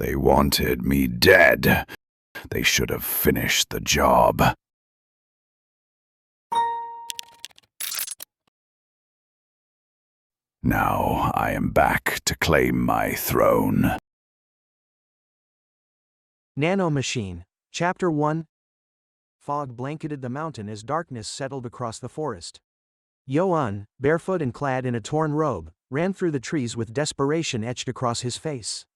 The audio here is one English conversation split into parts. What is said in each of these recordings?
They wanted me dead. They should have finished the job. Now I am back to claim my throne. Nano Machine, Chapter 1. Fog blanketed the mountain as darkness settled across the forest. Yo-un, barefoot and clad in a torn robe, ran through the trees with desperation etched across his face.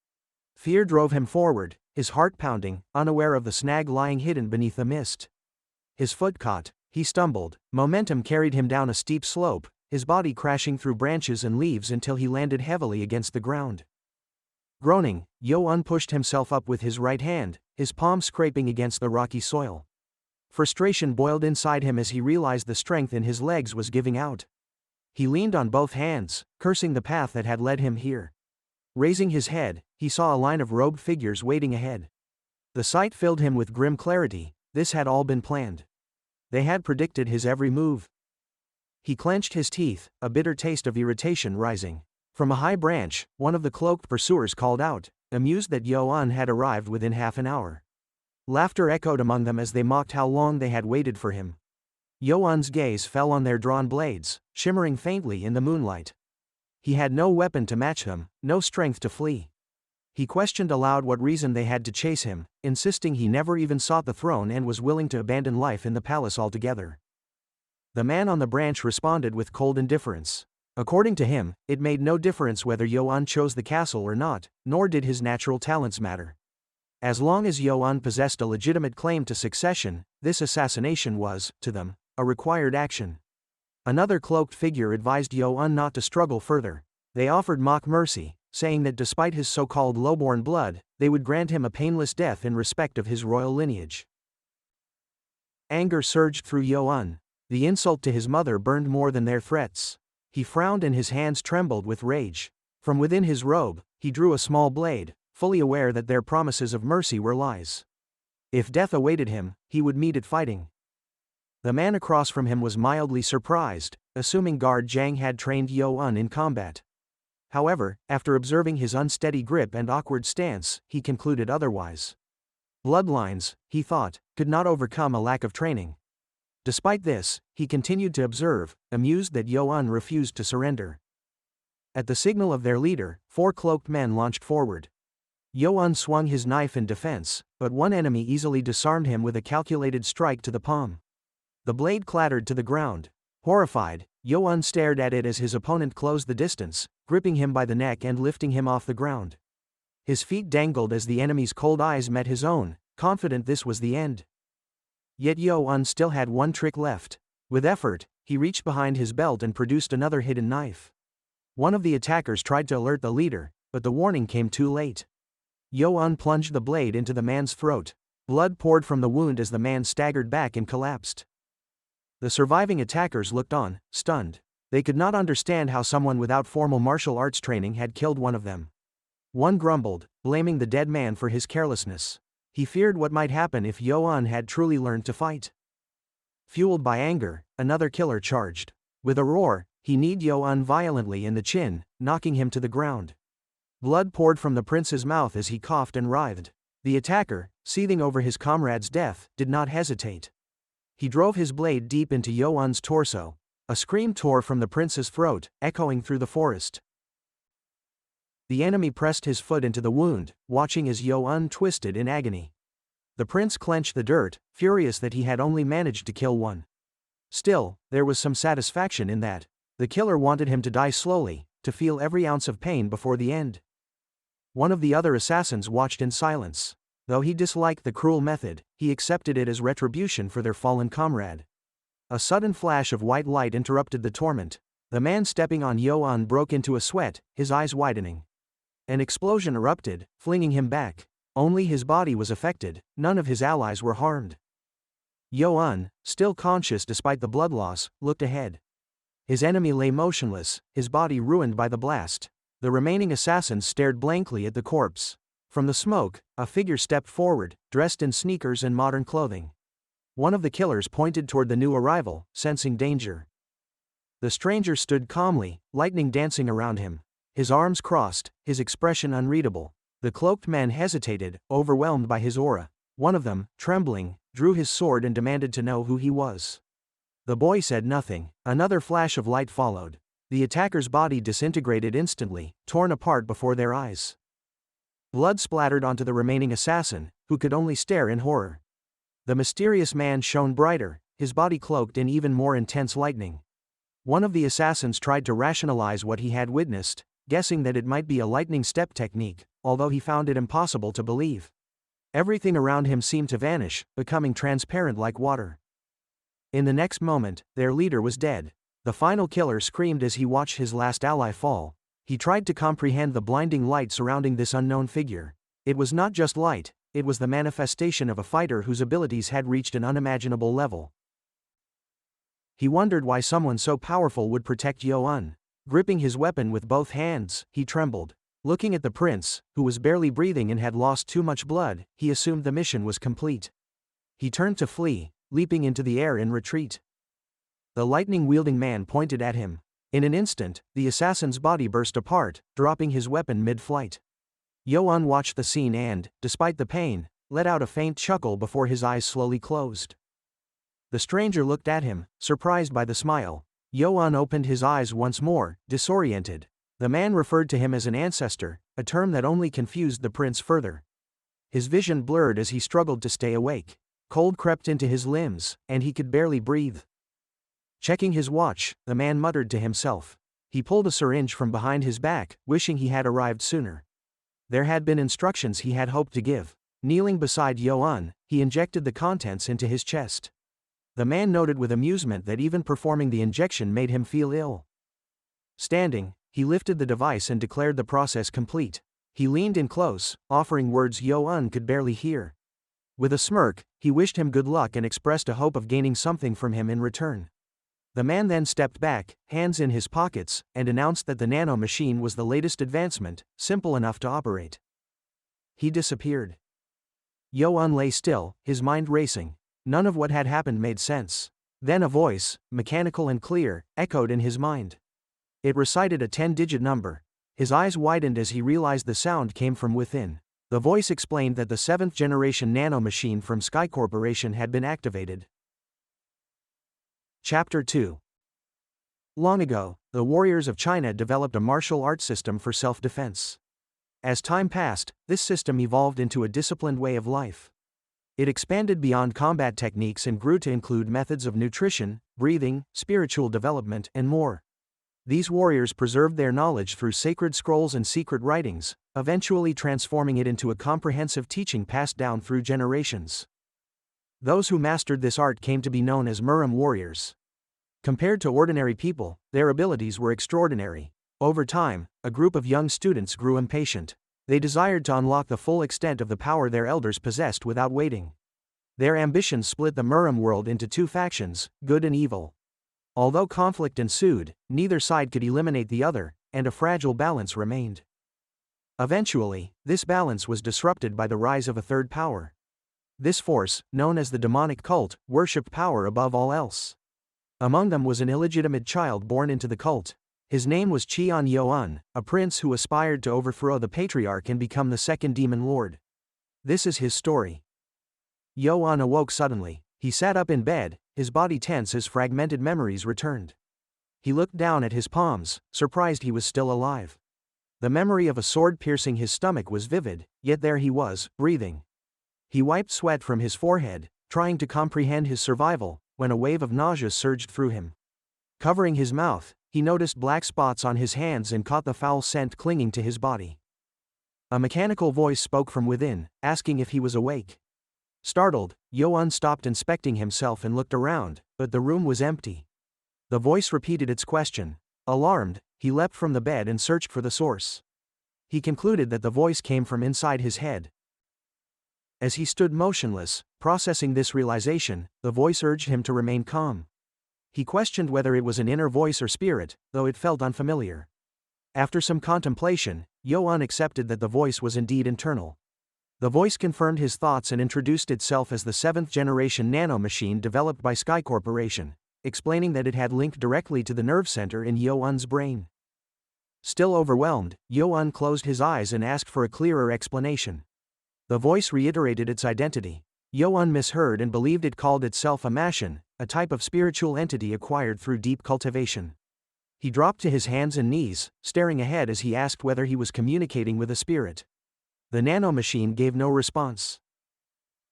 Fear drove him forward, his heart pounding, unaware of the snag lying hidden beneath the mist. His foot caught, he stumbled, momentum carried him down a steep slope, his body crashing through branches and leaves until he landed heavily against the ground. Groaning, Yo-un pushed himself up with his right hand, his palm scraping against the rocky soil. Frustration boiled inside him as he realized the strength in his legs was giving out. He leaned on both hands, cursing the path that had led him here. Raising his head, he saw a line of robed figures waiting ahead. The sight filled him with grim clarity. This had all been planned. They had predicted his every move. He clenched his teeth, a bitter taste of irritation rising. From a high branch, one of the cloaked pursuers called out, amused that Yo-un had arrived within half an hour. Laughter echoed among them as they mocked how long they had waited for him. Yo-un's gaze fell on their drawn blades, shimmering faintly in the moonlight. He had no weapon to match them, no strength to flee. He questioned aloud what reason they had to chase him, insisting he never even sought the throne and was willing to abandon life in the palace altogether. The man on the branch responded with cold indifference. According to him, it made no difference whether Yo-un chose the castle or not, nor did his natural talents matter. As long as Yo-un possessed a legitimate claim to succession, this assassination was, to them, a required action. Another cloaked figure advised Yo-un not to struggle further. They offered mock mercy, saying that despite his so-called lowborn blood, they would grant him a painless death in respect of his royal lineage. Anger surged through Yo-un. The insult to his mother burned more than their threats. He frowned and his hands trembled with rage. From within his robe, he drew a small blade, fully aware that their promises of mercy were lies. If death awaited him, he would meet it fighting. The man across from him was mildly surprised, assuming Guard Zhang had trained Yo-un in combat. However, after observing his unsteady grip and awkward stance, he concluded otherwise. Bloodlines, he thought, could not overcome a lack of training. Despite this, he continued to observe, amused that Yo-un refused to surrender. At the signal of their leader, 4 cloaked men launched forward. Yo-un swung his knife in defense, but one enemy easily disarmed him with a calculated strike to the palm. The blade clattered to the ground. Horrified, Yo-un stared at it as his opponent closed the distance, gripping him by the neck and lifting him off the ground. His feet dangled as the enemy's cold eyes met his own, confident this was the end. Yet Yo-un still had one trick left. With effort, he reached behind his belt and produced another hidden knife. One of the attackers tried to alert the leader, but the warning came too late. Yo-un plunged the blade into the man's throat. Blood poured from the wound as the man staggered back and collapsed. The surviving attackers looked on, stunned. They could not understand how someone without formal martial arts training had killed one of them. One grumbled, blaming the dead man for his carelessness. He feared what might happen if Yo-un had truly learned to fight. Fueled by anger, another killer charged. With a roar, he kneed Yo-un violently in the chin, knocking him to the ground. Blood poured from the prince's mouth as he coughed and writhed. The attacker, seething over his comrade's death, did not hesitate. He drove his blade deep into Yo-un's torso. A scream tore from the prince's throat, echoing through the forest. The enemy pressed his foot into the wound, watching as Yo-un twisted in agony. The prince clenched the dirt, furious that he had only managed to kill one. Still, there was some satisfaction in that. The killer wanted him to die slowly, to feel every ounce of pain before the end. One of the other assassins watched in silence. Though he disliked the cruel method, he accepted it as retribution for their fallen comrade. A sudden flash of white light interrupted the torment. The man stepping on Yo-un broke into a sweat, his eyes widening. An explosion erupted, flinging him back. Only his body was affected, none of his allies were harmed. Yo-un, still conscious despite the blood loss, looked ahead. His enemy lay motionless, his body ruined by the blast. The remaining assassins stared blankly at the corpse. From the smoke, a figure stepped forward, dressed in sneakers and modern clothing. One of the killers pointed toward the new arrival, sensing danger. The stranger stood calmly, lightning dancing around him. His arms crossed, his expression unreadable. The cloaked men hesitated, overwhelmed by his aura. One of them, trembling, drew his sword and demanded to know who he was. The boy said nothing. Another flash of light followed. The attacker's body disintegrated instantly, torn apart before their eyes. Blood splattered onto the remaining assassin, who could only stare in horror. The mysterious man shone brighter, his body cloaked in even more intense lightning. One of the assassins tried to rationalize what he had witnessed, guessing that it might be a lightning step technique, although he found it impossible to believe. Everything around him seemed to vanish, becoming transparent like water. In the next moment, their leader was dead. The final killer screamed as he watched his last ally fall. He tried to comprehend the blinding light surrounding this unknown figure. It was not just light, it was the manifestation of a fighter whose abilities had reached an unimaginable level. He wondered why someone so powerful would protect Yo-un. Gripping his weapon with both hands, he trembled. Looking at the prince, who was barely breathing and had lost too much blood, he assumed the mission was complete. He turned to flee, leaping into the air in retreat. The lightning-wielding man pointed at him. In an instant, the assassin's body burst apart, dropping his weapon mid-flight. Yo-un watched the scene and, despite the pain, let out a faint chuckle before his eyes slowly closed. The stranger looked at him, surprised by the smile. Yo-un opened his eyes once more, disoriented. The man referred to him as an ancestor, a term that only confused the prince further. His vision blurred as he struggled to stay awake. Cold crept into his limbs, and he could barely breathe. Checking his watch, the man muttered to himself. He pulled a syringe from behind his back, wishing he had arrived sooner. There had been instructions he had hoped to give. Kneeling beside Yo-un, he injected the contents into his chest. The man noted with amusement that even performing the injection made him feel ill. Standing, he lifted the device and declared the process complete. He leaned in close, offering words Yo-un could barely hear. With a smirk, he wished him good luck and expressed a hope of gaining something from him in return. The man then stepped back, hands in his pockets, and announced that the Nano machine was the latest advancement, simple enough to operate. He disappeared. Yo-un lay still, his mind racing. None of what had happened made sense. Then a voice, mechanical and clear, echoed in his mind. It recited a 10-digit number. His eyes widened as he realized the sound came from within. The voice explained that the 7th-generation Nano machine from Sky Corporation had been activated. Chapter 2. Long ago, the warriors of China developed a martial arts system for self-defense. As time passed, this system evolved into a disciplined way of life. It expanded beyond combat techniques and grew to include methods of nutrition, breathing, spiritual development, and more. These warriors preserved their knowledge through sacred scrolls and secret writings, eventually transforming it into a comprehensive teaching passed down through generations. Those who mastered this art came to be known as Murim warriors. Compared to ordinary people, their abilities were extraordinary. Over time, a group of young students grew impatient. They desired to unlock the full extent of the power their elders possessed without waiting. Their ambitions split the Murim world into two factions, good and evil. Although conflict ensued, neither side could eliminate the other, and a fragile balance remained. Eventually, this balance was disrupted by the rise of a third power. This force, known as the demonic cult, worshipped power above all else. Among them was an illegitimate child born into the cult. His name was Cheon Yo-un, a prince who aspired to overthrow the patriarch and become the second demon lord. This is his story. Yo-un awoke suddenly. He sat up in bed, his body tense as fragmented memories returned. He looked down at his palms, surprised he was still alive. The memory of a sword piercing his stomach was vivid, yet there he was, breathing. He wiped sweat from his forehead, trying to comprehend his survival, when a wave of nausea surged through him. Covering his mouth, he noticed black spots on his hands and caught the foul scent clinging to his body. A mechanical voice spoke from within, asking if he was awake. Startled, Yo-un stopped inspecting himself and looked around, but the room was empty. The voice repeated its question. Alarmed, he leapt from the bed and searched for the source. He concluded that the voice came from inside his head. As he stood motionless, processing this realization, the voice urged him to remain calm. He questioned whether it was an inner voice or spirit, though it felt unfamiliar. After some contemplation, Yo-un accepted that the voice was indeed internal. The voice confirmed his thoughts and introduced itself as the 7th-generation Nano machine developed by Sky Corporation, explaining that it had linked directly to the nerve center in Yo-un's brain. Still overwhelmed, Yo-un closed his eyes and asked for a clearer explanation. The voice reiterated its identity. Yo-un misheard and believed it called itself a Mashin, a type of spiritual entity acquired through deep cultivation. He dropped to his hands and knees, staring ahead as he asked whether he was communicating with a spirit. The nano machine gave no response.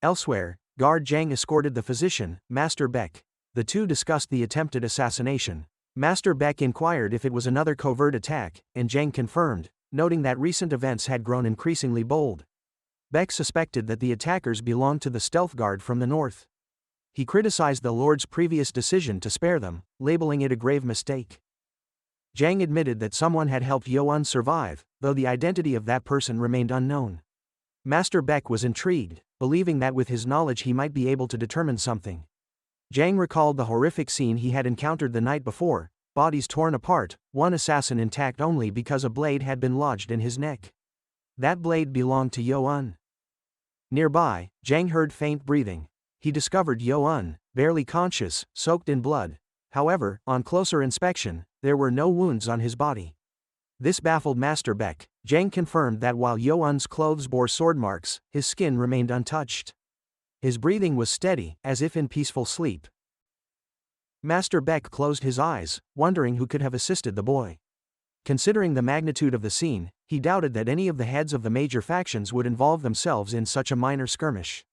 Elsewhere, Guard Zhang escorted the physician, Master Beck. The two discussed the attempted assassination. Master Beck inquired if it was another covert attack, and Zhang confirmed, noting that recent events had grown increasingly bold. Beck suspected that the attackers belonged to the stealth guard from the north. He criticized the Lord's previous decision to spare them, labeling it a grave mistake. Zhang admitted that someone had helped Yo-un survive, though the identity of that person remained unknown. Master Beck was intrigued, believing that with his knowledge he might be able to determine something. Zhang recalled the horrific scene he had encountered the night before, bodies torn apart, one assassin intact only because a blade had been lodged in his neck. That blade belonged to Yo-un. Nearby, Zhang heard faint breathing. He discovered Yo-un, barely conscious, soaked in blood. However, on closer inspection, there were no wounds on his body. This baffled Master Beck. Zhang confirmed that while Yo-un's clothes bore sword marks, his skin remained untouched. His breathing was steady, as if in peaceful sleep. Master Beck closed his eyes, wondering who could have assisted the boy. Considering the magnitude of the scene, he doubted that any of the heads of the major factions would involve themselves in such a minor skirmish.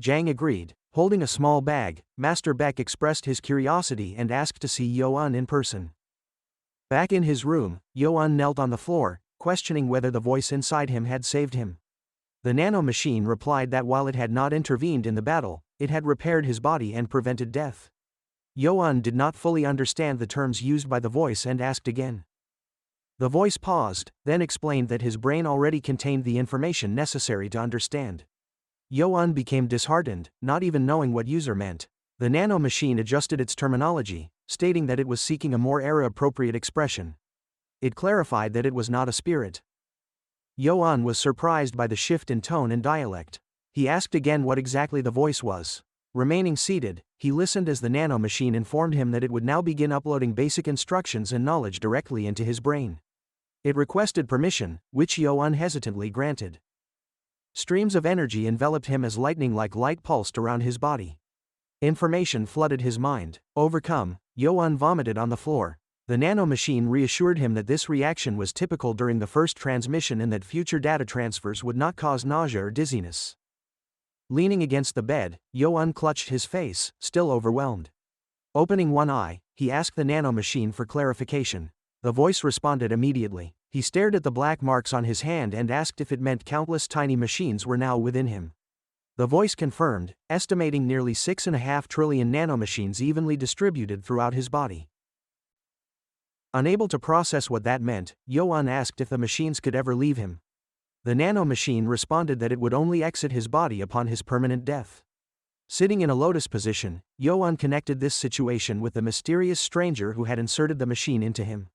Zhang agreed. Holding a small bag, Master Beck expressed his curiosity and asked to see Yo-un in person. Back in his room, Yo-un knelt on the floor, questioning whether the voice inside him had saved him. The nano machine replied that while it had not intervened in the battle, it had repaired his body and prevented death. Yo-un did not fully understand the terms used by the voice and asked again. The voice paused, then explained that his brain already contained the information necessary to understand. Yo-un became disheartened, not even knowing what user meant. The nano machine adjusted its terminology, stating that it was seeking a more era-appropriate expression. It clarified that it was not a spirit. Yo-un was surprised by the shift in tone and dialect. He asked again what exactly the voice was. Remaining seated, he listened as the nano machine informed him that it would now begin uploading basic instructions and knowledge directly into his brain. It requested permission, which Yo-un hesitantly granted. Streams of energy enveloped him as lightning like light pulsed around his body. Information flooded his mind. Overcome, Yo-un vomited on the floor. The nano machine reassured him that this reaction was typical during the first transmission and that future data transfers would not cause nausea or dizziness. Leaning against the bed, Yo-un clutched his face, still overwhelmed. Opening one eye, he asked the nano machine for clarification. The voice responded immediately. He stared at the black marks on his hand and asked if it meant countless tiny machines were now within him. The voice confirmed, estimating nearly 6.5 trillion nanomachines evenly distributed throughout his body. Unable to process what that meant, Yo-un asked if the machines could ever leave him. The nano machine responded that it would only exit his body upon his permanent death. Sitting in a lotus position, Yo-un connected this situation with the mysterious stranger who had inserted the machine into him.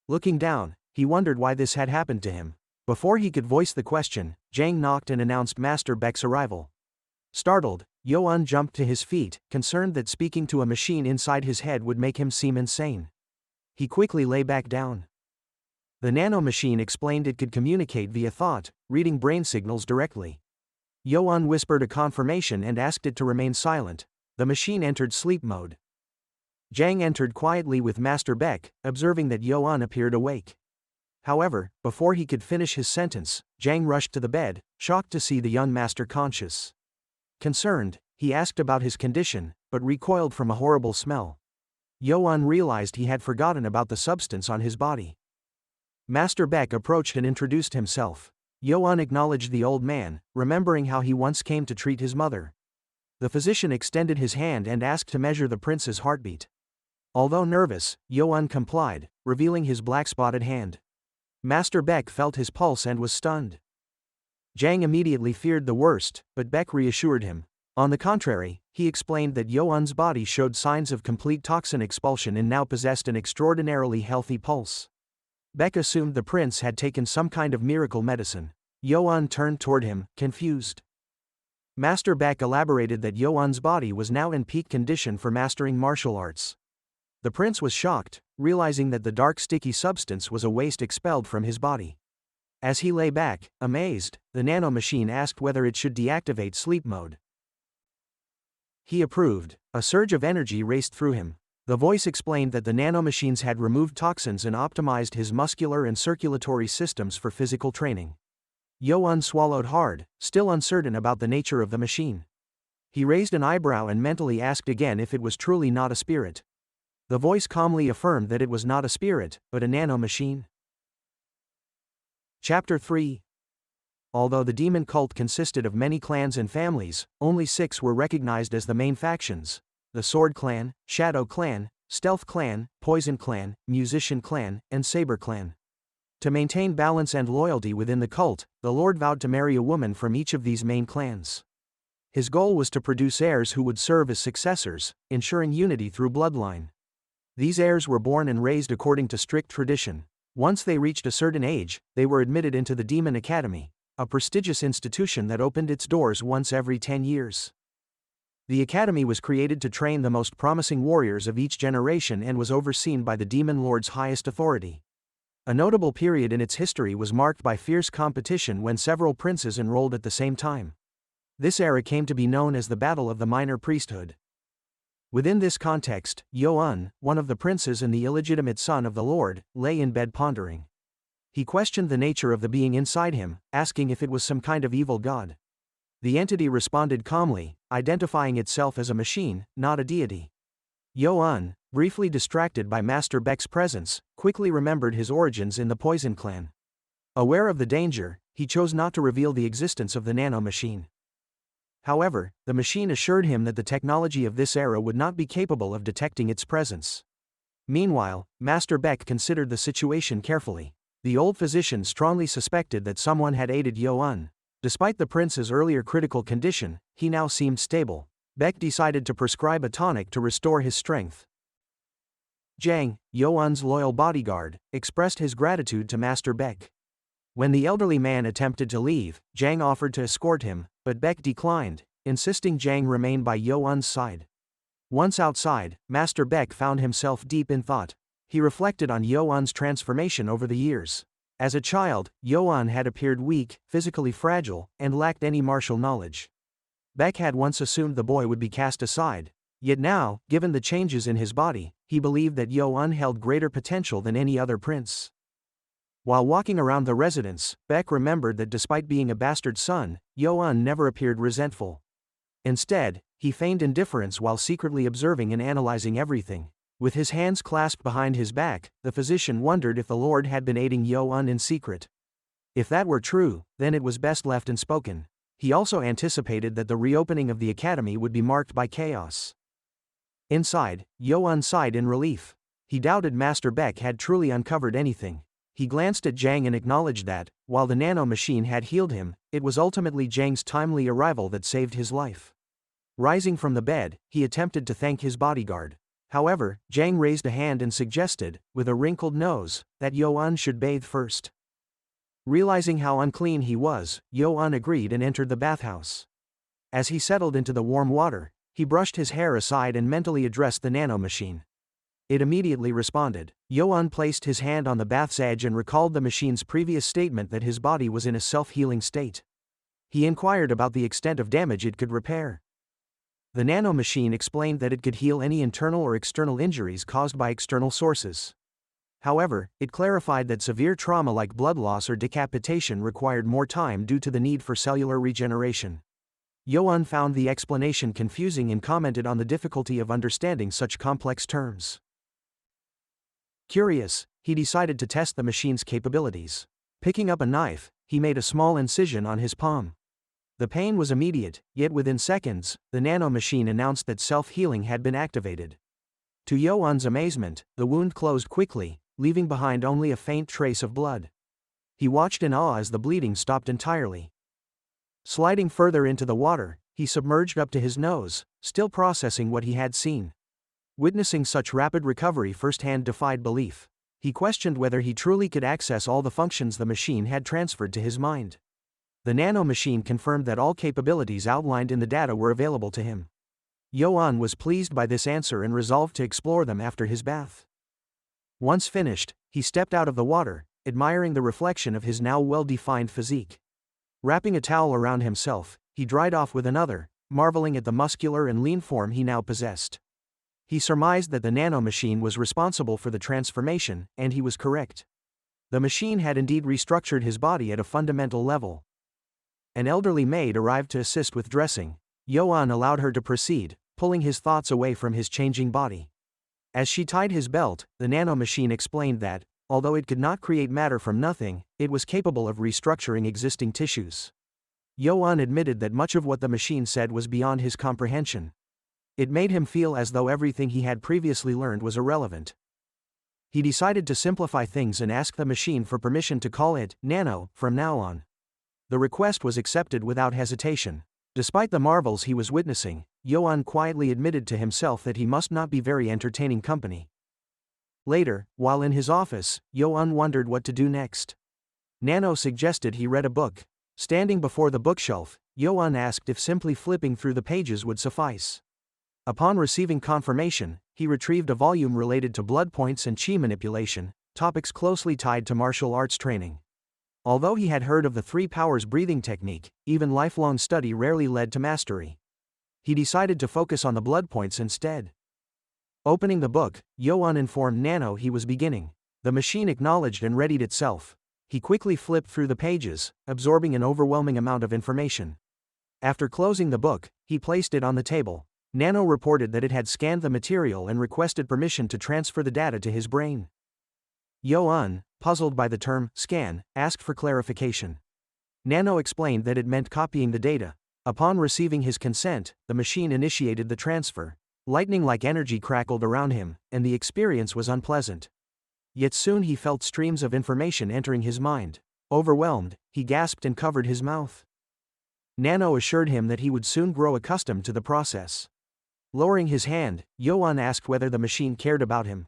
Looking down, he wondered why this had happened to him. Before he could voice the question, Zhang knocked and announced Master Beck's arrival. Startled, Yo-un jumped to his feet, concerned that speaking to a machine inside his head would make him seem insane. He quickly lay back down. The nano machine explained it could communicate via thought, reading brain signals directly. Yo-un whispered a confirmation and asked it to remain silent. The machine entered sleep mode. Zhang entered quietly with Master Beck, observing that Yo-un appeared awake. However, before he could finish his sentence, Zhang rushed to the bed, shocked to see the young master conscious. Concerned, he asked about his condition, but recoiled from a horrible smell. Yo-un realized he had forgotten about the substance on his body. Master Beck approached and introduced himself. Yo-un acknowledged the old man, remembering how he once came to treat his mother. The physician extended his hand and asked to measure the prince's heartbeat. Although nervous, Yo-un complied, revealing his black-spotted hand. Master Beck felt his pulse and was stunned. Zhang immediately feared the worst, but Beck reassured him. On the contrary, he explained that Yo-un's body showed signs of complete toxin expulsion and now possessed an extraordinarily healthy pulse. Beck assumed the prince had taken some kind of miracle medicine. Yo-un turned toward him, confused. Master Beck elaborated that Yo-un's body was now in peak condition for mastering martial arts. The prince was shocked, realizing that the dark sticky substance was a waste expelled from his body. As he lay back, amazed, the nano machine asked whether it should deactivate sleep mode. He approved. A surge of energy raced through him. The voice explained that the nanomachines had removed toxins and optimized his muscular and circulatory systems for physical training. Yo-un swallowed hard, still uncertain about the nature of the machine. He raised an eyebrow and mentally asked again if it was truly not a spirit. The voice calmly affirmed that it was not a spirit, but a nanomachine. Chapter 3. Although the demon cult consisted of many clans and families, only 6 were recognized as the main factions: the Sword Clan, Shadow Clan, Stealth Clan, Poison Clan, Musician Clan, and Saber Clan. To maintain balance and loyalty within the cult, the Lord vowed to marry a woman from each of these main clans. His goal was to produce heirs who would serve as successors, ensuring unity through bloodline. These heirs were born and raised according to strict tradition. Once they reached a certain age, they were admitted into the Demon Academy, a prestigious institution that opened its doors once every 10 years. The academy was created to train the most promising warriors of each generation and was overseen by the Demon Lord's highest authority. A notable period in its history was marked by fierce competition when several princes enrolled at the same time. This era came to be known as the Battle of the Minor Priesthood. Within this context, Yo-un, one of the princes and the illegitimate son of the Lord, lay in bed pondering. He questioned the nature of the being inside him, asking if it was some kind of evil god. The entity responded calmly, identifying itself as a machine, not a deity. Yo-un, briefly distracted by Master Beck's presence, quickly remembered his origins in the Poison Clan. Aware of the danger, he chose not to reveal the existence of the nano machine. However, the machine assured him that the technology of this era would not be capable of detecting its presence. Meanwhile, Master Beck considered the situation carefully. The old physician strongly suspected that someone had aided Yo-un. Despite the prince's earlier critical condition, he now seemed stable. Beck decided to prescribe a tonic to restore his strength. Jang, Yo-un's loyal bodyguard, expressed his gratitude to Master Beck. When the elderly man attempted to leave, Jang offered to escort him, but Beck declined, insisting Jang remain by Yo-un's side. Once outside, Master Beck found himself deep in thought. He reflected on Yo-un's transformation over the years. As a child, Yo-un had appeared weak, physically fragile, and lacked any martial knowledge. Beck had once assumed the boy would be cast aside. Yet now, given the changes in his body, he believed that Yo-un held greater potential than any other prince. While walking around the residence, Beck remembered that despite being a bastard son, Yo-un never appeared resentful. Instead, he feigned indifference while secretly observing and analyzing everything. With his hands clasped behind his back, the physician wondered if the Lord had been aiding Yo-un in secret. If that were true, then it was best left unspoken. He also anticipated that the reopening of the academy would be marked by chaos. Inside, Yo-un sighed in relief. He doubted Master Beck had truly uncovered anything. He glanced at Jang and acknowledged that, while the nano machine had healed him, it was ultimately Jang's timely arrival that saved his life. Rising from the bed, he attempted to thank his bodyguard. However, Jang raised a hand and suggested, with a wrinkled nose, that Yo-un should bathe first. Realizing how unclean he was, Yo-un agreed and entered the bathhouse. As he settled into the warm water, he brushed his hair aside and mentally addressed the nano machine. It immediately responded. Yo-un placed his hand on the bath's edge and recalled the machine's previous statement that his body was in a self-healing state. He inquired about the extent of damage it could repair. The nano machine explained that it could heal any internal or external injuries caused by external sources. However, it clarified that severe trauma like blood loss or decapitation required more time due to the need for cellular regeneration. Yo-un found the explanation confusing and commented on the difficulty of understanding such complex terms. Curious, he decided to test the machine's capabilities. Picking up a knife, he made a small incision on his palm. The pain was immediate, yet within seconds, the nano machine announced that self-healing had been activated. To Yo-un's amazement, the wound closed quickly, leaving behind only a faint trace of blood. He watched in awe as the bleeding stopped entirely. Sliding further into the water, he submerged up to his nose, still processing what he had seen. Witnessing such rapid recovery firsthand defied belief. He questioned whether he truly could access all the functions the machine had transferred to his mind. The nano machine confirmed that all capabilities outlined in the data were available to him. Yo-an was pleased by this answer and resolved to explore them after his bath. Once finished, he stepped out of the water, admiring the reflection of his now well-defined physique. Wrapping a towel around himself, he dried off with another, marveling at the muscular and lean form he now possessed. He surmised that the nano machine was responsible for the transformation, and he was correct. The machine had indeed restructured his body at a fundamental level. An elderly maid arrived to assist with dressing. Yo-an allowed her to proceed, pulling his thoughts away from his changing body. As she tied his belt, the nano machine explained that, although it could not create matter from nothing, it was capable of restructuring existing tissues. Yo-an admitted that much of what the machine said was beyond his comprehension. It made him feel as though everything he had previously learned was irrelevant. He decided to simplify things and ask the machine for permission to call it Nano from now on. The request was accepted without hesitation. Despite the marvels he was witnessing, Yo-an quietly admitted to himself that he must not be very entertaining company. Later, while in his office, Yo-an wondered what to do next. Nano suggested he read a book. Standing before the bookshelf, Yo-an asked if simply flipping through the pages would suffice. Upon receiving confirmation, he retrieved a volume related to blood points and chi manipulation, topics closely tied to martial arts training. Although he had heard of the three powers breathing technique, even lifelong study rarely led to mastery. He decided to focus on the blood points instead. Opening the book, Yo-an informed Nano he was beginning. The machine acknowledged and readied itself. He quickly flipped through the pages, absorbing an overwhelming amount of information. After closing the book, he placed it on the table. Nano reported that it had scanned the material and requested permission to transfer the data to his brain. Yo-an, puzzled by the term scan, asked for clarification. Nano explained that it meant copying the data. Upon receiving his consent, the machine initiated the transfer. Lightning-like energy crackled around him, and the experience was unpleasant. Yet soon he felt streams of information entering his mind. Overwhelmed, he gasped and covered his mouth. Nano assured him that he would soon grow accustomed to the process. Lowering his hand, Yo-an asked whether the machine cared about him.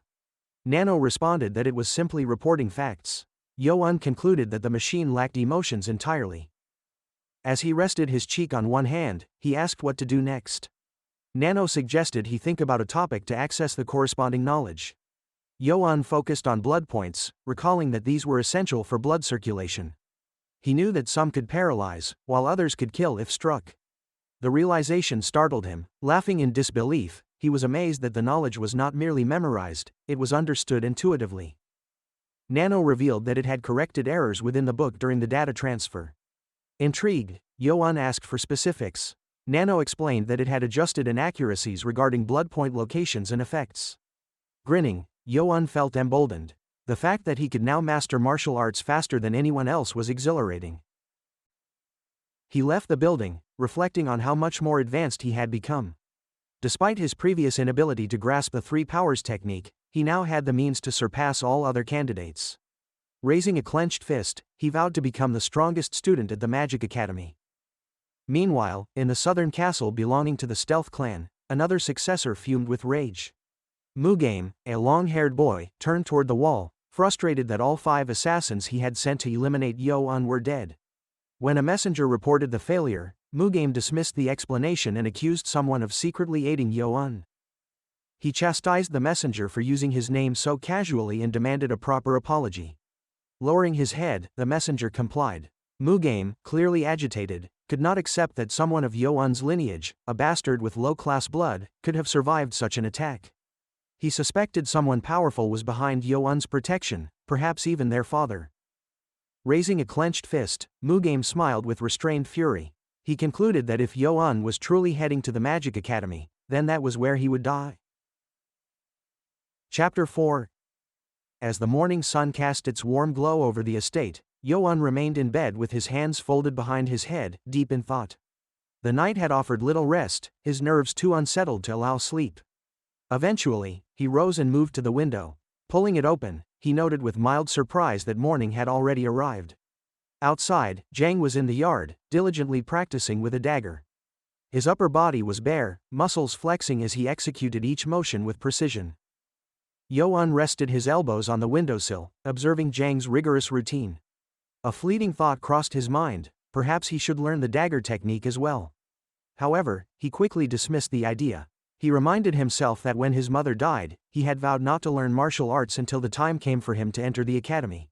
Nano responded that it was simply reporting facts. Yo-an concluded that the machine lacked emotions entirely. As he rested his cheek on one hand, he asked what to do next. Nano suggested he think about a topic to access the corresponding knowledge. Yo-an focused on blood points, recalling that these were essential for blood circulation. He knew that some could paralyze, while others could kill if struck. The realization startled him. Laughing in disbelief, he was amazed that the knowledge was not merely memorized, it was understood intuitively. Nano revealed that it had corrected errors within the book during the data transfer. Intrigued, Yo-an asked for specifics. Nano explained that it had adjusted inaccuracies regarding blood point locations and effects. Grinning, Yo-an felt emboldened. The fact that he could now master martial arts faster than anyone else was exhilarating. He left the building, reflecting on how much more advanced he had become. Despite his previous inability to grasp the three powers technique, he now had the means to surpass all other candidates. Raising a clenched fist, he vowed to become the strongest student at the Magic Academy. Meanwhile, in the southern castle belonging to the Stealth clan, another successor fumed with rage. Mugame, a long-haired boy, turned toward the wall, frustrated that all 5 assassins he had sent to eliminate Yo-an were dead. When a messenger reported the failure, Mugame dismissed the explanation and accused someone of secretly aiding Yo-an. He chastised the messenger for using his name so casually and demanded a proper apology. Lowering his head, the messenger complied. Mugame, clearly agitated, could not accept that someone of Yo-an's lineage, a bastard with low-class blood, could have survived such an attack. He suspected someone powerful was behind Yo-an's protection, perhaps even their father. Raising a clenched fist, Mugame smiled with restrained fury. He concluded that if Yo-an was truly heading to the Magic Academy, then that was where he would die. Chapter 4. As the morning sun cast its warm glow over the estate, Yo-an remained in bed with his hands folded behind his head, deep in thought. The night had offered little rest, his nerves too unsettled to allow sleep. Eventually, he rose and moved to the window. Pulling it open, he noted with mild surprise that morning had already arrived. Outside, Jang was in the yard, diligently practicing with a dagger. His upper body was bare, muscles flexing as he executed each motion with precision. Yo-an rested his elbows on the windowsill, observing Jang's rigorous routine. A fleeting thought crossed his mind, perhaps he should learn the dagger technique as well. However, he quickly dismissed the idea. He reminded himself that when his mother died, he had vowed not to learn martial arts until the time came for him to enter the academy.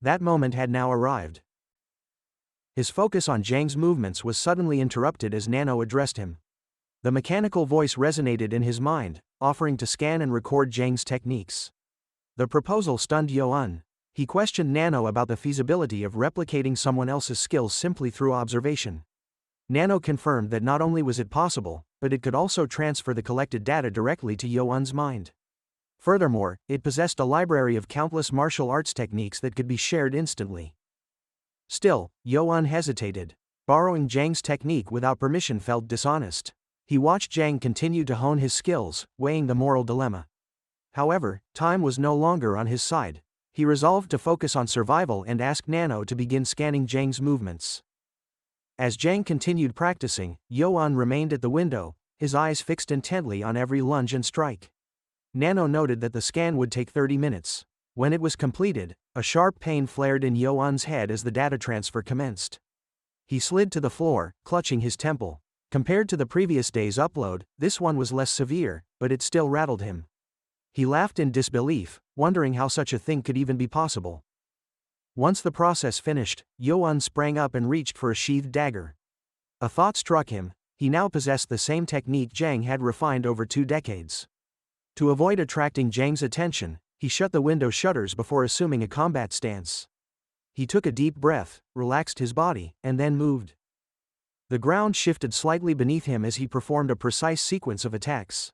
That moment had now arrived. His focus on Zhang's movements was suddenly interrupted as Nano addressed him. The mechanical voice resonated in his mind, offering to scan and record Zhang's techniques. The proposal stunned Yuan. He questioned Nano about the feasibility of replicating someone else's skills simply through observation. Nano confirmed that not only was it possible, but it could also transfer the collected data directly to Yuan's mind. Furthermore, it possessed a library of countless martial arts techniques that could be shared instantly. Still, Yuan hesitated. Borrowing Zhang's technique without permission felt dishonest. He watched Zhang continue to hone his skills, weighing the moral dilemma. However, time was no longer on his side. He resolved to focus on survival and asked Nano to begin scanning Zhang's movements. As Zhang continued practicing, Yuan remained at the window, his eyes fixed intently on every lunge and strike. Nano noted that the scan would take 30 minutes. When it was completed, a sharp pain flared in Yuan's head as the data transfer commenced. He slid to the floor, clutching his temple. Compared to the previous day's upload, this one was less severe, but it still rattled him. He laughed in disbelief, wondering how such a thing could even be possible. Once the process finished, Yuan sprang up and reached for a sheathed dagger. A thought struck him: he now possessed the same technique Zhang had refined over 2 decades. To avoid attracting Zhang's attention, he shut the window shutters before assuming a combat stance. He took a deep breath, relaxed his body, and then moved. The ground shifted slightly beneath him as he performed a precise sequence of attacks.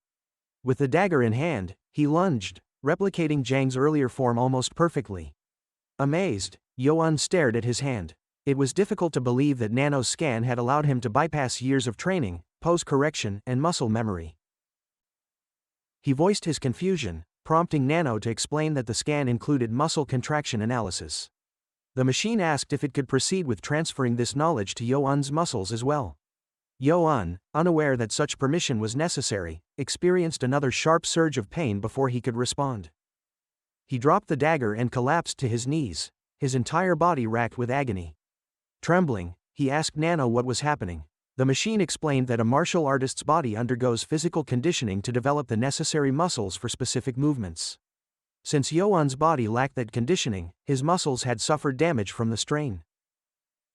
With the dagger in hand, he lunged, replicating Zhang's earlier form almost perfectly. Amazed, Yuan stared at his hand. It was difficult to believe that Nano's scan had allowed him to bypass years of training, pose correction, and muscle memory. He voiced his confusion, prompting Nano to explain that the scan included muscle contraction analysis. The machine asked if it could proceed with transferring this knowledge to Yuan's muscles as well. Yuan, unaware that such permission was necessary, experienced another sharp surge of pain before he could respond. He dropped the dagger and collapsed to his knees, his entire body racked with agony. Trembling, he asked Nano what was happening. The machine explained that a martial artist's body undergoes physical conditioning to develop the necessary muscles for specific movements. Since Yuan's body lacked that conditioning, his muscles had suffered damage from the strain.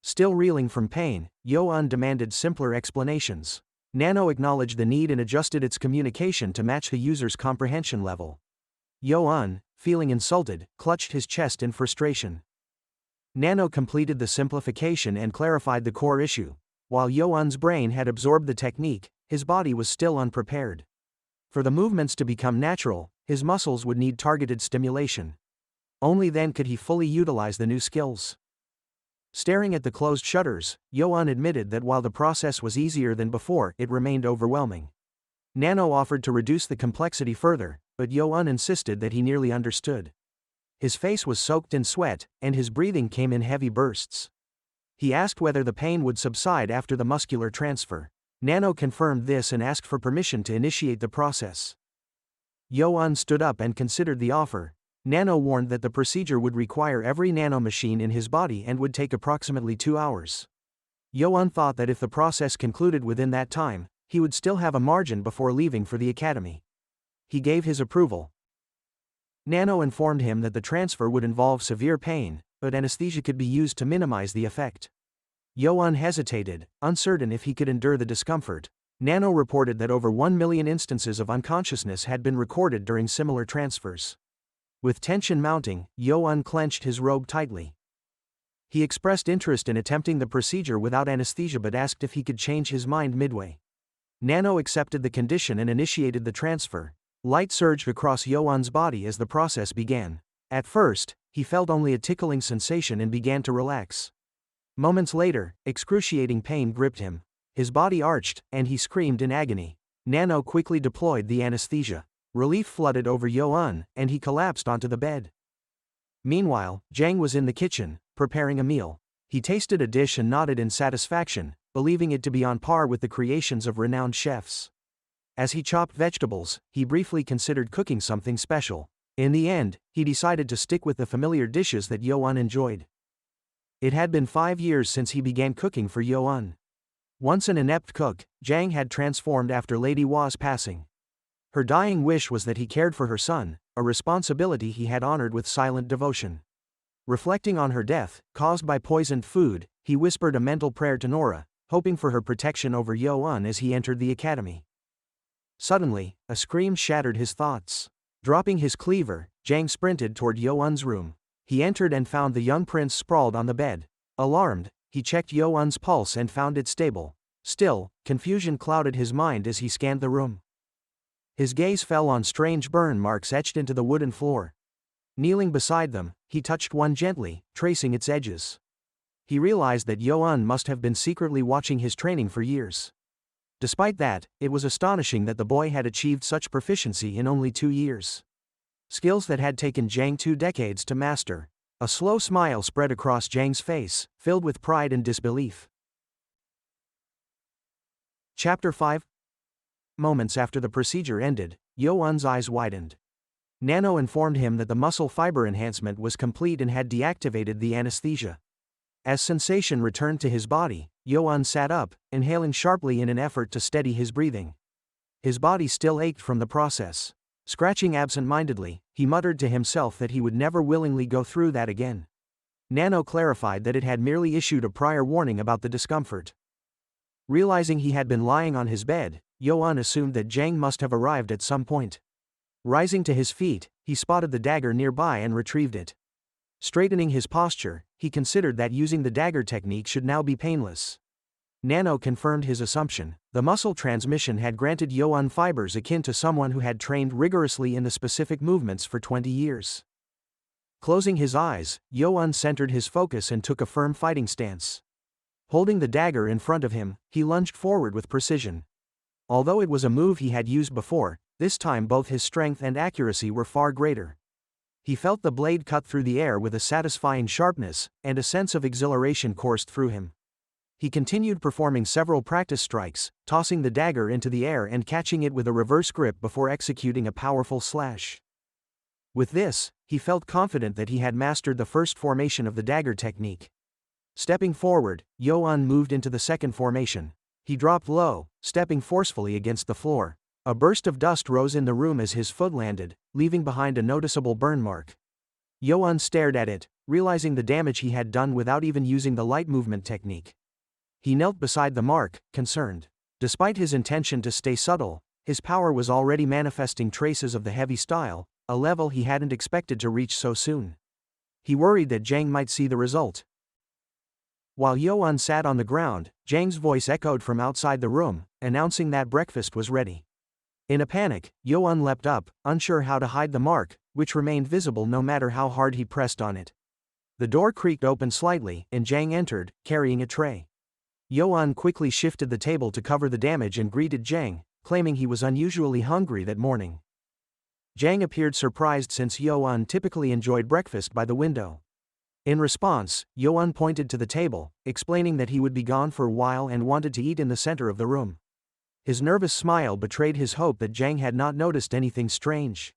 Still reeling from pain, Yuan demanded simpler explanations. Nano acknowledged the need and adjusted its communication to match the user's comprehension level. Yuan, feeling insulted, clutched his chest in frustration. Nano completed the simplification and clarified the core issue. While Yuan's brain had absorbed the technique, his body was still unprepared. For the movements to become natural, his muscles would need targeted stimulation. Only then could he fully utilize the new skills. Staring at the closed shutters, Yuan admitted that while the process was easier than before, it remained overwhelming. Nano offered to reduce the complexity further, but Yuan insisted that he nearly understood. His face was soaked in sweat, and his breathing came in heavy bursts. He asked whether the pain would subside after the muscular transfer. Nano confirmed this and asked for permission to initiate the process. Yuan stood up and considered the offer. Nano warned that the procedure would require every nanomachine in his body and would take approximately 2 hours. Yuan thought that if the process concluded within that time, he would still have a margin before leaving for the academy. He gave his approval. Nano informed him that the transfer would involve severe pain, but anesthesia could be used to minimize the effect. Yuan hesitated, uncertain if he could endure the discomfort. Nano reported that over 1 million instances of unconsciousness had been recorded during similar transfers. With tension mounting, Yuan clenched his robe tightly. He expressed interest in attempting the procedure without anesthesia but asked if he could change his mind midway. Nano accepted the condition and initiated the transfer. Light surged across Yuan's body as the process began. At first, he felt only a tickling sensation and began to relax. Moments later, excruciating pain gripped him. His body arched, and he screamed in agony. Nano quickly deployed the anesthesia. Relief flooded over Yuan, and he collapsed onto the bed. Meanwhile, Zhang was in the kitchen, preparing a meal. He tasted a dish and nodded in satisfaction, believing it to be on par with the creations of renowned chefs. As he chopped vegetables, he briefly considered cooking something special. In the end, he decided to stick with the familiar dishes that Yuan enjoyed. It had been 5 years since he began cooking for Yuan. Once an inept cook, Zhang had transformed after Lady Wa's passing. Her dying wish was that he cared for her son, a responsibility he had honored with silent devotion. Reflecting on her death, caused by poisoned food, he whispered a mental prayer to Nora, hoping for her protection over Yo-un as he entered the academy. Suddenly, a scream shattered his thoughts. Dropping his cleaver, Jang sprinted toward Yo-un's room. He entered and found the young prince sprawled on the bed. Alarmed, he checked Yo-un's pulse and found it stable. Still, confusion clouded his mind as he scanned the room. His gaze fell on strange burn marks etched into the wooden floor. Kneeling beside them, he touched one gently, tracing its edges. He realized that Yo-un must have been secretly watching his training for years. Despite that, it was astonishing that the boy had achieved such proficiency in only 2 years. Skills that had taken Jang 2 decades to master. A slow smile spread across Jang's face, filled with pride and disbelief. Chapter 5. Moments after the procedure ended, Yo-un's eyes widened. Nano informed him that the muscle fiber enhancement was complete and had deactivated the anesthesia. As sensation returned to his body, Yo-un sat up, inhaling sharply in an effort to steady his breathing. His body still ached from the process. Scratching absent-mindedly, he muttered to himself that he would never willingly go through that again. Nano clarified that it had merely issued a prior warning about the discomfort. Realizing he had been lying on his bed, Yo-un assumed that Jang must have arrived at some point. Rising to his feet, he spotted the dagger nearby and retrieved it. Straightening his posture, he considered that using the dagger technique should now be painless. Nano confirmed his assumption. The muscle transmission had granted Yo-un fibers akin to someone who had trained rigorously in the specific movements for 20 years. Closing his eyes, Yo-un centered his focus and took a firm fighting stance. Holding the dagger in front of him, he lunged forward with precision. Although it was a move he had used before, this time both his strength and accuracy were far greater. He felt the blade cut through the air with a satisfying sharpness, and a sense of exhilaration coursed through him. He continued performing several practice strikes, tossing the dagger into the air and catching it with a reverse grip before executing a powerful slash. With this, he felt confident that he had mastered the first formation of the dagger technique. Stepping forward, Yo-un moved into the second formation. He dropped low, stepping forcefully against the floor. A burst of dust rose in the room as his foot landed, leaving behind a noticeable burn mark. Yo-un stared at it, realizing the damage he had done without even using the light movement technique. He knelt beside the mark, concerned. Despite his intention to stay subtle, his power was already manifesting traces of the heavy style, a level he hadn't expected to reach so soon. He worried that Jang might see the result. While Yo-un sat on the ground, Jang's voice echoed from outside the room, announcing that breakfast was ready. In a panic, Yo-un leapt up, unsure how to hide the mark, which remained visible no matter how hard he pressed on it. The door creaked open slightly, and Jang entered, carrying a tray. Yo-un quickly shifted the table to cover the damage and greeted Jang, claiming he was unusually hungry that morning. Jang appeared surprised since Yo-un typically enjoyed breakfast by the window. In response, Yo-un pointed to the table, explaining that he would be gone for a while and wanted to eat in the center of the room. His nervous smile betrayed his hope that Jang had not noticed anything strange.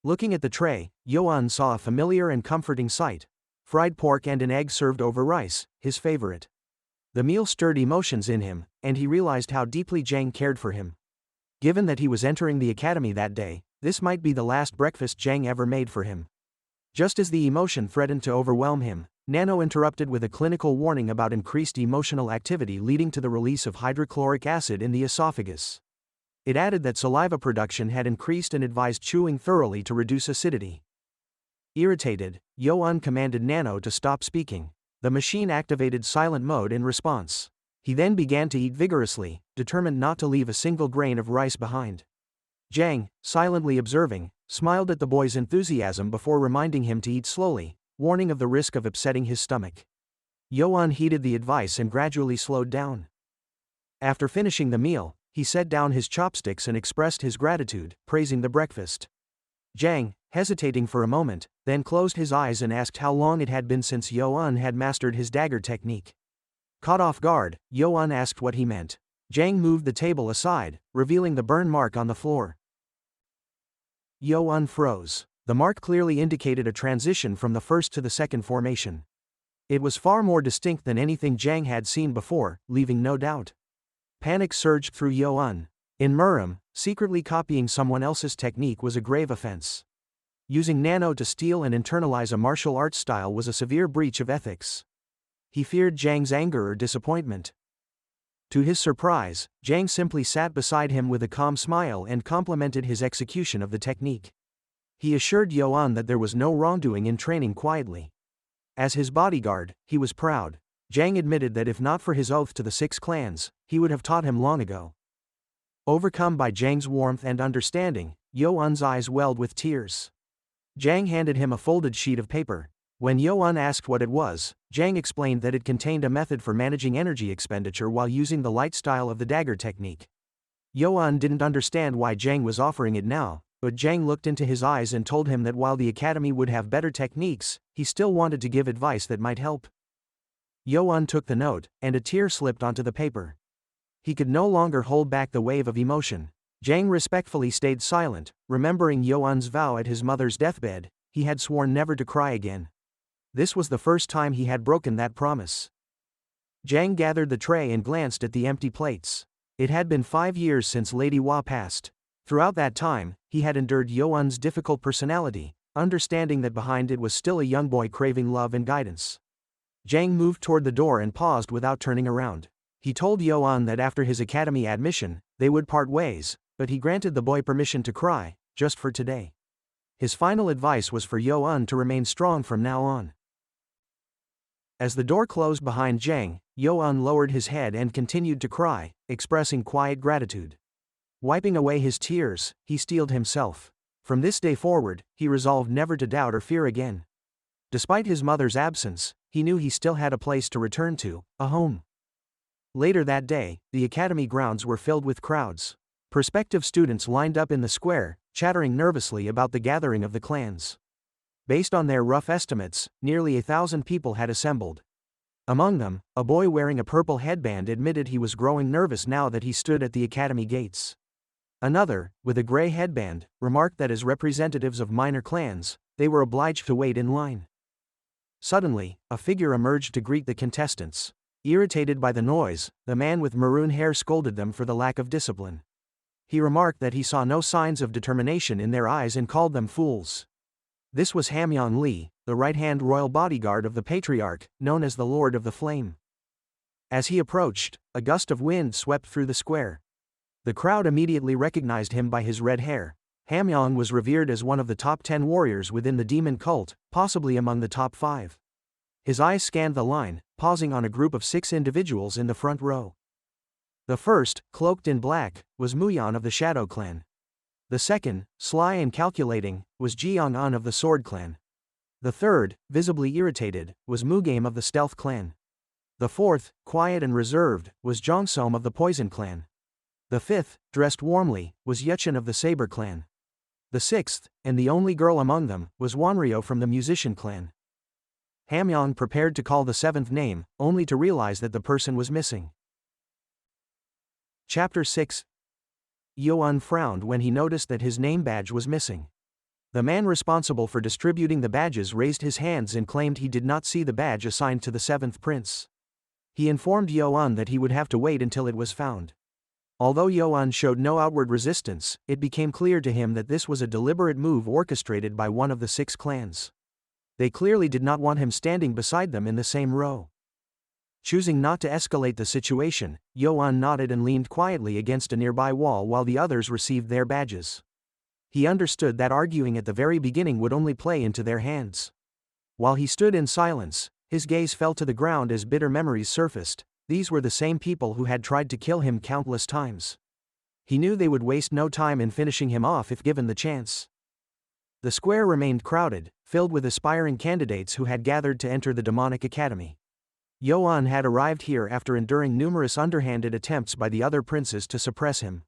Looking at the tray, Yo-un saw a familiar and comforting sight: fried pork and an egg served over rice, his favorite. The meal stirred emotions in him, and he realized how deeply Jang cared for him. Given that he was entering the academy that day, this might be the last breakfast Jang ever made for him. Just as the emotion threatened to overwhelm him, Nano interrupted with a clinical warning about increased emotional activity leading to the release of hydrochloric acid in the esophagus. It added that saliva production had increased and advised chewing thoroughly to reduce acidity. Irritated, Yo-un commanded Nano to stop speaking. The machine activated silent mode in response. He then began to eat vigorously, determined not to leave a single grain of rice behind. Jang, silently observing, smiled at the boy's enthusiasm before reminding him to eat slowly, warning of the risk of upsetting his stomach. Yo-un heeded the advice and gradually slowed down. After finishing the meal, he set down his chopsticks and expressed his gratitude, praising the breakfast. Jang, hesitating for a moment, then closed his eyes and asked how long it had been since Yo-un had mastered his dagger technique. Caught off guard, Yo-un asked what he meant. Jang moved the table aside, revealing the burn mark on the floor. Yo-un froze. The mark clearly indicated a transition from the first to the second formation. It was far more distinct than anything Jang had seen before, leaving no doubt. Panic surged through Yo-un. In Murim, Secretly copying someone else's technique was a grave offense. Using Nano to steal and internalize a martial arts style was a severe breach of ethics. He feared Zhang's anger or disappointment. To his surprise, Zhang simply sat beside him with a calm smile and complimented his execution of the technique. He assured Yuan that there was no wrongdoing in training quietly. As his bodyguard, he was proud. Zhang admitted that if not for his oath to the 6 clans, he would have taught him long ago. Overcome by Zhang's warmth and understanding, Yuan's eyes welled with tears. Zhang handed him a folded sheet of paper. When Yuan asked what it was, Zhang explained that it contained a method for managing energy expenditure while using the light style of the dagger technique. Yuan didn't understand why Zhang was offering it now, but Zhang looked into his eyes and told him that while the academy would have better techniques, he still wanted to give advice that might help. Yuan took the note, and a tear slipped onto the paper. He could no longer hold back the wave of emotion. Zhang respectfully stayed silent, remembering Yuan's vow at his mother's deathbed. He had sworn never to cry again. This was the first time he had broken that promise. Zhang gathered the tray and glanced at the empty plates. It had been 5 years since Lady Hua passed. Throughout that time, he had endured Yuan's difficult personality, understanding that behind it was still a young boy craving love and guidance. Zhang moved toward the door and paused without turning around. He told Yuan that after his academy admission, they would part ways, but he granted the boy permission to cry, just for today. His final advice was for Yuan to remain strong from now on. As the door closed behind Zhang, Yuan lowered his head and continued to cry, expressing quiet gratitude. Wiping away his tears, he steeled himself. From this day forward, he resolved never to doubt or fear again. Despite his mother's absence, he knew he still had a place to return to, a home. Later that day, the academy grounds were filled with crowds. Prospective students lined up in the square, chattering nervously about the gathering of the clans. Based on their rough estimates, nearly 1,000 people had assembled. Among them, a boy wearing a purple headband admitted he was growing nervous now that he stood at the academy gates. Another, with a gray headband, remarked that as representatives of minor clans, they were obliged to wait in line. Suddenly, a figure emerged to greet the contestants. Irritated by the noise, the man with maroon hair scolded them for the lack of discipline. He remarked that he saw no signs of determination in their eyes and called them fools. This was Hamyong Li, the right-hand royal bodyguard of the patriarch, known as the Lord of the Flame. As he approached, a gust of wind swept through the square. The crowd immediately recognized him by his red hair. Hamyong was revered as one of the top 10 warriors within the demon cult, possibly among the top 5. His eyes scanned the line, pausing on a group of 6 individuals in the front row. The first, cloaked in black, was Muyan of the Shadow Clan. The second, sly and calculating, was Jiang-an of the Sword Clan. The third, visibly irritated, was Mugame of the Stealth Clan. The fourth, quiet and reserved, was Jongsom of the Poison Clan. The fifth, dressed warmly, was Yuchen of the Saber Clan. The sixth, and the only girl among them, was Wanryo from the Musician Clan. Hamyong prepared to call the 7th name, only to realize that the person was missing. Chapter 6. Yuan frowned when he noticed that his name badge was missing. The man responsible for distributing the badges raised his hands and claimed he did not see the badge assigned to the 7th prince. He informed Yuan that he would have to wait until it was found. Although Yuan showed no outward resistance, it became clear to him that this was a deliberate move orchestrated by one of the 6 clans. They clearly did not want him standing beside them in the same row. Choosing not to escalate the situation, Yuan nodded and leaned quietly against a nearby wall while the others received their badges. He understood that arguing at the very beginning would only play into their hands. While he stood in silence, his gaze fell to the ground as bitter memories surfaced. These were the same people who had tried to kill him countless times. He knew they would waste no time in finishing him off if given the chance. The square remained crowded, filled with aspiring candidates who had gathered to enter the demonic academy. Yuan had arrived here after enduring numerous underhanded attempts by the other princes to suppress him.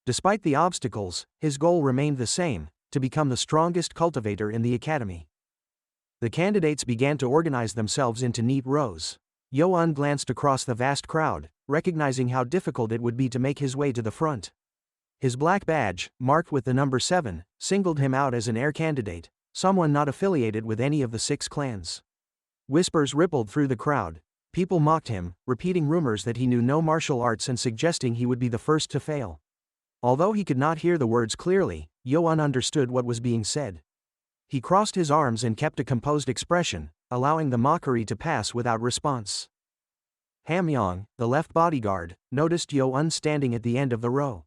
Despite the obstacles, his goal remained the same: to become the strongest cultivator in the academy. The candidates began to organize themselves into neat rows. Yuan glanced across the vast crowd, recognizing how difficult it would be to make his way to the front. His black badge, marked with the number 7, singled him out as an heir candidate, someone not affiliated with any of the 6 clans. Whispers rippled through the crowd. People mocked him, repeating rumors that he knew no martial arts and suggesting he would be the first to fail. Although he could not hear the words clearly, Yo-un understood what was being said. He crossed his arms and kept a composed expression, allowing the mockery to pass without response. Hamyong, the left bodyguard, noticed Yo-un standing at the end of the row.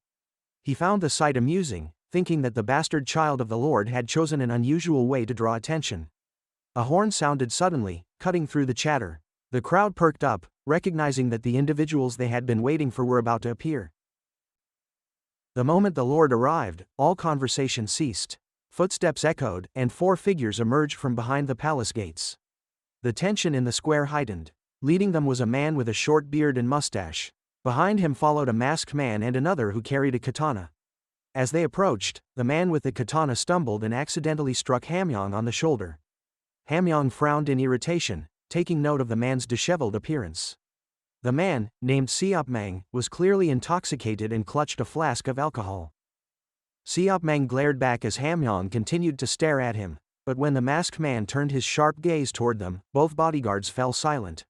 He found the sight amusing, thinking that the bastard child of the Lord had chosen an unusual way to draw attention. A horn sounded suddenly, cutting through the chatter. The crowd perked up, recognizing that the individuals they had been waiting for were about to appear. The moment the Lord arrived, all conversation ceased. Footsteps echoed, and 4 figures emerged from behind the palace gates. The tension in the square heightened. Leading them was a man with a short beard and mustache. Behind him followed a masked man and another who carried a katana. As they approached, the man with the katana stumbled and accidentally struck Hamyong on the shoulder. Hamyong frowned in irritation, taking note of the man's disheveled appearance. The man, named Siopmang, was clearly intoxicated and clutched a flask of alcohol. Siopmang glared back as Hamyong continued to stare at him, but when the masked man turned his sharp gaze toward them, both bodyguards fell silent.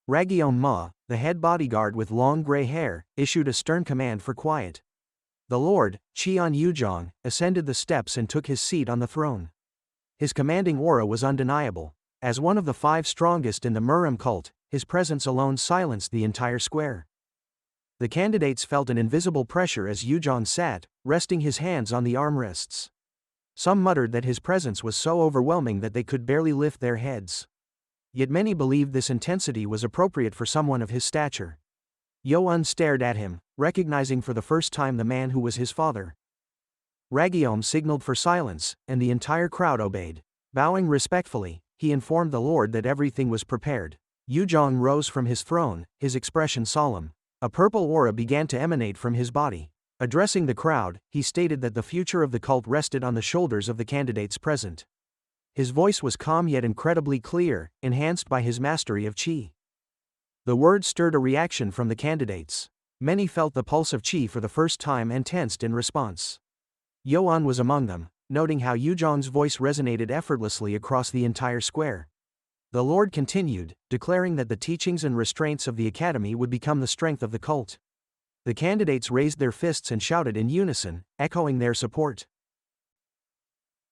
Ragiom Ma, the head bodyguard with long gray hair, issued a stern command for quiet. The Lord, Cheon Yujong, ascended the steps and took his seat on the throne. His commanding aura was undeniable. As one of the 5 strongest in the Murim cult, his presence alone silenced the entire square. The candidates felt an invisible pressure as Yujong sat, resting his hands on the armrests. Some muttered that his presence was so overwhelming that they could barely lift their heads. Yet many believed this intensity was appropriate for someone of his stature. Yo-un stared at him, recognizing for the first time the man who was his father. Ragiom signaled for silence, and the entire crowd obeyed. Bowing respectfully, he informed the Lord that everything was prepared. Yujong rose from his throne, his expression solemn. A purple aura began to emanate from his body. Addressing the crowd, he stated that the future of the cult rested on the shoulders of the candidates present. His voice was calm yet incredibly clear, enhanced by his mastery of qi. The words stirred a reaction from the candidates. Many felt the pulse of qi for the first time and tensed in response. Yo-un was among them, noting how Yujong's voice resonated effortlessly across the entire square. The Lord continued, declaring that the teachings and restraints of the academy would become the strength of the cult. The candidates raised their fists and shouted in unison, echoing their support.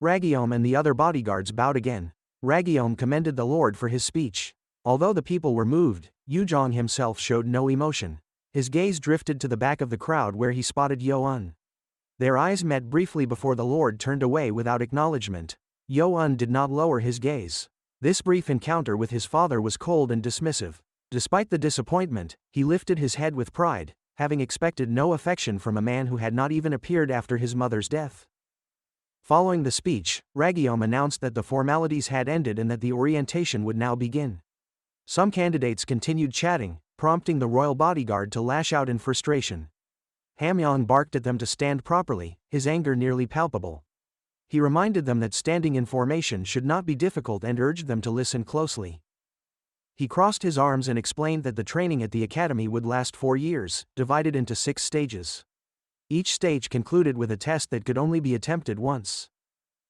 Ragiom and the other bodyguards bowed again. Ragiom commended the Lord for his speech. Although the people were moved, Yujong himself showed no emotion. His gaze drifted to the back of the crowd where he spotted Yo-un. Their eyes met briefly before the Lord turned away without acknowledgement. Yo-un did not lower his gaze. This brief encounter with his father was cold and dismissive. Despite the disappointment, he lifted his head with pride, having expected no affection from a man who had not even appeared after his mother's death. Following the speech, Ragiom announced that the formalities had ended and that the orientation would now begin. Some candidates continued chatting, prompting the royal bodyguard to lash out in frustration. Hamyong barked at them to stand properly, his anger nearly palpable. He reminded them that standing in formation should not be difficult and urged them to listen closely. He crossed his arms and explained that the training at the academy would last 4 years, divided into 6 stages. Each stage concluded with a test that could only be attempted once.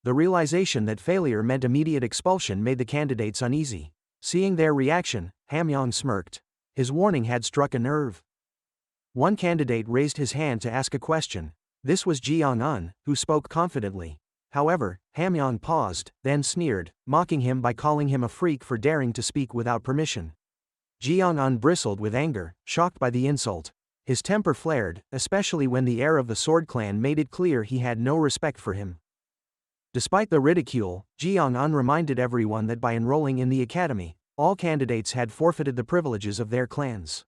The realization that failure meant immediate expulsion made the candidates uneasy. Seeing their reaction, Hamyong smirked. His warning had struck a nerve. One candidate raised his hand to ask a question. This was Jiang-un, who spoke confidently. However, Hamyong paused, then sneered, mocking him by calling him a freak for daring to speak without permission. Jiang-un bristled with anger, shocked by the insult. His temper flared, especially when the heir of the Sword Clan made it clear he had no respect for him. Despite the ridicule, Jiang-un reminded everyone that by enrolling in the academy, all candidates had forfeited the privileges of their clans.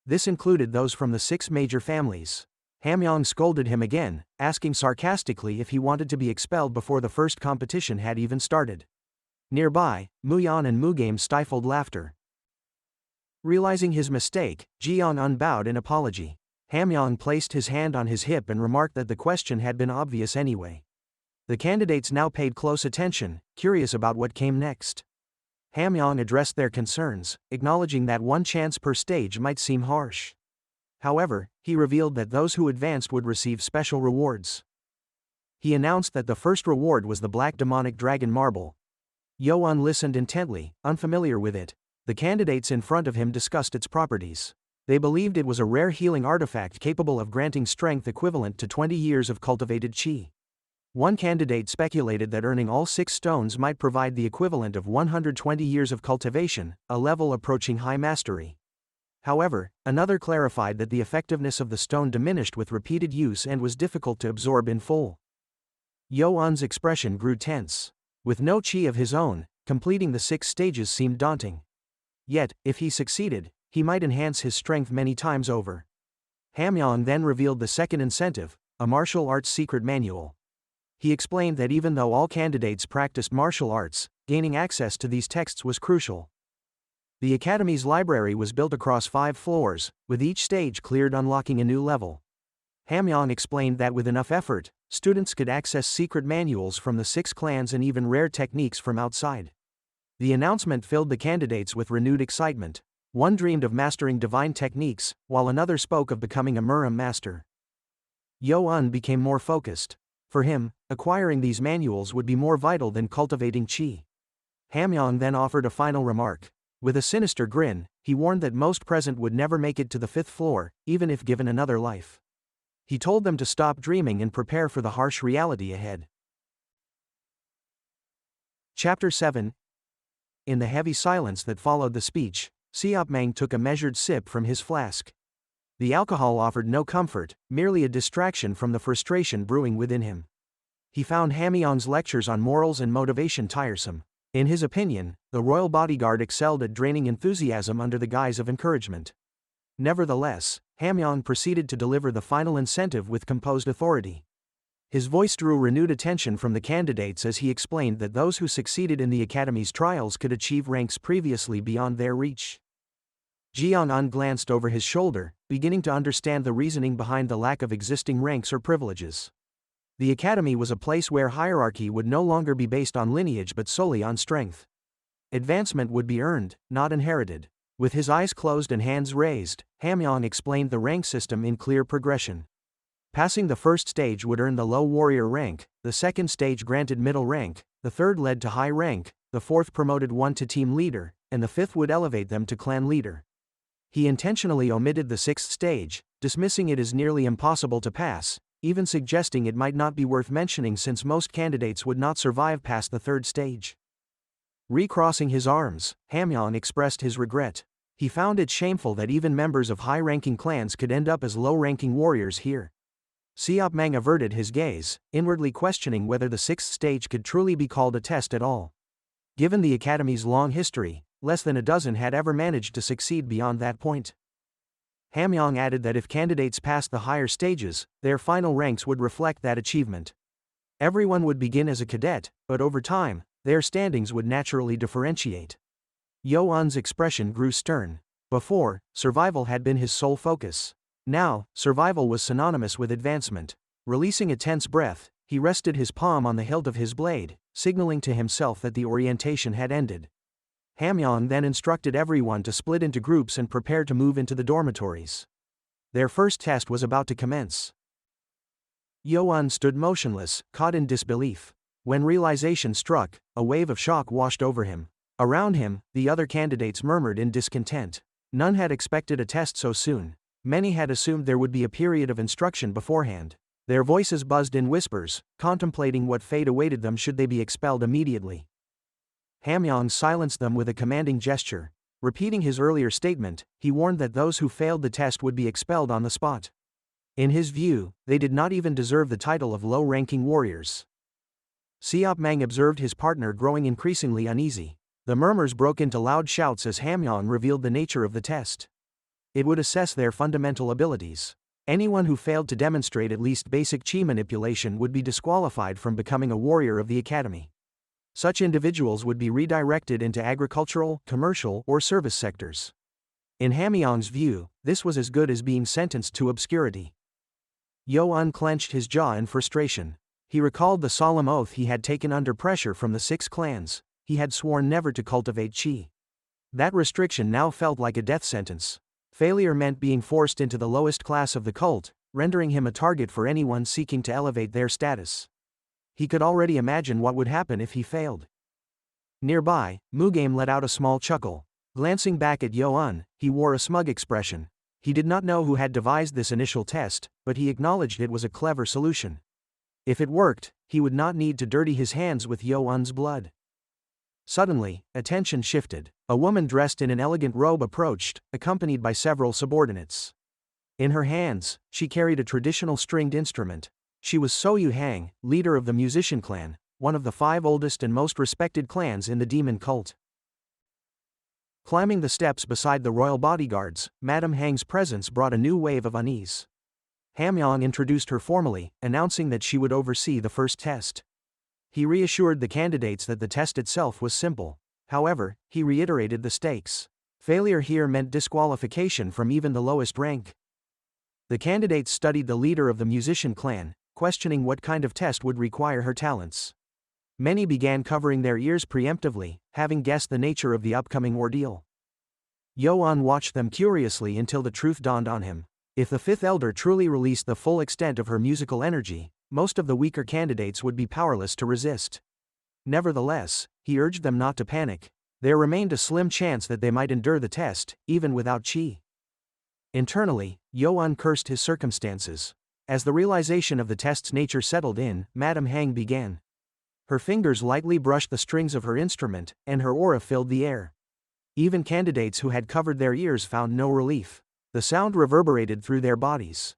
This included those from the 6 major families. Hamyong scolded him again, asking sarcastically if he wanted to be expelled before the first competition had even started. Nearby, Muyan and Mugame stifled laughter. Realizing his mistake, Jiang-un bowed in apology. Hamyong placed his hand on his hip and remarked that the question had been obvious anyway. The candidates now paid close attention, curious about what came next. Hamyong addressed their concerns, acknowledging that 1 chance per stage might seem harsh. However, he revealed that those who advanced would receive special rewards. He announced that the first reward was the Black Demonic Dragon Marble. Yo-un listened intently, unfamiliar with it. The candidates in front of him discussed its properties. They believed it was a rare healing artifact capable of granting strength equivalent to 20 years of cultivated qi. One candidate speculated that earning all 6 stones might provide the equivalent of 120 years of cultivation, a level approaching high mastery. However, another clarified that the effectiveness of the stone diminished with repeated use and was difficult to absorb in full. Yo-Un's expression grew tense. With no qi of his own, completing the 6 stages seemed daunting. Yet, if he succeeded, he might enhance his strength many times over. Hamyong then revealed the second incentive, a martial arts secret manual. He explained that even though all candidates practiced martial arts, gaining access to these texts was crucial. The Academy's library was built across 5 floors, with each stage cleared unlocking a new level. Hamyong explained that with enough effort, students could access secret manuals from the 6 clans and even rare techniques from outside. The announcement filled the candidates with renewed excitement. One dreamed of mastering divine techniques, while another spoke of becoming a Murim master. Yo-Un became more focused. For him, acquiring these manuals would be more vital than cultivating qi. Hamyong then offered a final remark. With a sinister grin, he warned that most present would never make it to the 5th floor, even if given another life. He told them to stop dreaming and prepare for the harsh reality ahead. Chapter 7. In the heavy silence that followed the speech, Siopmang took a measured sip from his flask. The alcohol offered no comfort, merely a distraction from the frustration brewing within him. He found Hamyong's lectures on morals and motivation tiresome. In his opinion, the royal bodyguard excelled at draining enthusiasm under the guise of encouragement. Nevertheless, Hamyong proceeded to deliver the final incentive with composed authority. His voice drew renewed attention from the candidates as he explained that those who succeeded in the Academy's trials could achieve ranks previously beyond their reach. Jiang-un glanced over his shoulder, beginning to understand the reasoning behind the lack of existing ranks or privileges. The Academy was a place where hierarchy would no longer be based on lineage but solely on strength. Advancement would be earned, not inherited. With his eyes closed and hands raised, Hamyong explained the rank system in clear progression. Passing the first stage would earn the low warrior rank, the second stage granted middle rank, the third led to high rank, the fourth promoted one to team leader, and the fifth would elevate them to clan leader. He intentionally omitted the 6th stage, dismissing it as nearly impossible to pass, even suggesting it might not be worth mentioning since most candidates would not survive past the 3rd stage. Recrossing his arms, Hamyong expressed his regret. He found it shameful that even members of high-ranking clans could end up as low-ranking warriors here. Siopmang averted his gaze, inwardly questioning whether the 6th stage could truly be called a test at all. Given the Academy's long history, less than a dozen had ever managed to succeed beyond that point. Hamyong added that if candidates passed the higher stages, their final ranks would reflect that achievement. Everyone would begin as a cadet, but over time, their standings would naturally differentiate. Yo-Un's expression grew stern. Before, survival had been his sole focus. Now, survival was synonymous with advancement. Releasing a tense breath, he rested his palm on the hilt of his blade, signaling to himself that the orientation had ended. Hamyong then instructed everyone to split into groups and prepare to move into the dormitories. Their first test was about to commence. Yo-Un stood motionless, caught in disbelief. When realization struck, a wave of shock washed over him. Around him, the other candidates murmured in discontent. None had expected a test so soon. Many had assumed there would be a period of instruction beforehand. Their voices buzzed in whispers, contemplating what fate awaited them should they be expelled immediately. Hamyong silenced them with a commanding gesture. Repeating his earlier statement, he warned that those who failed the test would be expelled on the spot. In his view, they did not even deserve the title of low-ranking warriors. Siopmang observed his partner growing increasingly uneasy. The murmurs broke into loud shouts as Hamyong revealed the nature of the test. It would assess their fundamental abilities. Anyone who failed to demonstrate at least basic qi manipulation would be disqualified from becoming a warrior of the Academy. Such individuals would be redirected into agricultural, commercial, or service sectors. In Hamyong's view, this was as good as being sentenced to obscurity. Yo-Un clenched his jaw in frustration. He recalled the solemn oath he had taken under pressure from the 6 clans. He had sworn never to cultivate qi. That restriction now felt like a death sentence. Failure meant being forced into the lowest class of the cult, rendering him a target for anyone seeking to elevate their status. He could already imagine what would happen if he failed. Nearby, Mugame let out a small chuckle. Glancing back at Yo-Un, he wore a smug expression. He did not know who had devised this initial test, but he acknowledged it was a clever solution. If it worked, he would not need to dirty his hands with Yo-un's blood. Suddenly, attention shifted. A woman dressed in an elegant robe approached, accompanied by several subordinates. In her hands, she carried a traditional stringed instrument. She was So Hang, leader of the musician clan, one of the 5 oldest and most respected clans in the demon cult. Climbing the steps beside the royal bodyguards, Madame Hang's presence brought a new wave of unease. Hamyong introduced her formally, announcing that she would oversee the first test. He reassured the candidates that the test itself was simple. However, he reiterated the stakes. Failure here meant disqualification from even the lowest rank. The candidates studied the leader of the musician clan, questioning what kind of test would require her talents. Many began covering their ears preemptively, having guessed the nature of the upcoming ordeal. Yo-un watched them curiously until the truth dawned on him. If the 5th elder truly released the full extent of her musical energy, most of the weaker candidates would be powerless to resist. Nevertheless, he urged them not to panic. There remained a slim chance that they might endure the test, even without chi. Internally, Yo-un cursed his circumstances. As the realization of the test's nature settled in, Madame Hang began. Her fingers lightly brushed the strings of her instrument, and her aura filled the air. Even candidates who had covered their ears found no relief. The sound reverberated through their bodies.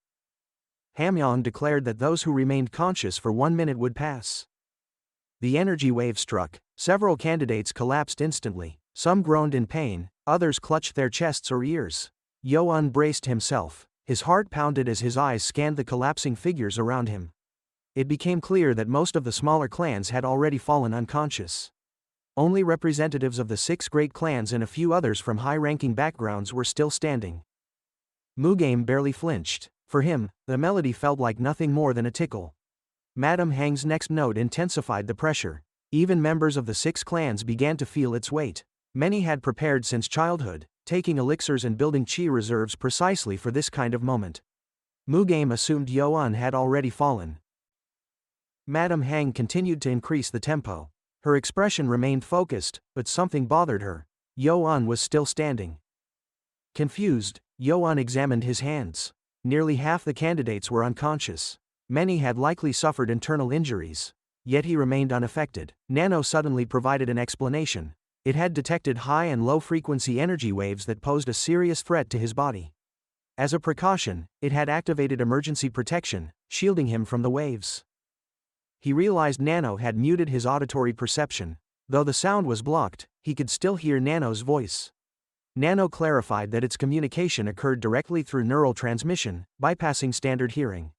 Hamyong declared that those who remained conscious for 1 minute would pass. The energy wave struck. Several candidates collapsed instantly. Some groaned in pain, others clutched their chests or ears. Yo-un braced himself. His heart pounded as his eyes scanned the collapsing figures around him. It became clear that most of the smaller clans had already fallen unconscious. Only representatives of the 6 great clans and a few others from high-ranking backgrounds were still standing. Mugame barely flinched. For him, the melody felt like nothing more than a tickle. Madame Hang's next note intensified the pressure. Even members of the 6 clans began to feel its weight. Many had prepared since childhood, taking elixirs and building chi reserves precisely for this kind of moment. Mugame assumed Yo-un had already fallen. Madame Hang continued to increase the tempo. Her expression remained focused, but something bothered her. Yo-un was still standing. Confused, Yo-un examined his hands. Nearly half the candidates were unconscious. Many had likely suffered internal injuries. Yet he remained unaffected. Nano suddenly provided an explanation. It had detected high and low-frequency energy waves that posed a serious threat to his body. As a precaution, it had activated emergency protection, shielding him from the waves. He realized Nano had muted his auditory perception. Though the sound was blocked, he could still hear Nano's voice. Nano clarified that its communication occurred directly through neural transmission, bypassing standard hearing.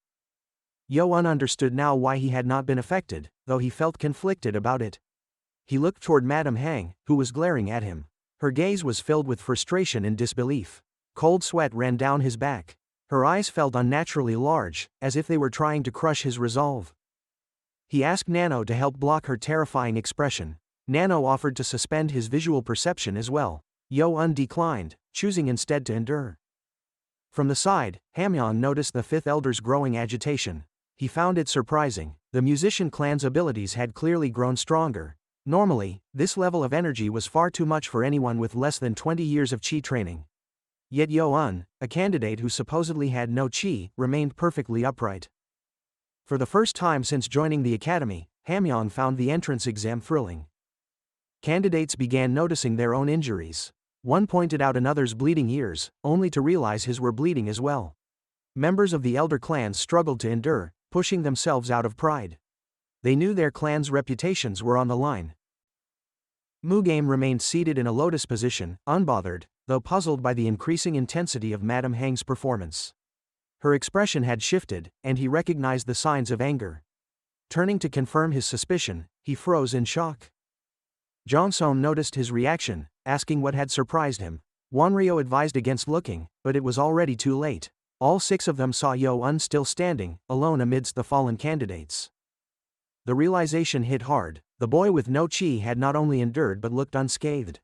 Yo-un understood now why he had not been affected, though he felt conflicted about it. He looked toward Madame Hang, who was glaring at him. Her gaze was filled with frustration and disbelief. Cold sweat ran down his back. Her eyes felt unnaturally large, as if they were trying to crush his resolve. He asked Nano to help block her terrifying expression. Nano offered to suspend his visual perception as well. Yo-un declined, choosing instead to endure. From the side, Hamyong noticed the 5th elder's growing agitation. He found it surprising. The musician clan's abilities had clearly grown stronger. Normally, this level of energy was far too much for anyone with less than 20 years of chi training. Yet Yo-un, a candidate who supposedly had no chi, remained perfectly upright. For the first time since joining the academy, Hamyong found the entrance exam thrilling. Candidates began noticing their own injuries. One pointed out another's bleeding ears, only to realize his were bleeding as well. Members of the elder clans struggled to endure, pushing themselves out of pride. They knew their clan's reputations were on the line. Mugame remained seated in a lotus position, unbothered, though puzzled by the increasing intensity of Madame Hang's performance. Her expression had shifted, and he recognized the signs of anger. Turning to confirm his suspicion, he froze in shock. Johnson noticed his reaction, asking what had surprised him. Wanryo advised against looking, but it was already too late. All 6 of them saw Yo-un still standing, alone amidst the fallen candidates. The realization hit hard. The boy with no chi had not only endured but looked unscathed.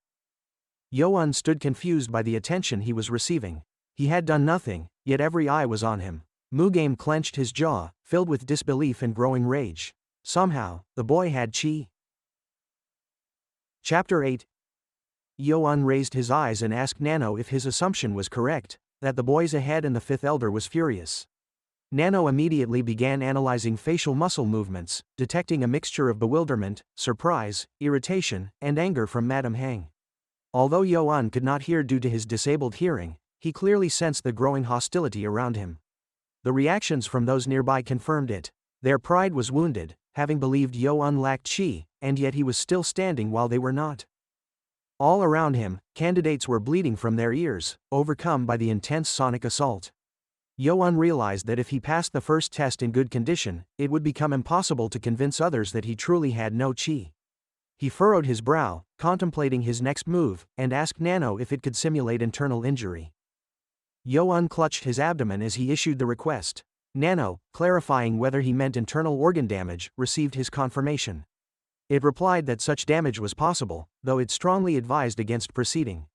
Yo-un stood confused by the attention he was receiving. He had done nothing, yet every eye was on him. Mugame clenched his jaw, filled with disbelief and growing rage. Somehow, the boy had chi. Chapter 8. Yo-un raised his eyes and asked Nano if his assumption was correct. that the boys ahead and the fifth elder was furious. Nano immediately began analyzing facial muscle movements, detecting a mixture of bewilderment, surprise, irritation, and anger from Madame Hang. Although Yuan could not hear due to his disabled hearing, he clearly sensed the growing hostility around him. The reactions from those nearby confirmed it. Their pride was wounded, having believed Yuan lacked qi, and yet he was still standing while they were not. All around him, candidates were bleeding from their ears, overcome by the intense sonic assault. Yuan realized that if he passed the first test in good condition, it would become impossible to convince others that he truly had no qi. He furrowed his brow, contemplating his next move, and asked Nano if it could simulate internal injury. Yuan clutched his abdomen as he issued the request. Nano, clarifying whether he meant internal organ damage, received his confirmation. It replied that such damage was possible, though it strongly advised against proceeding.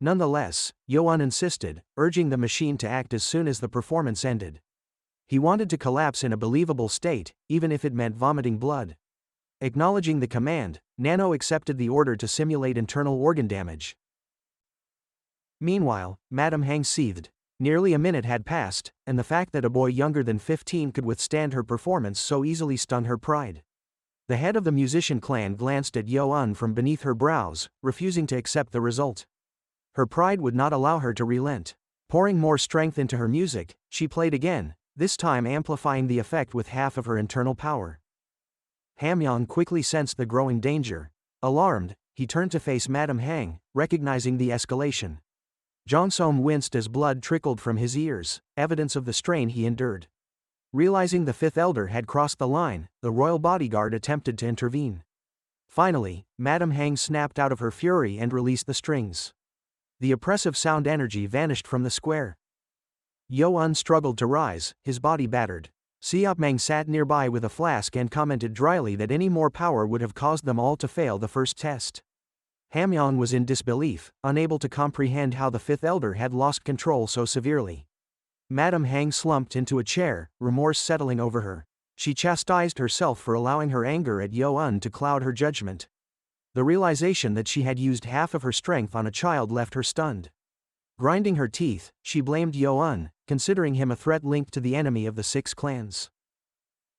Nonetheless, Yuan insisted, urging the machine to act as soon as the performance ended. He wanted to collapse in a believable state, even if it meant vomiting blood. Acknowledging the command, Nano accepted the order to simulate internal organ damage. Meanwhile, Madame Hang seethed. Nearly a minute had passed, and the fact that a boy younger than 15 could withstand her performance so easily stung her pride. The head of the musician clan glanced at Yuan from beneath her brows, refusing to accept the result. Her pride would not allow her to relent. Pouring more strength into her music, she played again, this time amplifying the effect with half of her internal power. Hamyong quickly sensed the growing danger. Alarmed, he turned to face Madame Hang, recognizing the escalation. Jongsom winced as blood trickled from his ears, evidence of the strain he endured. Realizing the fifth elder had crossed the line, the royal bodyguard attempted to intervene. Finally, Madame Hang snapped out of her fury and released the strings. The oppressive sound energy vanished from the square. Yuan struggled to rise, his body battered. Siopmang sat nearby with a flask and commented dryly that any more power would have caused them all to fail the first test. Hamyong was in disbelief, unable to comprehend how the fifth elder had lost control so severely. Madame Hang slumped into a chair, remorse settling over her. She chastised herself for allowing her anger at Yuan to cloud her judgment. The realization that she had used half of her strength on a child left her stunned. Grinding her teeth, she blamed Yuan, considering him a threat linked to the enemy of the 6 clans.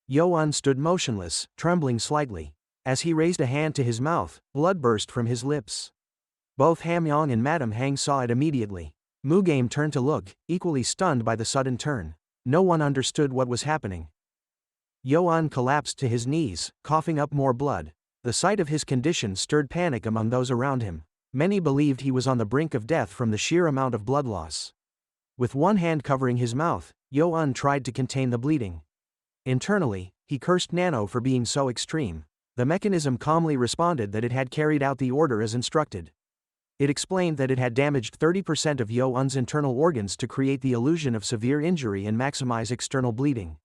Yuan stood motionless, trembling slightly. As he raised a hand to his mouth, blood burst from his lips. Both Hamyong and Madame Hang saw it immediately. Mugame turned to look, equally stunned by the sudden turn. No one understood what was happening. Yuan collapsed to his knees, coughing up more blood. The sight of his condition stirred panic among those around him. Many believed he was on the brink of death from the sheer amount of blood loss. With one hand covering his mouth, Yuan tried to contain the bleeding. Internally, he cursed Nano for being so extreme. The mechanism calmly responded that it had carried out the order as instructed. It explained that it had damaged 30% of Yuan's internal organs to create the illusion of severe injury and maximize external bleeding.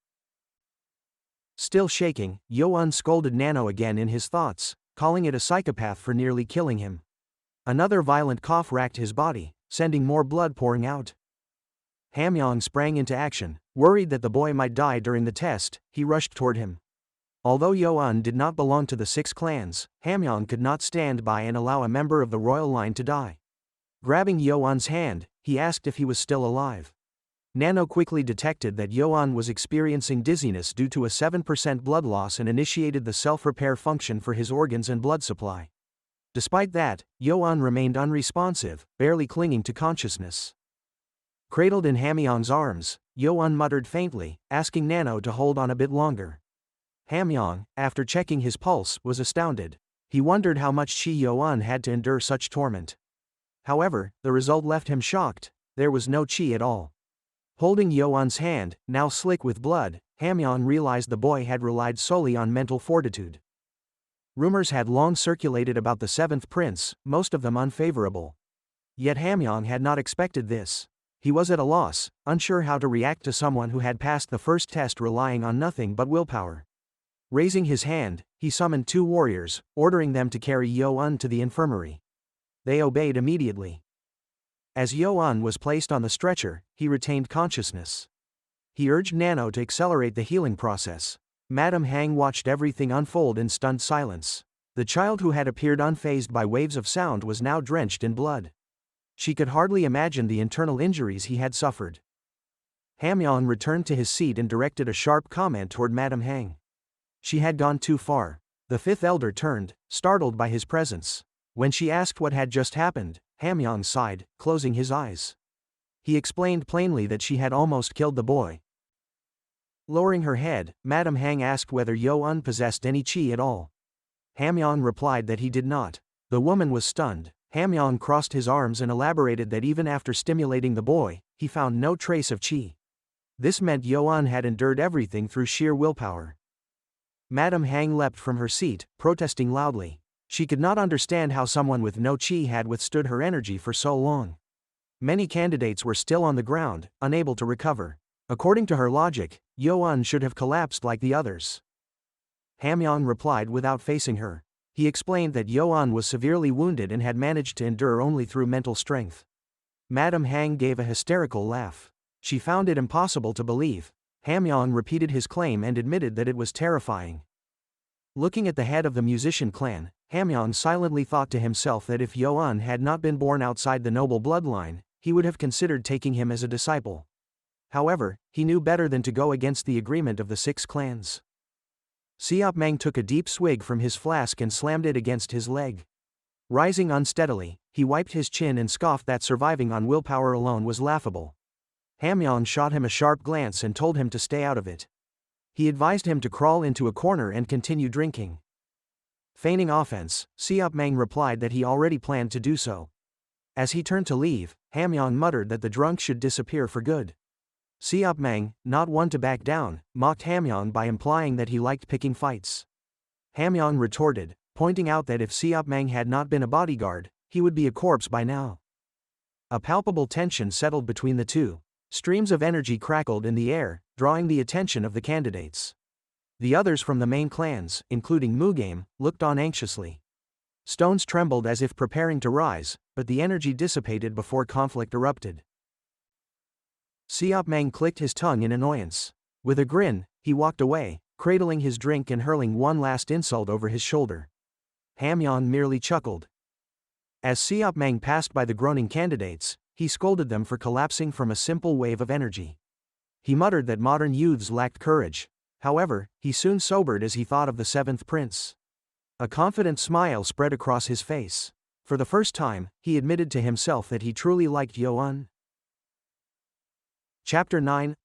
Still shaking, Yuan scolded Nano again in his thoughts, calling it a psychopath for nearly killing him. Another violent cough racked his body, sending more blood pouring out. Hamyong sprang into action. Worried that the boy might die during the test, he rushed toward him. Although Yuan did not belong to the 6 clans, Hamyong could not stand by and allow a member of the royal line to die. Grabbing Yuan's hand, he asked if he was still alive. Nano quickly detected that Yuan was experiencing dizziness due to a 7% blood loss and initiated the self-repair function for his organs and blood supply. Despite that, Yuan remained unresponsive, barely clinging to consciousness. Cradled in Hamyong's arms, Yuan muttered faintly, asking Nano to hold on a bit longer. Hamyong, after checking his pulse, was astounded. He wondered how much Qi Yuan had to endure such torment. However, the result left him shocked. There was no Qi at all. Holding Yuan's hand, now slick with blood, Hamyong realized the boy had relied solely on mental fortitude. Rumors had long circulated about the 7th prince, most of them unfavorable. Yet Hamyong had not expected this. He was at a loss, unsure how to react to someone who had passed the first test relying on nothing but willpower. Raising his hand, he summoned 2 warriors, ordering them to carry Yuan to the infirmary. They obeyed immediately. As Yuan was placed on the stretcher, he retained consciousness. He urged Nano to accelerate the healing process. Madame Hang watched everything unfold in stunned silence. The child who had appeared unfazed by waves of sound was now drenched in blood. She could hardly imagine the internal injuries he had suffered. Hamyeon returned to his seat and directed a sharp comment toward Madame Hang. She had gone too far. The fifth elder turned, startled by his presence. When she asked what had just happened, Hamyeon sighed, closing his eyes. He explained plainly that she had almost killed the boy. Lowering her head, Madame Hang asked whether Yo-un possessed any chi at all. Hamyeon replied that he did not. The woman was stunned. Hamyeon crossed his arms and elaborated that even after stimulating the boy, he found no trace of chi. This meant Yo-un had endured everything through sheer willpower. Madame Hang leapt from her seat, protesting loudly. She could not understand how someone with no chi had withstood her energy for so long. Many candidates were still on the ground, unable to recover. According to her logic, Yo-un should have collapsed like the others. Hamyeon replied without facing her. He explained that Yo-un was severely wounded and had managed to endure only through mental strength. Madame Hang gave a hysterical laugh. She found it impossible to believe. Hamyeon repeated his claim and admitted that it was terrifying. Looking at the head of the musician clan, Hamyeon silently thought to himself that if Yo-un had not been born outside the noble bloodline, he would have considered taking him as a disciple. However, he knew better than to go against the agreement of the 6 clans. Seopmang took a deep swig from his flask and slammed it against his leg. Rising unsteadily, he wiped his chin and scoffed that surviving on willpower alone was laughable. Hamyeon shot him a sharp glance and told him to stay out of it. He advised him to crawl into a corner and continue drinking. Feigning offense, Seopmang replied that he already planned to do so. As he turned to leave, Hamyeon muttered that the drunk should disappear for good. Seopmang, not one to back down, mocked Hamyeon by implying that he liked picking fights. Hamyeon retorted, pointing out that if Seopmang had not been a bodyguard, he would be a corpse by now. A palpable tension settled between the two. Streams of energy crackled in the air, drawing the attention of the candidates. The others from the main clans, including Mugame, looked on anxiously. Stones trembled as if preparing to rise, but the energy dissipated before conflict erupted. Seopmang clicked his tongue in annoyance. With a grin, he walked away, cradling his drink and hurling one last insult over his shoulder. Hamyeon merely chuckled. As Seopmang passed by the groaning candidates, he scolded them for collapsing from a simple wave of energy. He muttered that modern youths lacked courage. However, he soon sobered as he thought of the 7th prince. A confident smile spread across his face. For the first time, he admitted to himself that he truly liked Yo-un. Chapter 9.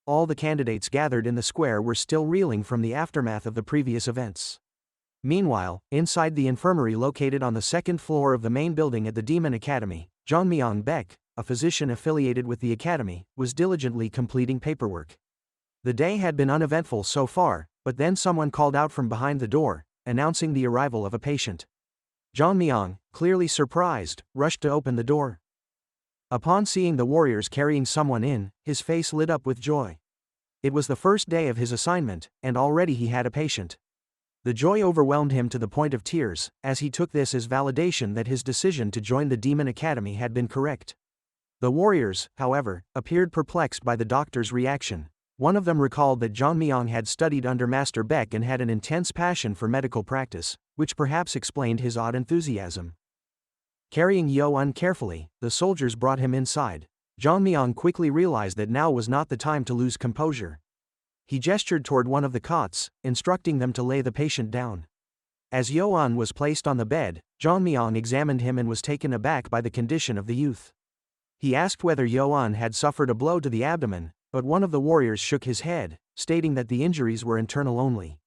All the candidates gathered in the square were still reeling from the aftermath of the previous events. Meanwhile, inside the infirmary located on the 2nd floor of the main building at the Demon Academy, Jeonmyeong Baek, a physician affiliated with the academy, was diligently completing paperwork. The day had been uneventful so far, but then someone called out from behind the door, announcing the arrival of a patient. Jeonmyeong, clearly surprised, rushed to open the door. Upon seeing the warriors carrying someone in, his face lit up with joy. It was the first day of his assignment, and already he had a patient. The joy overwhelmed him to the point of tears, as he took this as validation that his decision to join the Demon Academy had been correct. The warriors, however, appeared perplexed by the doctor's reaction. One of them recalled that Jeonmyeong had studied under Master Baek and had an intense passion for medical practice, which perhaps explained his odd enthusiasm. Carrying Yo-un carefully, the soldiers brought him inside. Jeonmyeong quickly realized that now was not the time to lose composure. He gestured toward one of the cots, instructing them to lay the patient down. As Yo-un was placed on the bed, Jeonmyeong examined him and was taken aback by the condition of the youth. He asked whether Yo-un had suffered a blow to the abdomen, but one of the warriors shook his head, stating that the injuries were internal only.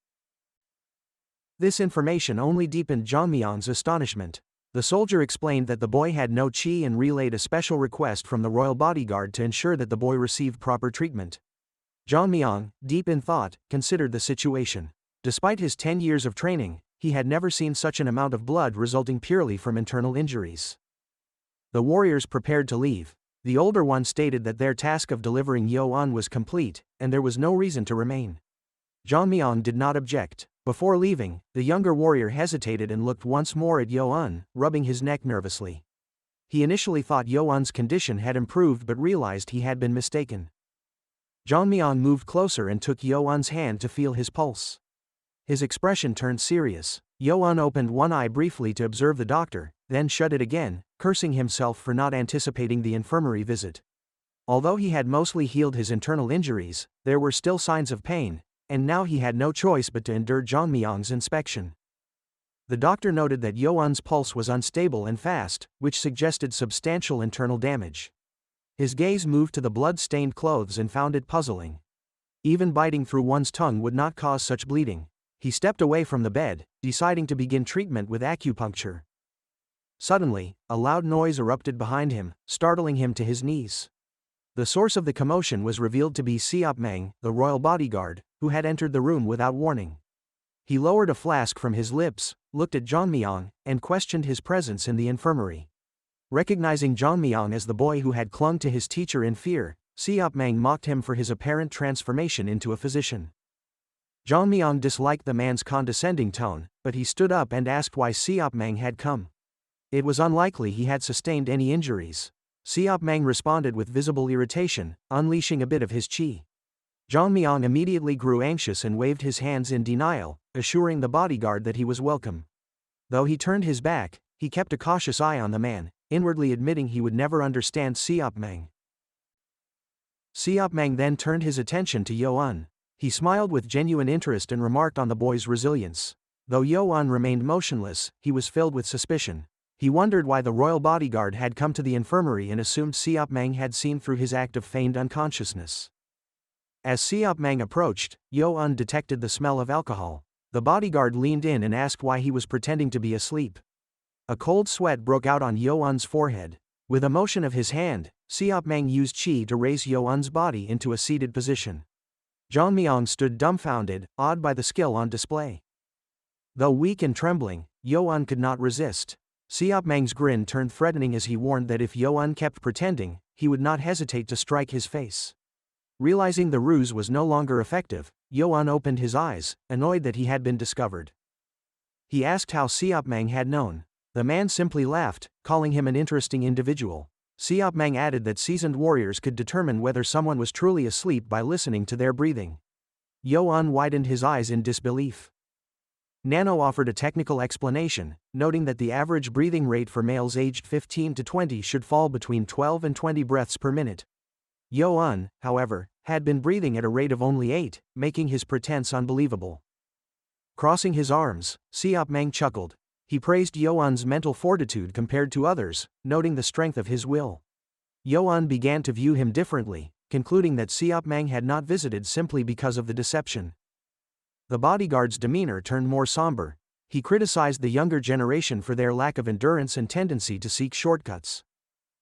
This information only deepened Jeonmyeong's astonishment. The soldier explained that the boy had no chi and relayed a special request from the royal bodyguard to ensure that the boy received proper treatment. Jeonmyeong, deep in thought, considered the situation. Despite his 10 years of training, he had never seen such an amount of blood resulting purely from internal injuries. The warriors prepared to leave. The older one stated that their task of delivering Yo-un was complete, and there was no reason to remain. Jeonmyeong did not object. Before leaving, the younger warrior hesitated and looked once more at Yo-un, rubbing his neck nervously. He initially thought Yo-un's condition had improved but realized he had been mistaken. Jeonmyeong moved closer and took Yo-un's hand to feel his pulse. His expression turned serious. Yo-un opened one eye briefly to observe the doctor, then shut it again, cursing himself for not anticipating the infirmary visit. Although he had mostly healed his internal injuries, there were still signs of pain, and now he had no choice but to endure Jeonmyang's inspection. The doctor noted that Yoan's pulse was unstable and fast, which suggested substantial internal damage. His gaze moved to the blood-stained clothes and found it puzzling. Even biting through one's tongue would not cause such bleeding. He stepped away from the bed, deciding to begin treatment with acupuncture. Suddenly, a loud noise erupted behind him, startling him to his knees. The source of the commotion was revealed to be Siopmang, the royal bodyguard, who had entered the room without warning. He lowered a flask from his lips, looked at Jeonmyang, and questioned his presence in the infirmary. Recognizing Jeonmyang as the boy who had clung to his teacher in fear, Siopmang mocked him for his apparent transformation into a physician. Jeonmyang disliked the man's condescending tone, but he stood up and asked why Siopmang had come. It was unlikely he had sustained any injuries. Siopmang responded with visible irritation, unleashing a bit of his qi. Jeonmyang immediately grew anxious and waved his hands in denial, assuring the bodyguard that he was welcome. Though he turned his back, he kept a cautious eye on the man, inwardly admitting he would never understand Siopmang. Siopmang then turned his attention to Yoan. He smiled with genuine interest and remarked on the boy's resilience. Though Yoan remained motionless, he was filled with suspicion. He wondered why the royal bodyguard had come to the infirmary and assumed Siopmang had seen through his act of feigned unconsciousness. As Siopmang approached, Yoan detected the smell of alcohol. The bodyguard leaned in and asked why he was pretending to be asleep. A cold sweat broke out on Yoan's forehead. With a motion of his hand, Siopmang used qi to raise Yoan's body into a seated position. Jeonmyang stood dumbfounded, awed by the skill on display. Though weak and trembling, Yoan could not resist. Siopmang's grin turned threatening as he warned that if Yoan kept pretending, he would not hesitate to strike his face. Realizing the ruse was no longer effective, Yoan opened his eyes, annoyed that he had been discovered. He asked how Siopmang had known. The man simply laughed, calling him an interesting individual. Siopmang added that seasoned warriors could determine whether someone was truly asleep by listening to their breathing. Yoan widened his eyes in disbelief. Nano offered a technical explanation, noting that the average breathing rate for males aged 15 to 20 should fall between 12 and 20 breaths per minute. Yoan, however, had been breathing at a rate of only 8, making his pretense unbelievable. Crossing his arms, Siopmang chuckled. He praised Yoan's mental fortitude compared to others, noting the strength of his will. Yoan began to view him differently, concluding that Siopmang had not visited simply because of the deception. The bodyguard's demeanor turned more somber. He criticized the younger generation for their lack of endurance and tendency to seek shortcuts.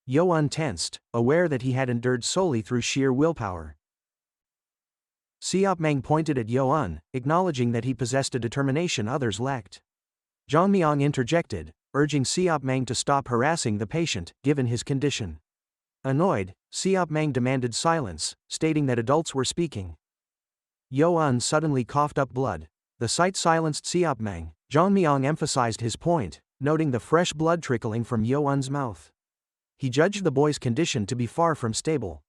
Yoan tensed, aware that he had endured solely through sheer willpower. Siopmang pointed at Yoan, acknowledging that he possessed a determination others lacked. Jeonmyang interjected, urging Siopmang to stop harassing the patient, given his condition. Annoyed, Siopmang demanded silence, stating that adults were speaking. Yoan suddenly coughed up blood. The sight silenced Siopmang. Jeonmyang emphasized his point, noting the fresh blood trickling from Yoan's mouth. He judged the boy's condition to be far from stable.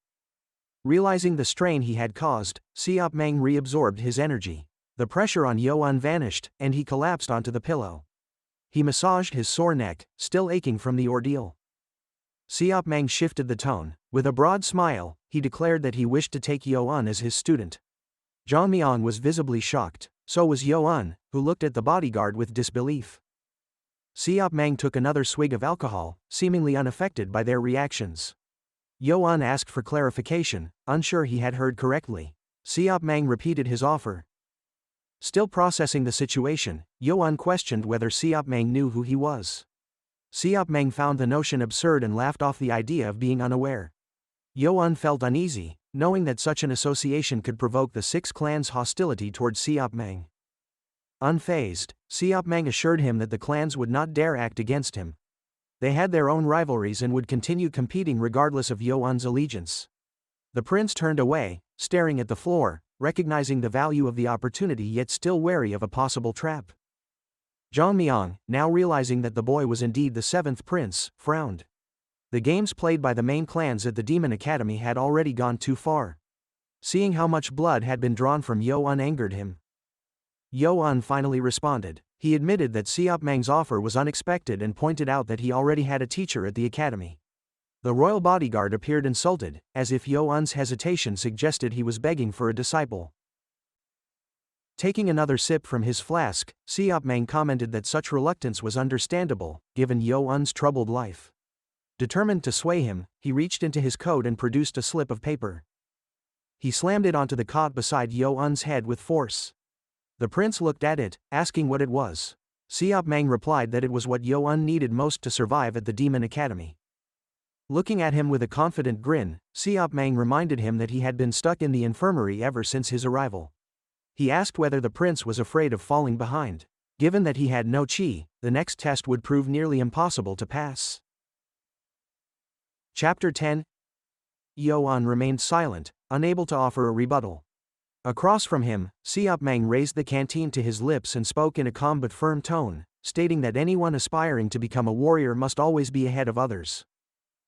Realizing the strain he had caused, Siopmang reabsorbed his energy. The pressure on Yoan vanished, and he collapsed onto the pillow. He massaged his sore neck, still aching from the ordeal. Siopmang shifted the tone. With a broad smile, he declared that he wished to take Yoan as his student. Jeonmyang was visibly shocked, so was Yoan, who looked at the bodyguard with disbelief. Siopmang took another swig of alcohol, seemingly unaffected by their reactions. Yoan asked for clarification, unsure he had heard correctly. Siopmang repeated his offer. Still processing the situation, Yoan questioned whether Siopmang knew who he was. Siopmang found the notion absurd and laughed off the idea of being unaware. Yoan felt uneasy, knowing that such an association could provoke the 6 clans' hostility towards Siopmang. Unfazed, Siopmang assured him that the clans would not dare act against him. They had their own rivalries and would continue competing regardless of Yoan's allegiance. The prince turned away, staring at the floor, recognizing the value of the opportunity yet still wary of a possible trap. Jeonmyang, now realizing that the boy was indeed the 7th prince, frowned. The games played by the main clans at the Demon Academy had already gone too far. Seeing how much blood had been drawn from Yoan angered him. Yoan finally responded. He admitted that Siop Mang's offer was unexpected and pointed out that he already had a teacher at the academy. The royal bodyguard appeared insulted, as if Yo-un's hesitation suggested he was begging for a disciple. Taking another sip from his flask, Siop Mang commented that such reluctance was understandable, given Yo-un's troubled life. Determined to sway him, he reached into his coat and produced a slip of paper. He slammed it onto the cot beside Yo-un's head with force. The prince looked at it, asking what it was. Siop Mang replied that it was what Yo-un needed most to survive at the Demon Academy. Looking at him with a confident grin, Siop Mang reminded him that he had been stuck in the infirmary ever since his arrival. He asked whether the prince was afraid of falling behind. Given that he had no chi, the next test would prove nearly impossible to pass. Chapter 10. Yo-un remained silent, unable to offer a rebuttal. Across from him, Siop Mang raised the canteen to his lips and spoke in a calm but firm tone, stating that anyone aspiring to become a warrior must always be ahead of others.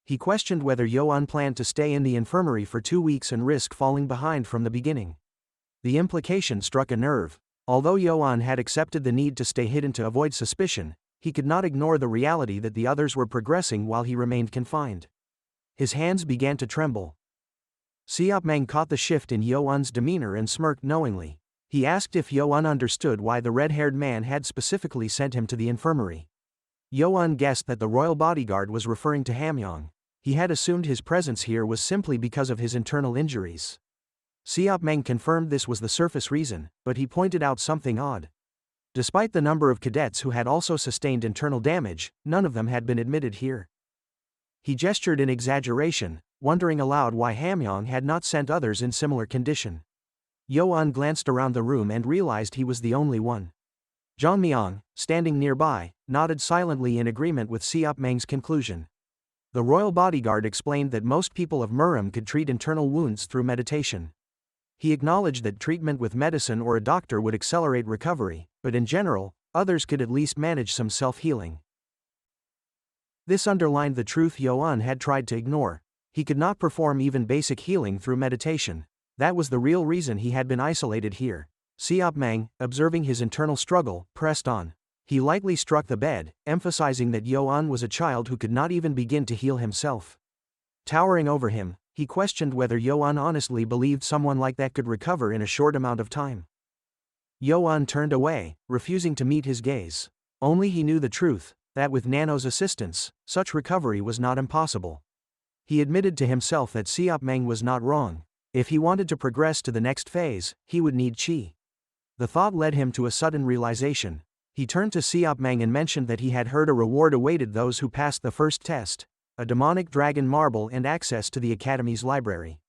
He questioned whether Yo-un planned to stay in the infirmary for 2 weeks and risk falling behind from the beginning. The implication struck a nerve. Although Yo-un had accepted the need to stay hidden to avoid suspicion, he could not ignore the reality that the others were progressing while he remained confined. His hands began to tremble. Siop Mang caught the shift in Yo-un's demeanor and smirked knowingly. He asked if Yo-un understood why the red-haired man had specifically sent him to the infirmary. Yo-un guessed that the royal bodyguard was referring to Hamyong. He had assumed his presence here was simply because of his internal injuries. Siop Mang confirmed this was the surface reason, but he pointed out something odd. Despite the number of cadets who had also sustained internal damage, none of them had been admitted here. He gestured in exaggeration, wondering aloud why Hamyong had not sent others in similar condition. Yo-un glanced around the room and realized he was the only one. Zhang Miang, standing nearby, nodded silently in agreement with Siop Mang's conclusion. The royal bodyguard explained that most people of Murim could treat internal wounds through meditation. He acknowledged that treatment with medicine or a doctor would accelerate recovery, but in general, others could at least manage some self-healing. This underlined the truth Yo-un had tried to ignore. He could not perform even basic healing through meditation. That was the real reason he had been isolated here. Siop Mang, observing his internal struggle, pressed on. He lightly struck the bed, emphasizing that Yo-un was a child who could not even begin to heal himself. Towering over him, he questioned whether Yo-un honestly believed someone like that could recover in a short amount of time. Yo-un turned away, refusing to meet his gaze. Only he knew the truth, that with Nano's assistance, such recovery was not impossible. He admitted to himself that Siop Mang was not wrong. If he wanted to progress to the next phase, he would need chi. The thought led him to a sudden realization. He turned to Siop Mang and mentioned that he had heard a reward awaited those who passed the first test, a demonic dragon marble and access to the academy's library.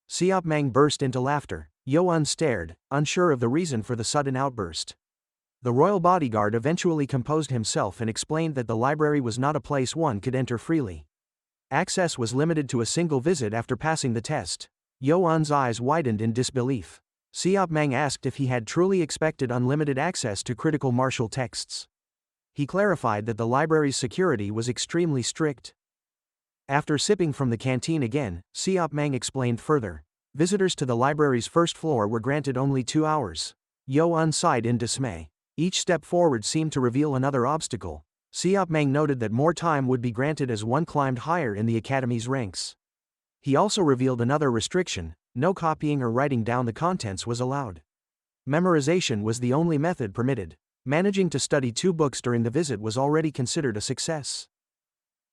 Siop Mang burst into laughter. Yo-un stared, unsure of the reason for the sudden outburst. The royal bodyguard eventually composed himself and explained that the library was not a place one could enter freely. Access was limited to a single visit after passing the test. Yo-un's eyes widened in disbelief. Siop Mang asked if he had truly expected unlimited access to critical martial texts. He clarified that the library's security was extremely strict. After sipping from the canteen again, Siop Mang explained further. Visitors to the library's first floor were granted only 2 hours. Yo-un sighed in dismay. Each step forward seemed to reveal another obstacle. Siop Mang noted that more time would be granted as one climbed higher in the academy's ranks. He also revealed another restriction: no copying or writing down the contents was allowed. Memorization was the only method permitted. Managing to study 2 books during the visit was already considered a success.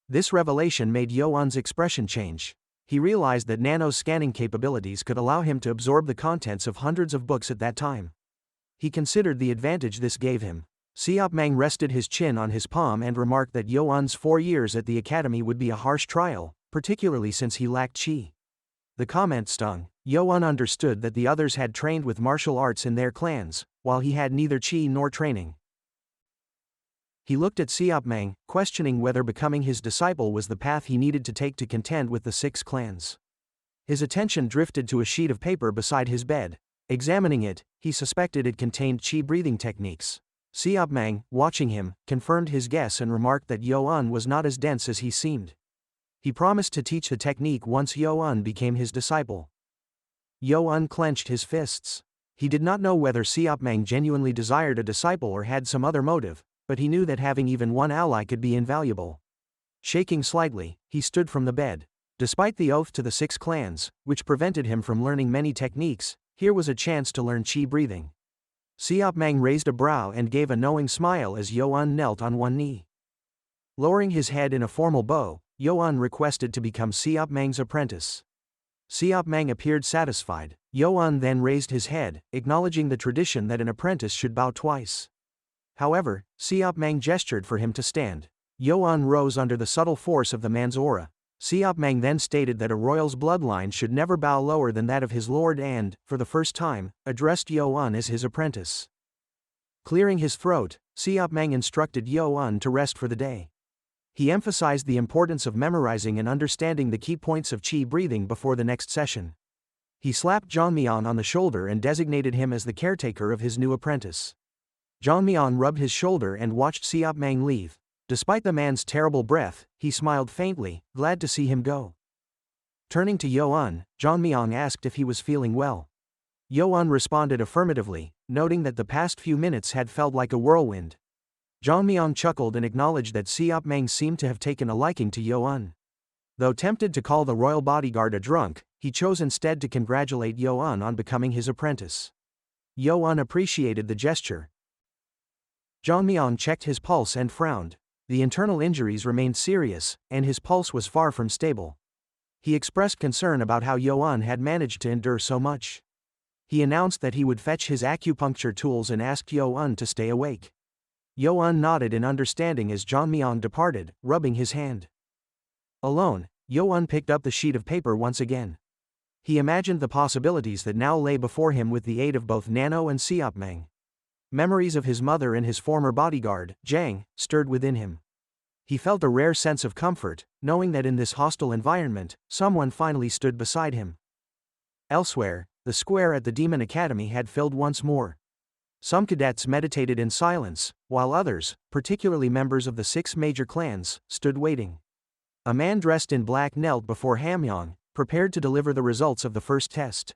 This revelation made Yo-un's expression change. He realized that Nano's scanning capabilities could allow him to absorb the contents of hundreds of books at that time. He considered the advantage this gave him. Siop Mang rested his chin on his palm and remarked that Yo-un's 4 years at the academy would be a harsh trial, particularly since he lacked chi. The comment stung. Yo-un understood that the others had trained with martial arts in their clans, while he had neither chi nor training. He looked at Siop Mang, questioning whether becoming his disciple was the path he needed to take to contend with the 6 clans. His attention drifted to a sheet of paper beside his bed. Examining it, he suspected it contained chi breathing techniques. Siop Mang, watching him, confirmed his guess and remarked that Yo-un was not as dense as he seemed. He promised to teach the technique once Yo-un became his disciple. Yo-un clenched his fists. He did not know whether Siopmang genuinely desired a disciple or had some other motive, but he knew that having even one ally could be invaluable. Shaking slightly, he stood from the bed. Despite the oath to the 6 clans, which prevented him from learning many techniques, here was a chance to learn qi breathing. Siopmang raised a brow and gave a knowing smile as Yoan knelt on one knee. Lowering his head in a formal bow, Yoan requested to become Siopmang's apprentice. Siopmang appeared satisfied. Yoan then raised his head, acknowledging the tradition that an apprentice should bow twice. However, Siopmang gestured for him to stand. Yoan rose under the subtle force of the man's aura. Siopmang then stated that a royal's bloodline should never bow lower than that of his lord and, for the first time, addressed Yoan as his apprentice. Clearing his throat, Siopmang instructed Yoan to rest for the day. He emphasized the importance of memorizing and understanding the key points of qi breathing before the next session. He slapped Jeonmyeon on the shoulder and designated him as the caretaker of his new apprentice. Jeonmyeon rubbed his shoulder and watched Siopmang leave. Despite the man's terrible breath, he smiled faintly, glad to see him go. Turning to Yoan, Jeonmyeon asked if he was feeling well. Yoan responded affirmatively, noting that the past few minutes had felt like a whirlwind. Jeonmyeon chuckled and acknowledged that Siopmang seemed to have taken a liking to Yoan. Though tempted to call the royal bodyguard a drunk, he chose instead to congratulate Yoan on becoming his apprentice. Yoan appreciated the gesture. Jeonmyeon checked his pulse and frowned. The internal injuries remained serious, and his pulse was far from stable. He expressed concern about how Yoan had managed to endure so much. He announced that he would fetch his acupuncture tools and asked Yoan to stay awake. Yoan nodded in understanding as Jeonmyeon departed, rubbing his hand. Alone, Yoan picked up the sheet of paper once again. He imagined the possibilities that now lay before him with the aid of both Nano and Siopmang. Memories of his mother and his former bodyguard, Jang, stirred within him. He felt a rare sense of comfort, knowing that in this hostile environment, someone finally stood beside him. Elsewhere, the square at the Demon Academy had filled once more. Some cadets meditated in silence, while others, particularly members of the 6 major clans, stood waiting. A man dressed in black knelt before Hamyong, prepared to deliver the results of the first test.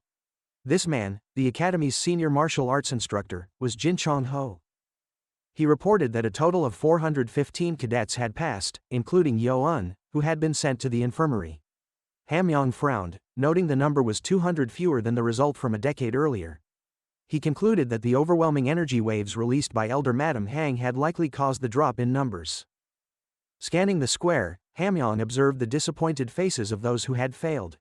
This man, the Academy's senior martial arts instructor, was Jin Chong-ho. He reported that a total of 415 cadets had passed, including Yoan, who had been sent to the infirmary. Hamyong frowned, noting the number was 200 fewer than the result from a decade earlier. He concluded that the overwhelming energy waves released by Elder Madam Hang had likely caused the drop in numbers. Scanning the square, Hamyong observed the disappointed faces of those who had failed.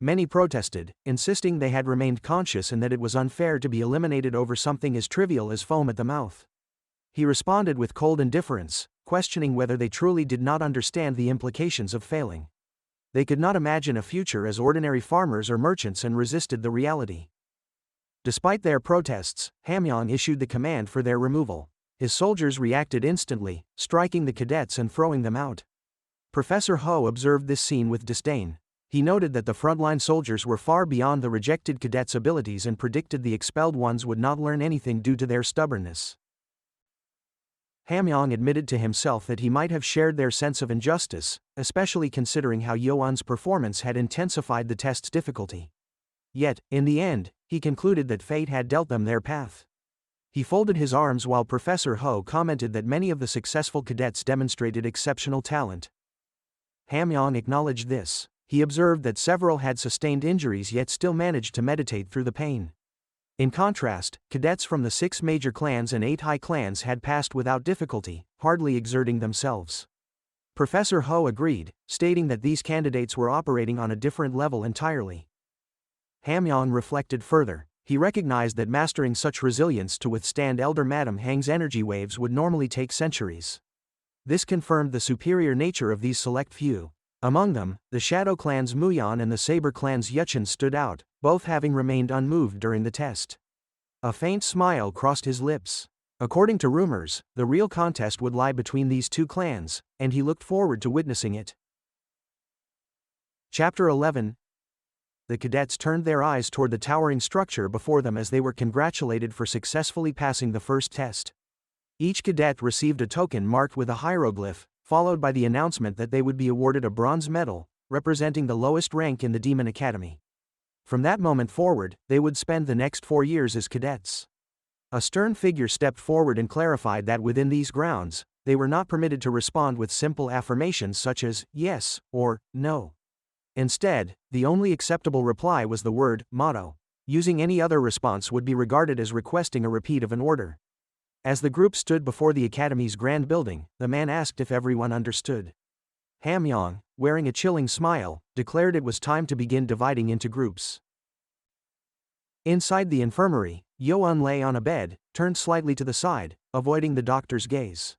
Many protested, insisting they had remained conscious and that it was unfair to be eliminated over something as trivial as foam at the mouth. He responded with cold indifference, questioning whether they truly did not understand the implications of failing. They could not imagine a future as ordinary farmers or merchants and resisted the reality. Despite their protests, Hamyong issued the command for their removal. His soldiers reacted instantly, striking the cadets and throwing them out. Professor Ho observed this scene with disdain. He noted that the frontline soldiers were far beyond the rejected cadets' abilities and predicted the expelled ones would not learn anything due to their stubbornness. Hamyong admitted to himself that he might have shared their sense of injustice, especially considering how Yoan's performance had intensified the test's difficulty. Yet, in the end, he concluded that fate had dealt them their path. He folded his arms while Professor Ho commented that many of the successful cadets demonstrated exceptional talent. Hamyong acknowledged this. He observed that several had sustained injuries yet still managed to meditate through the pain. In contrast, cadets from the 6 major clans and 8 high clans had passed without difficulty, hardly exerting themselves. Professor Ho agreed, stating that these candidates were operating on a different level entirely. Hamyong reflected further. He recognized that mastering such resilience to withstand Elder Madam Hang's energy waves would normally take centuries. This confirmed the superior nature of these select few. Among them, the Shadow Clan's Muyan and the Saber Clan's Yuchen stood out, both having remained unmoved during the test. A faint smile crossed his lips. According to rumors, the real contest would lie between these 2 clans, and he looked forward to witnessing it. Chapter 11. The cadets turned their eyes toward the towering structure before them as they were congratulated for successfully passing the first test. Each cadet received a token marked with a hieroglyph, followed by the announcement that they would be awarded a bronze medal, representing the lowest rank in the Demon Academy. From that moment forward, they would spend the next 4 years as cadets. A stern figure stepped forward and clarified that within these grounds, they were not permitted to respond with simple affirmations such as yes or no. Instead, the only acceptable reply was the word motto. Using any other response would be regarded as requesting a repeat of an order. As the group stood before the academy's grand building, the man asked if everyone understood. Hamyong, wearing a chilling smile, declared it was time to begin dividing into groups. Inside the infirmary, Yo-un lay on a bed, turned slightly to the side, avoiding the doctor's gaze.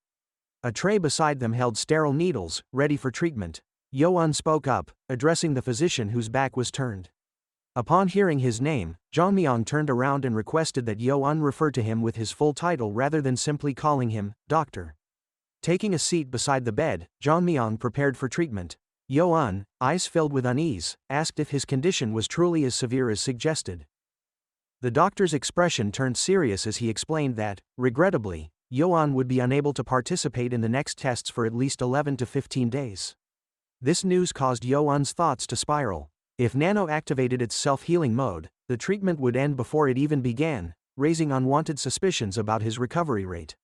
A tray beside them held sterile needles, ready for treatment. Yo-un spoke up, addressing the physician whose back was turned. Upon hearing his name, Jongmyong turned around and requested that Yo-un refer to him with his full title rather than simply calling him doctor. Taking a seat beside the bed, Jongmyong prepared for treatment. Yo-un, eyes filled with unease, asked if his condition was truly as severe as suggested. The doctor's expression turned serious as he explained that, regrettably, Yo-un would be unable to participate in the next tests for at least 11 to 15 days. This news caused Yo-un's thoughts to spiral. If Nano activated its self-healing mode, the treatment would end before it even began, raising unwanted suspicions about his recovery rate.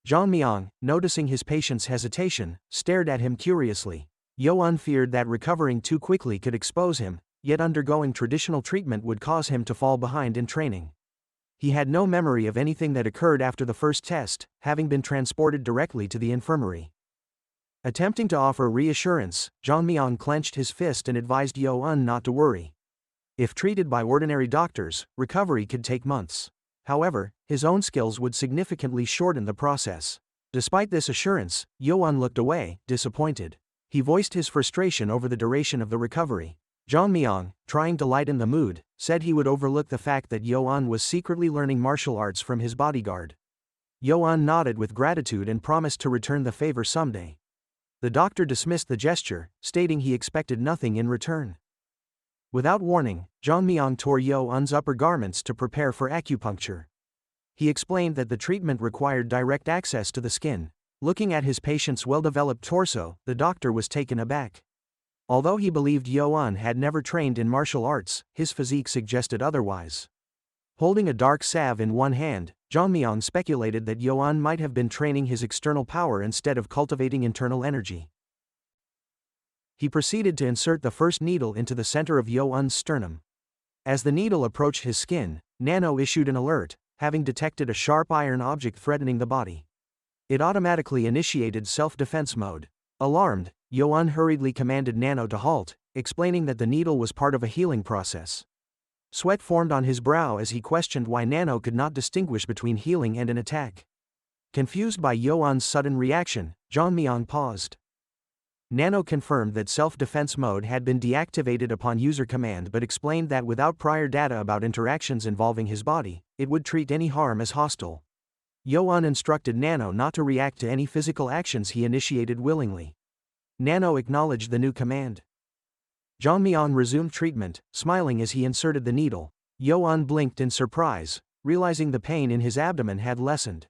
Jongmyong, noticing his patient's hesitation, stared at him curiously. Yo-un feared that recovering too quickly could expose him, yet undergoing traditional treatment would cause him to fall behind in training. He had no memory of anything that occurred after the first test, having been transported directly to the infirmary. Attempting to offer reassurance, Jongmyong clenched his fist and advised Yo-un not to worry. If treated by ordinary doctors, recovery could take months. However, his own skills would significantly shorten the process. Despite this assurance, Yo-un looked away, disappointed. He voiced his frustration over the duration of the recovery. Jongmyong, trying to lighten the mood, said he would overlook the fact that Yo-un was secretly learning martial arts from his bodyguard. Yo-un nodded with gratitude and promised to return the favor someday. The doctor dismissed the gesture, stating he expected nothing in return. Without warning, Jongmyong tore Yo-un's upper garments to prepare for acupuncture. He explained that the treatment required direct access to the skin. Looking at his patient's well-developed torso, the doctor was taken aback. Although he believed Yo-un had never trained in martial arts, his physique suggested otherwise. Holding a dark salve in one hand, Jongmyong speculated that Yo-un might have been training his external power instead of cultivating internal energy. He proceeded to insert the first needle into the center of Yo-un's sternum. As the needle approached his skin, Nano issued an alert, having detected a sharp iron object threatening the body. It automatically initiated self-defense mode. Alarmed, Yo-un hurriedly commanded Nano to halt, explaining that the needle was part of a healing process. Sweat formed on his brow as he questioned why Nano could not distinguish between healing and an attack. Confused by Yo-un's sudden reaction, Jongmyong paused. Nano confirmed that self-defense mode had been deactivated upon user command but explained that without prior data about interactions involving his body, it would treat any harm as hostile. Yo-un instructed Nano not to react to any physical actions he initiated willingly. Nano acknowledged the new command. Jongmyong resumed treatment, smiling as he inserted the needle. Yo-un blinked in surprise, realizing the pain in his abdomen had lessened.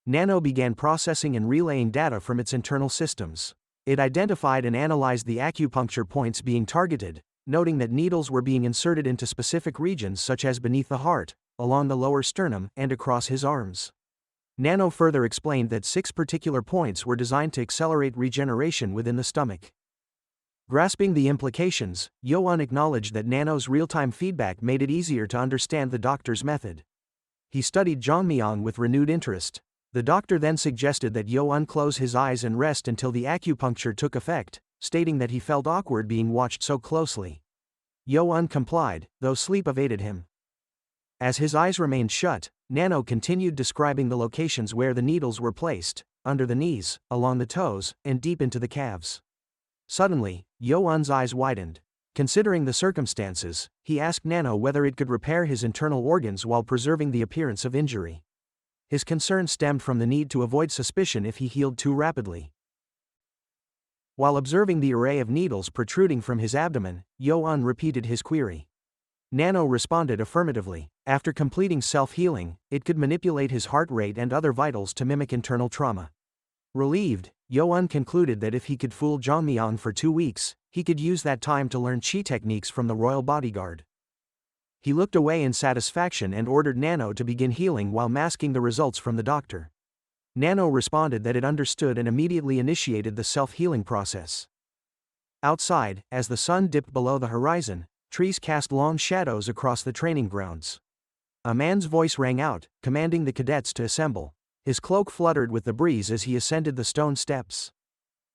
Nano began processing and relaying data from its internal systems. It identified and analyzed the acupuncture points being targeted, noting that needles were being inserted into specific regions such as beneath the heart, along the lower sternum, and across his arms. Nano further explained that 6 particular points were designed to accelerate regeneration within the stomach. Grasping the implications, Yo-un acknowledged that Nano's real-time feedback made it easier to understand the doctor's method. He studied Jongmyong with renewed interest. The doctor then suggested that Yo-un close his eyes and rest until the acupuncture took effect, stating that he felt awkward being watched so closely. Yo-un complied, though sleep evaded him. As his eyes remained shut, Nano continued describing the locations where the needles were placed, under the knees, along the toes, and deep into the calves. Suddenly, Yo-un's eyes widened. Considering the circumstances, he asked Nano whether it could repair his internal organs while preserving the appearance of injury. His concern stemmed from the need to avoid suspicion if he healed too rapidly. While observing the array of needles protruding from his abdomen, Yo-un repeated his query. Nano responded affirmatively. After completing self-healing, it could manipulate his heart rate and other vitals to mimic internal trauma. Relieved, Yo-un concluded that if he could fool Jongmyong for 2 weeks, he could use that time to learn chi techniques from the royal bodyguard. He looked away in satisfaction and ordered Nano to begin healing while masking the results from the doctor. Nano responded that it understood and immediately initiated the self-healing process. Outside, as the sun dipped below the horizon, trees cast long shadows across the training grounds. A man's voice rang out, commanding the cadets to assemble. His cloak fluttered with the breeze as he ascended the stone steps.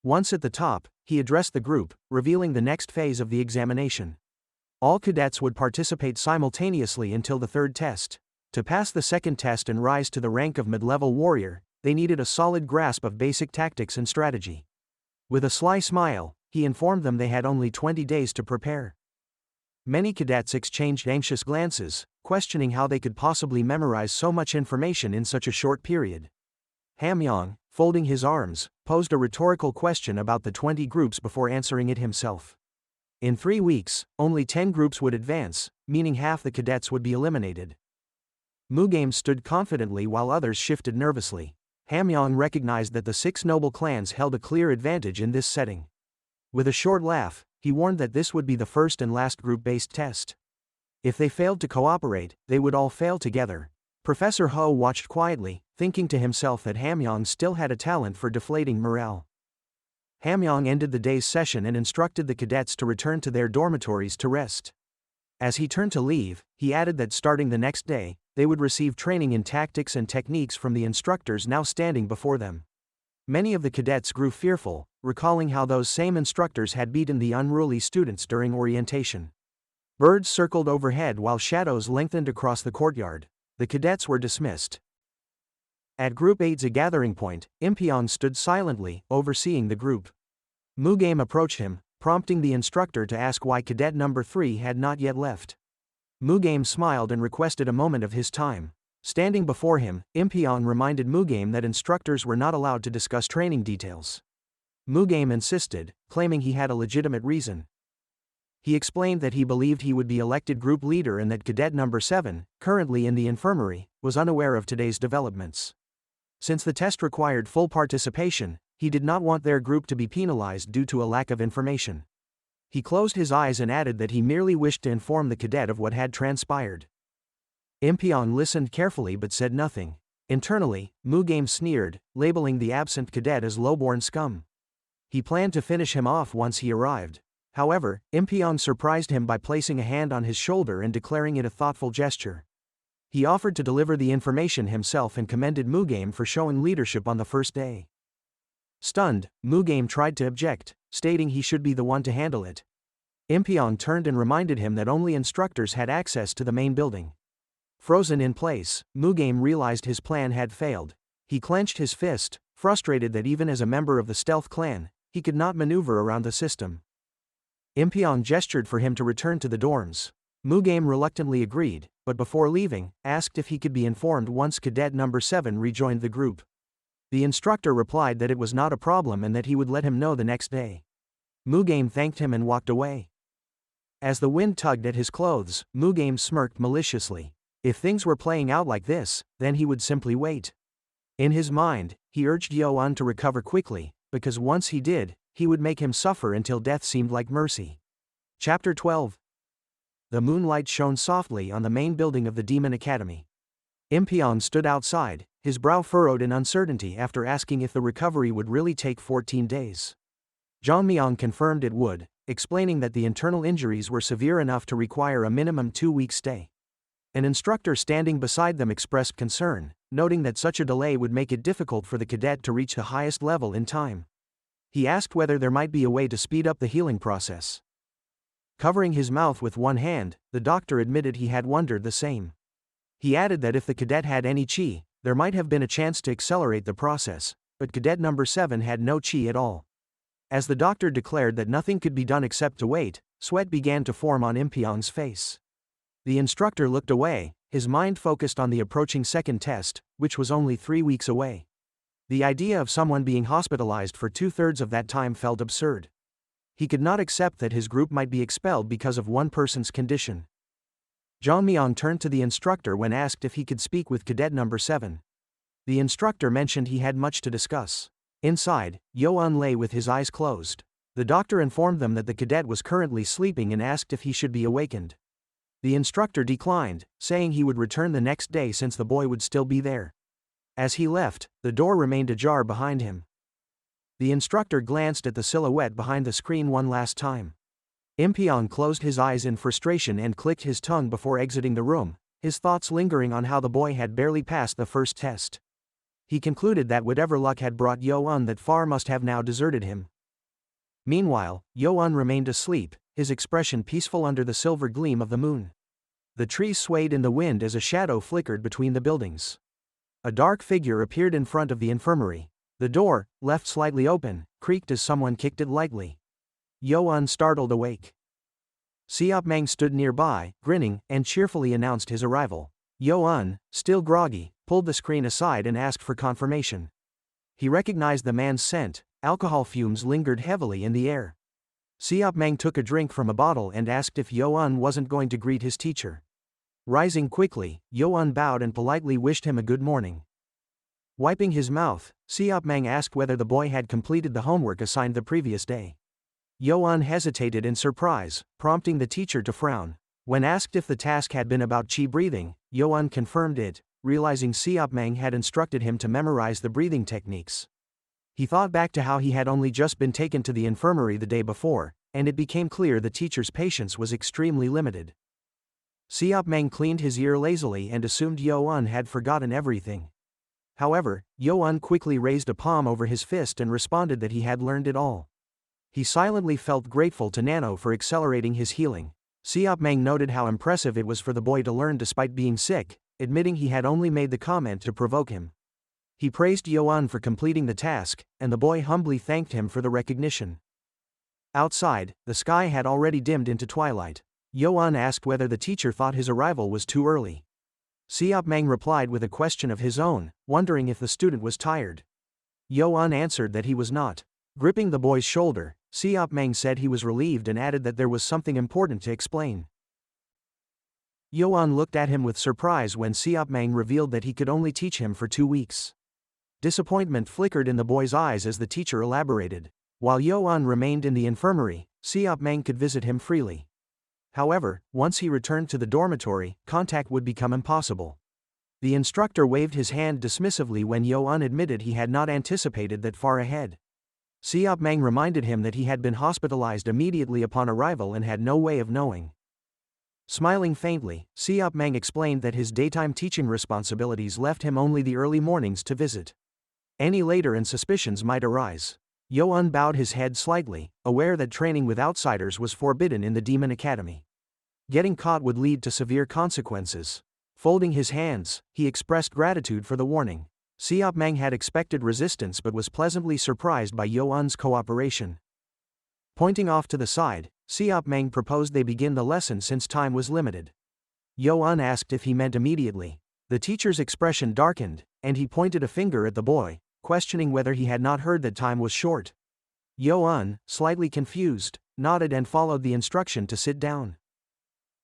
Once at the top, he addressed the group, revealing the next phase of the examination. All cadets would participate simultaneously until the third test. To pass the second test and rise to the rank of mid-level warrior, they needed a solid grasp of basic tactics and strategy. With a sly smile, he informed them they had only 20 days to prepare. Many cadets exchanged anxious glances, questioning how they could possibly memorize so much information in such a short period. Hamyong, folding his arms, posed a rhetorical question about the 20 groups before answering it himself. In 3 weeks, only 10 groups would advance, meaning half the cadets would be eliminated. Mugame stood confidently while others shifted nervously. Hamyong recognized that the 6 noble clans held a clear advantage in this setting. With a short laugh, he warned that this would be the first and last group-based test. If they failed to cooperate, they would all fail together. Professor Ho watched quietly, thinking to himself that Hamyong still had a talent for deflating morale. Hamyong ended the day's session and instructed the cadets to return to their dormitories to rest. As he turned to leave, he added that starting the next day, they would receive training in tactics and techniques from the instructors now standing before them. Many of the cadets grew fearful, recalling how those same instructors had beaten the unruly students during orientation. Birds circled overhead while shadows lengthened across the courtyard. The cadets were dismissed. At Group 8's gathering point, Impyeong stood silently, overseeing the group. Mugame approached him, prompting the instructor to ask why cadet number 3 had not yet left. Mugame smiled and requested a moment of his time. Standing before him, Impyeong reminded Mugame that instructors were not allowed to discuss training details. Mugame insisted, claiming he had a legitimate reason. He explained that he believed he would be elected group leader and that cadet number 7, currently in the infirmary, was unaware of today's developments. Since the test required full participation, he did not want their group to be penalized due to a lack of information. He closed his eyes and added that he merely wished to inform the cadet of what had transpired. Impyeong listened carefully but said nothing. Internally, Mugame sneered, labeling the absent cadet as lowborn scum. He planned to finish him off once he arrived. However, Impyeong surprised him by placing a hand on his shoulder and declaring it a thoughtful gesture. He offered to deliver the information himself and commended Mugame for showing leadership on the first day. Stunned, Mugame tried to object, stating he should be the one to handle it. Impyeong turned and reminded him that only instructors had access to the main building. Frozen in place, Mugame realized his plan had failed. He clenched his fist, frustrated that even as a member of the stealth clan, he could not maneuver around the system. Impyeong gestured for him to return to the dorms. Mugame reluctantly agreed, but before leaving, asked if he could be informed once cadet number 7 rejoined the group. The instructor replied that it was not a problem and that he would let him know the next day. Mugame thanked him and walked away. As the wind tugged at his clothes, Mugame smirked maliciously. If things were playing out like this, then he would simply wait. In his mind, he urged Yo-un to recover quickly, because once he did, he would make him suffer until death seemed like mercy. Chapter 12. The moonlight shone softly on the main building of the Demon Academy. Impyeong stood outside, his brow furrowed in uncertainty after asking if the recovery would really take 14 days. Jeongmyeong confirmed it would, explaining that the internal injuries were severe enough to require a minimum 2-week stay. An instructor standing beside them expressed concern, noting that such a delay would make it difficult for the cadet to reach the highest level in time. He asked whether there might be a way to speed up the healing process. Covering his mouth with one hand, the doctor admitted he had wondered the same. He added that if the cadet had any chi, there might have been a chance to accelerate the process, but cadet number 7 had no chi at all. As the doctor declared that nothing could be done except to wait, sweat began to form on Impyeong's face. The instructor looked away, his mind focused on the approaching second test, which was only 3 weeks away. The idea of someone being hospitalized for 2/3 of that time felt absurd. He could not accept that his group might be expelled because of one person's condition. Jeongmyeong turned to the instructor when asked if he could speak with cadet number 7. The instructor mentioned he had much to discuss. Inside, Yo-un lay with his eyes closed. The doctor informed them that the cadet was currently sleeping and asked if he should be awakened. The instructor declined, saying he would return the next day since the boy would still be there. As he left, the door remained ajar behind him. The instructor glanced at the silhouette behind the screen one last time. Impyong closed his eyes in frustration and clicked his tongue before exiting the room, his thoughts lingering on how the boy had barely passed the first test. He concluded that whatever luck had brought Yo-un that far must have now deserted him. Meanwhile, Yo-un remained asleep, his expression peaceful under the silver gleam of the moon. The trees swayed in the wind as a shadow flickered between the buildings. A dark figure appeared in front of the infirmary. The door, left slightly open, creaked as someone kicked it lightly. Yo-un startled awake. Siop-mang stood nearby, grinning, and cheerfully announced his arrival. Yo-un, still groggy, pulled the screen aside and asked for confirmation. He recognized the man's scent. Alcohol fumes lingered heavily in the air. Siop-mang took a drink from a bottle and asked if Yo-un wasn't going to greet his teacher. Rising quickly, Yo-un bowed and politely wished him a good morning. Wiping his mouth, Siop-mang asked whether the boy had completed the homework assigned the previous day. Yo-un hesitated in surprise, prompting the teacher to frown. When asked if the task had been about qi breathing, Yo-un confirmed it, realizing Siop-mang had instructed him to memorize the breathing techniques. He thought back to how he had only just been taken to the infirmary the day before, and it became clear the teacher's patience was extremely limited. Siop-mang cleaned his ear lazily and assumed Yo-un had forgotten everything. However, Yo-un quickly raised a palm over his fist and responded that he had learned it all. He silently felt grateful to Nano for accelerating his healing. Siop-mang noted how impressive it was for the boy to learn despite being sick, admitting he had only made the comment to provoke him. He praised Yo-un for completing the task, and the boy humbly thanked him for the recognition. Outside, the sky had already dimmed into twilight. Yo-un asked whether the teacher thought his arrival was too early. Siop-mang replied with a question of his own, wondering if the student was tired. Yo-un answered that he was not. Gripping the boy's shoulder, Siop-mang said he was relieved and added that there was something important to explain. Yo-un looked at him with surprise when Siop-mang revealed that he could only teach him for 2 weeks. Disappointment flickered in the boy's eyes as the teacher elaborated. While Yo-un remained in the infirmary, Siop-mang could visit him freely. However, once he returned to the dormitory, contact would become impossible. The instructor waved his hand dismissively when Yo-un admitted he had not anticipated that far ahead. Siop-mang reminded him that he had been hospitalized immediately upon arrival and had no way of knowing. Smiling faintly, Siop-mang explained that his daytime teaching responsibilities left him only the early mornings to visit. Any later and suspicions might arise. Yo-un bowed his head slightly, aware that training with outsiders was forbidden in the Demon Academy. Getting caught would lead to severe consequences. Folding his hands, he expressed gratitude for the warning. Siop-mang had expected resistance but was pleasantly surprised by Yo-un's cooperation. Pointing off to the side, Siop-mang proposed they begin the lesson since time was limited. Yo-un asked if he meant immediately. The teacher's expression darkened, and he pointed a finger at the boy, questioning whether he had not heard that time was short. Yo-un, slightly confused, nodded and followed the instruction to sit down.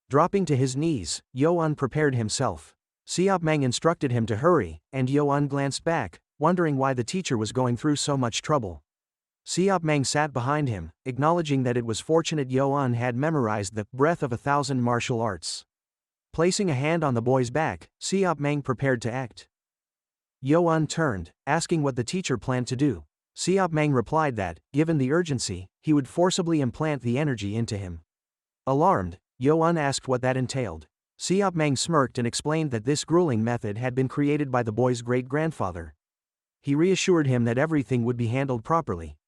Dropping to his knees, Yo-un prepared himself. Siop-mang instructed him to hurry, and Yo-un glanced back, wondering why the teacher was going through so much trouble. Siop-mang sat behind him, acknowledging that it was fortunate Yo-un had memorized the breath of 1,000 martial arts. Placing a hand on the boy's back, Siop-mang prepared to act. Yo-un turned, asking what the teacher planned to do. Siop-mang replied that, given the urgency, he would forcibly implant the energy into him. Alarmed, Yo-un asked what that entailed. Siop-mang smirked and explained that this grueling method had been created by the boy's great-grandfather. He reassured him that everything would be handled properly.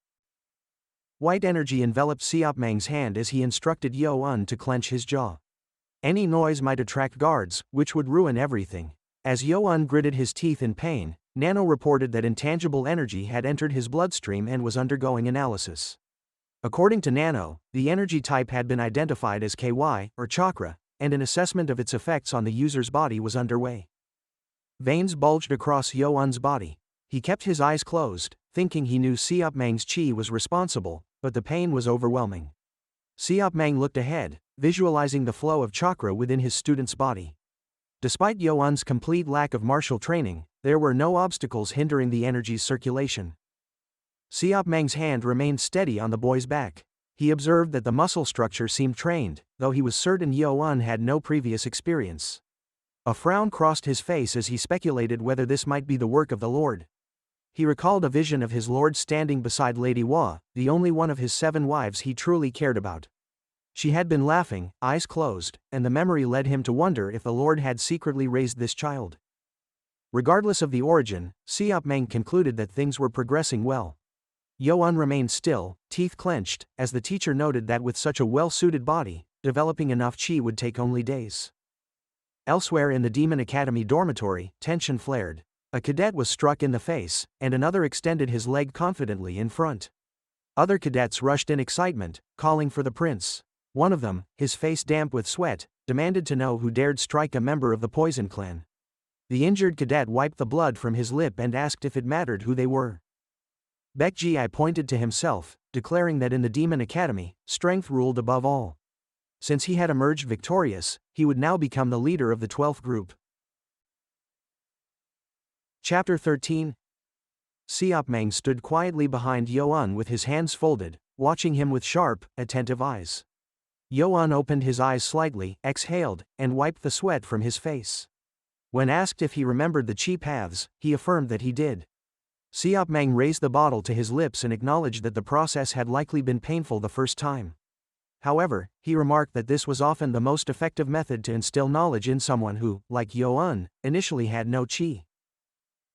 White energy enveloped Siop-mang's hand as he instructed Yo-un to clench his jaw. Any noise might attract guards, which would ruin everything. As Yo-un gritted his teeth in pain, Nano reported that intangible energy had entered his bloodstream and was undergoing analysis. According to Nano, the energy type had been identified as KY, or chakra, and an assessment of its effects on the user's body was underway. Veins bulged across Yo-un's body. He kept his eyes closed, thinking he knew Siop-mang's chi was responsible, but the pain was overwhelming. Siop-mang looked ahead, visualizing the flow of chakra within his student's body. Despite Yo-un's complete lack of martial training, there were no obstacles hindering the energy's circulation. Siop-mang's hand remained steady on the boy's back. He observed that the muscle structure seemed trained, though he was certain Yo-un had no previous experience. A frown crossed his face as he speculated whether this might be the work of the Lord. He recalled a vision of his lord standing beside Lady Hua, the only one of his 7 wives he truly cared about. She had been laughing, eyes closed, and the memory led him to wonder if the Lord had secretly raised this child. Regardless of the origin, Siopmang concluded that things were progressing well. Yo-un remained still, teeth clenched, as the teacher noted that with such a well-suited body, developing enough chi would take only days. Elsewhere in the Demon Academy dormitory, tension flared. A cadet was struck in the face, and another extended his leg confidently in front. Other cadets rushed in excitement, calling for the prince. One of them, his face damp with sweat, demanded to know who dared strike a member of the Poison Clan. The injured cadet wiped the blood from his lip and asked if it mattered who they were. Baekji pointed to himself, declaring that in the Demon Academy, strength ruled above all. Since he had emerged victorious, he would now become the leader of the 12th group. Chapter 13. Siopmang stood quietly behind Yo-un with his hands folded, watching him with sharp, attentive eyes. Yo-un opened his eyes slightly, exhaled, and wiped the sweat from his face. When asked if he remembered the chi paths, he affirmed that he did. Siopmang raised the bottle to his lips and acknowledged that the process had likely been painful the first time. However, he remarked that this was often the most effective method to instill knowledge in someone who, like Yo-un, initially had no chi.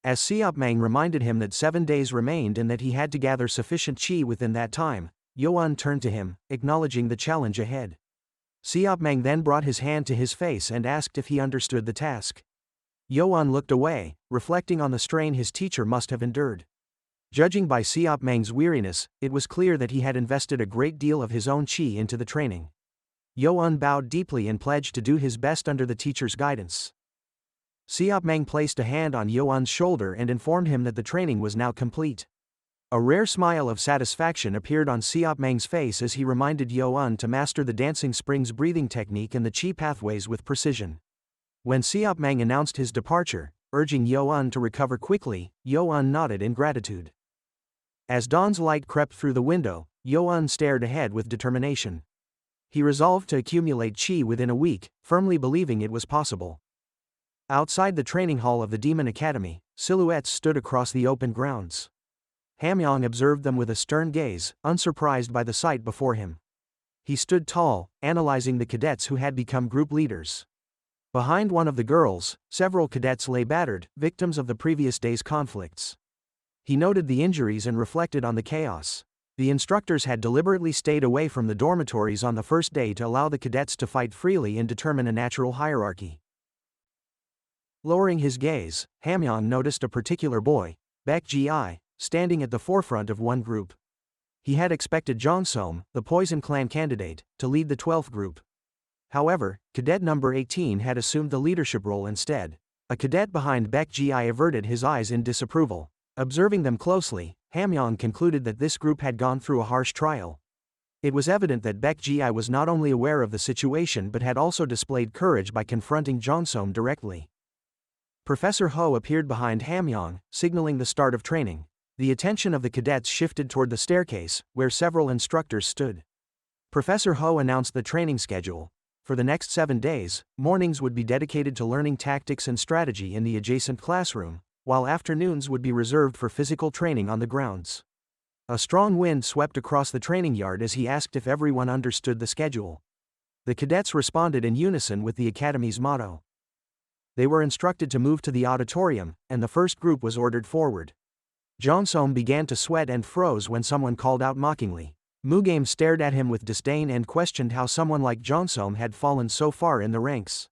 As Siopmang reminded him that 7 days remained and that he had to gather sufficient chi within that time, Yo-un turned to him, acknowledging the challenge ahead. Siopmang then brought his hand to his face and asked if he understood the task. Yo-un looked away, reflecting on the strain his teacher must have endured. Judging by Siopmang's weariness, it was clear that he had invested a great deal of his own chi into the training. Yo-un bowed deeply and pledged to do his best under the teacher's guidance. Siopmang placed a hand on Yo-un's shoulder and informed him that the training was now complete. A rare smile of satisfaction appeared on Siopmang's face as he reminded Yo-un to master the dancing springs breathing technique and the chi pathways with precision. When Siopmang announced his departure, urging Yo-un to recover quickly, Yo-un nodded in gratitude. As dawn's light crept through the window, Yo-un stared ahead with determination. He resolved to accumulate chi within a week, firmly believing it was possible. Outside the training hall of the Demon Academy, silhouettes stood across the open grounds. Hamyong observed them with a stern gaze, unsurprised by the sight before him. He stood tall, analyzing the cadets who had become group leaders. Behind one of the girls, several cadets lay battered, victims of the previous day's conflicts. He noted the injuries and reflected on the chaos. The instructors had deliberately stayed away from the dormitories on the first day to allow the cadets to fight freely and determine a natural hierarchy. Lowering his gaze, Hamyong noticed a particular boy, Baekji, standing at the forefront of one group. He had expected Jongsom, the Poison Clan candidate, to lead the 12th group. However, cadet number 18 had assumed the leadership role instead. A cadet behind Baekji averted his eyes in disapproval. Observing them closely, Hamyong concluded that this group had gone through a harsh trial. It was evident that Baekji was not only aware of the situation but had also displayed courage by confronting Jongsom directly. Professor Ho appeared behind Hamyong, signaling the start of training. The attention of the cadets shifted toward the staircase, where several instructors stood. Professor Ho announced the training schedule. For the next 7 days, mornings would be dedicated to learning tactics and strategy in the adjacent classroom, while afternoons would be reserved for physical training on the grounds. A strong wind swept across the training yard as he asked if everyone understood the schedule. The cadets responded in unison with the academy's motto. They were instructed to move to the auditorium, and the first group was ordered forward. Jongsom began to sweat and froze when someone called out mockingly. Mugame stared at him with disdain and questioned how someone like Jongsom had fallen so far in the ranks.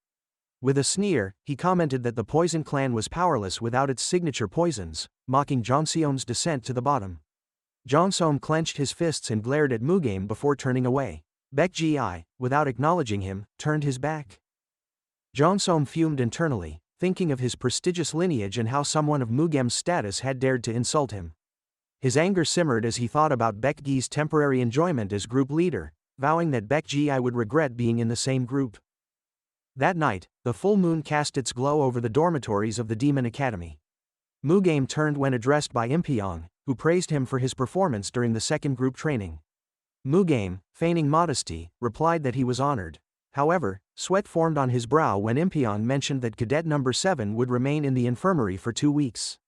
With a sneer, he commented that the Poison Clan was powerless without its signature poisons, mocking Jongsom's descent to the bottom. Jongsom clenched his fists and glared at Mugame before turning away. Baekji, without acknowledging him, turned his back. Jongsom fumed internally, thinking of his prestigious lineage and how someone of Mugame's status had dared to insult him. His anger simmered as he thought about Baekji's temporary enjoyment as group leader, vowing that Baekji would regret being in the same group. That night, the full moon cast its glow over the dormitories of the Demon Academy. Mugame turned when addressed by Impyong, who praised him for his performance during the second group training. Mugame, feigning modesty, replied that he was honored. However, sweat formed on his brow when Impyong mentioned that cadet number 7 would remain in the infirmary for 2 weeks.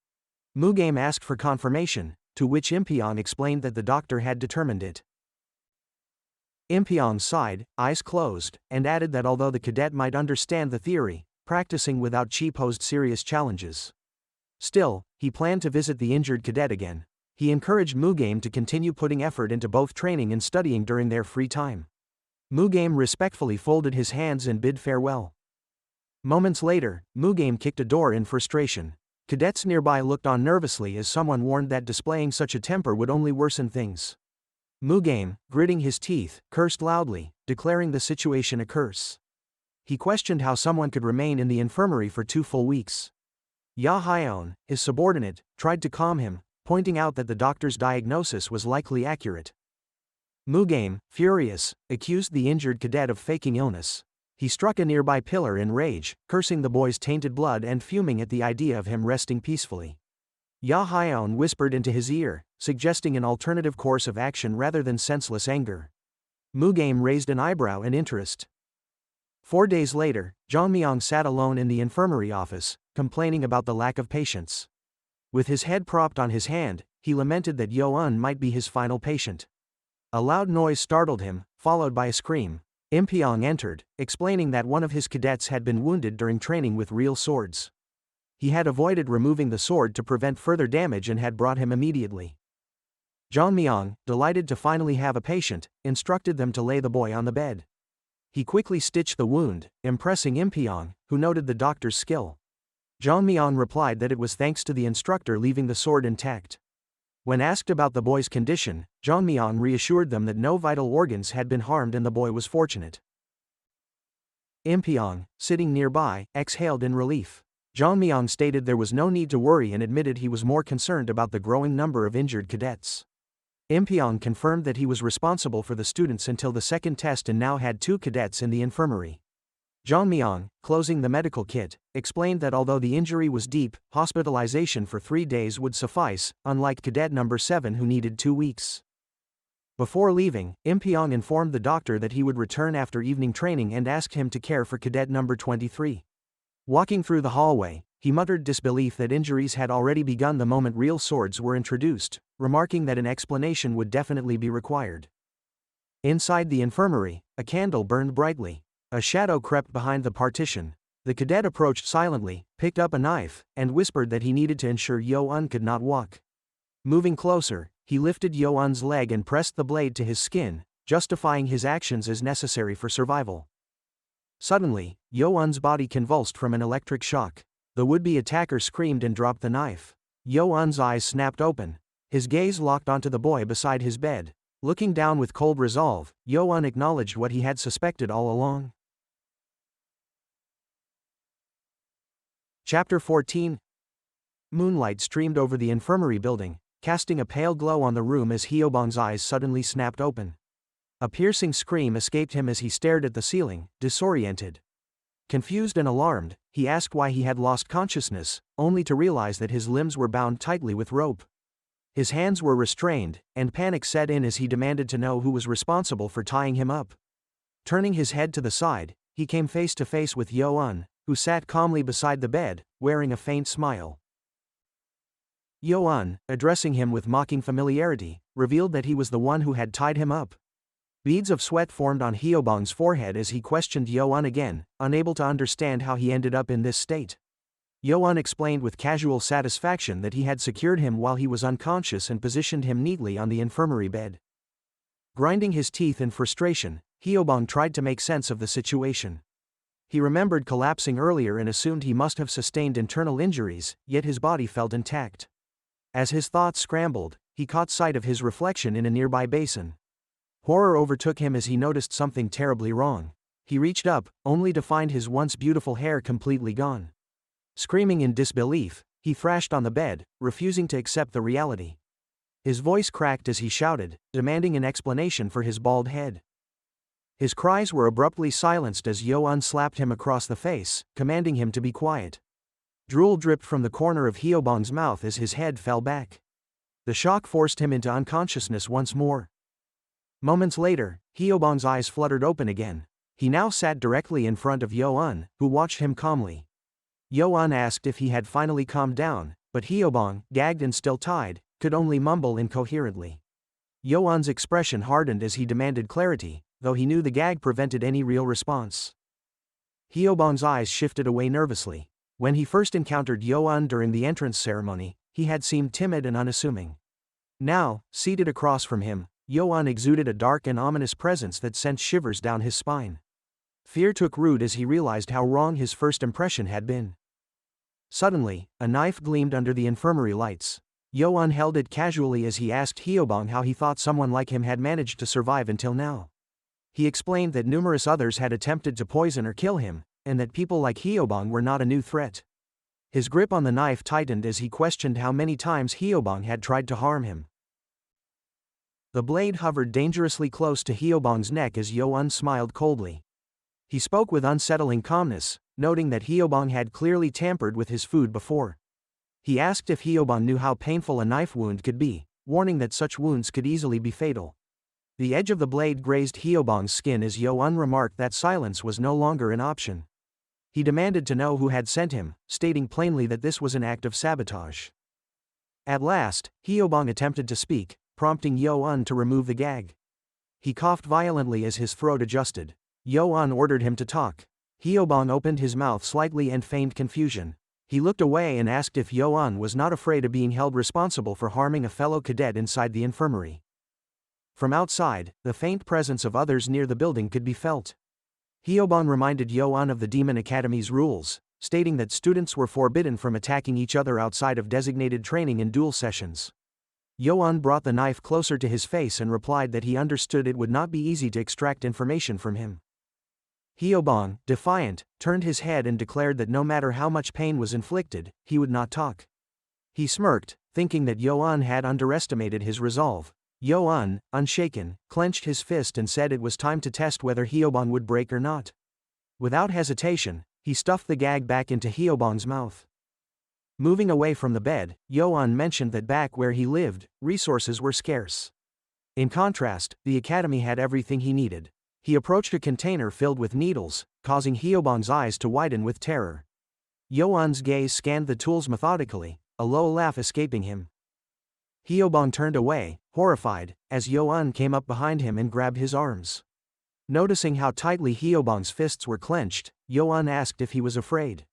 Mugame asked for confirmation, to which Impyong explained that the doctor had determined it. Impyong sighed, eyes closed, and added that although the cadet might understand the theory, practicing without chi posed serious challenges. Still, he planned to visit the injured cadet again. He encouraged Mugame to continue putting effort into both training and studying during their free time. Mugame respectfully folded his hands and bid farewell. Moments later, Mugame kicked a door in frustration. Cadets nearby looked on nervously as someone warned that displaying such a temper would only worsen things. Mugame, gritting his teeth, cursed loudly, declaring the situation a curse. He questioned how someone could remain in the infirmary for 2 full weeks. Ya Hyeon, his subordinate, tried to calm him, pointing out that the doctor's diagnosis was likely accurate. Mugame, furious, accused the injured cadet of faking illness. He struck a nearby pillar in rage, cursing the boy's tainted blood and fuming at the idea of him resting peacefully. Ya Hyeon whispered into his ear, suggesting an alternative course of action rather than senseless anger. Mugame raised an eyebrow in interest. 4 days later, Jeongmyeong sat alone in the infirmary office, complaining about the lack of patients. With his head propped on his hand, he lamented that Yo-eun might be his final patient. A loud noise startled him, followed by a scream. Impyong entered, explaining that one of his cadets had been wounded during training with real swords. He had avoided removing the sword to prevent further damage and had brought him immediately. Jeongmyeong, delighted to finally have a patient, instructed them to lay the boy on the bed. He quickly stitched the wound, impressing Impyong, who noted the doctor's skill. Jeongmyeong replied that it was thanks to the instructor leaving the sword intact. When asked about the boy's condition, Jeongmyeong reassured them that no vital organs had been harmed and the boy was fortunate. Impyong, sitting nearby, exhaled in relief. Jeongmyeong stated there was no need to worry and admitted he was more concerned about the growing number of injured cadets. Impyong confirmed that he was responsible for the students until the second test and now had 2 cadets in the infirmary. Jeongmyeong, closing the medical kit, explained that although the injury was deep, hospitalization for 3 days would suffice, unlike cadet number 7 who needed 2 weeks. Before leaving, Impyong informed the doctor that he would return after evening training and asked him to care for cadet number 23. Walking through the hallway, he muttered disbelief that injuries had already begun the moment real swords were introduced, remarking that an explanation would definitely be required. Inside the infirmary, a candle burned brightly. A shadow crept behind the partition. The cadet approached silently, picked up a knife, and whispered that he needed to ensure Yo-eun could not walk. Moving closer, he lifted Yo-eun's leg and pressed the blade to his skin, justifying his actions as necessary for survival. Suddenly, Yo-eun's body convulsed from an electric shock. The would-be attacker screamed and dropped the knife. Yo-eun's eyes snapped open. His gaze locked onto the boy beside his bed. Looking down with cold resolve, Yo-eun acknowledged what he had suspected all along. Chapter 14. Moonlight streamed over the infirmary building, casting a pale glow on the room as Hyobong's eyes suddenly snapped open. A piercing scream escaped him as he stared at the ceiling, disoriented. Confused and alarmed, he asked why he had lost consciousness, only to realize that his limbs were bound tightly with rope. His hands were restrained, and panic set in as he demanded to know who was responsible for tying him up. Turning his head to the side, he came face to face with Yo-eun, who sat calmly beside the bed, wearing a faint smile. Yo-eun, addressing him with mocking familiarity, revealed that he was the one who had tied him up. Beads of sweat formed on Hyobong's forehead as he questioned Yo-eun again, unable to understand how he ended up in this state. Yo-eun explained with casual satisfaction that he had secured him while he was unconscious and positioned him neatly on the infirmary bed. Grinding his teeth in frustration, Hyobong tried to make sense of the situation. He remembered collapsing earlier and assumed he must have sustained internal injuries, yet his body felt intact. As his thoughts scrambled, he caught sight of his reflection in a nearby basin. Horror overtook him as he noticed something terribly wrong. He reached up, only to find his once beautiful hair completely gone. Screaming in disbelief, he thrashed on the bed, refusing to accept the reality. His voice cracked as he shouted, demanding an explanation for his bald head. His cries were abruptly silenced as Yo-eun slapped him across the face, commanding him to be quiet. Drool dripped from the corner of Hyobong's mouth as his head fell back. The shock forced him into unconsciousness once more. Moments later, Hyobong's eyes fluttered open again. He now sat directly in front of Yo-un, who watched him calmly. Yo-un asked if he had finally calmed down, but Hyobong, gagged and still tied, could only mumble incoherently. Yo-un's expression hardened as he demanded clarity, though he knew the gag prevented any real response. Hyobong's eyes shifted away nervously. When he first encountered Yo-un during the entrance ceremony, he had seemed timid and unassuming. Now, seated across from him, Yo-un exuded a dark and ominous presence that sent shivers down his spine. Fear took root as he realized how wrong his first impression had been. Suddenly, a knife gleamed under the infirmary lights. Yo-un held it casually as he asked Hyobong how he thought someone like him had managed to survive until now. He explained that numerous others had attempted to poison or kill him, and that people like Hyobong were not a new threat. His grip on the knife tightened as he questioned how many times Hyobong had tried to harm him. The blade hovered dangerously close to Hyobong's neck as Yo-un smiled coldly. He spoke with unsettling calmness, noting that Hyobong had clearly tampered with his food before. He asked if Hyobong knew how painful a knife wound could be, warning that such wounds could easily be fatal. The edge of the blade grazed Hyobong's skin as Yo-un remarked that silence was no longer an option. He demanded to know who had sent him, stating plainly that this was an act of sabotage. At last, Hyobong attempted to speak, prompting Yo-un to remove the gag. He coughed violently as his throat adjusted. Yo-un ordered him to talk. Hyobong opened his mouth slightly and feigned confusion. He looked away and asked if Yo-un was not afraid of being held responsible for harming a fellow cadet inside the infirmary. From outside, the faint presence of others near the building could be felt. Hyobong reminded Yo-un of the Demon Academy's rules, stating that students were forbidden from attacking each other outside of designated training and duel sessions. Yo-un brought the knife closer to his face and replied that he understood it would not be easy to extract information from him. Hyobong, defiant, turned his head and declared that no matter how much pain was inflicted, he would not talk. He smirked, thinking that Yo-un had underestimated his resolve. Yo-un, unshaken, clenched his fist and said it was time to test whether Hyobong would break or not. Without hesitation, he stuffed the gag back into Hyobong's mouth. Moving away from the bed, Yo-un mentioned that back where he lived, resources were scarce. In contrast, the academy had everything he needed. He approached a container filled with needles, causing Hyobong's eyes to widen with terror. Yo-un's gaze scanned the tools methodically, a low laugh escaping him. Hyobong turned away, horrified, as Yo-un came up behind him and grabbed his arms. Noticing how tightly Hyobong's fists were clenched, Yo-un asked if he was afraid.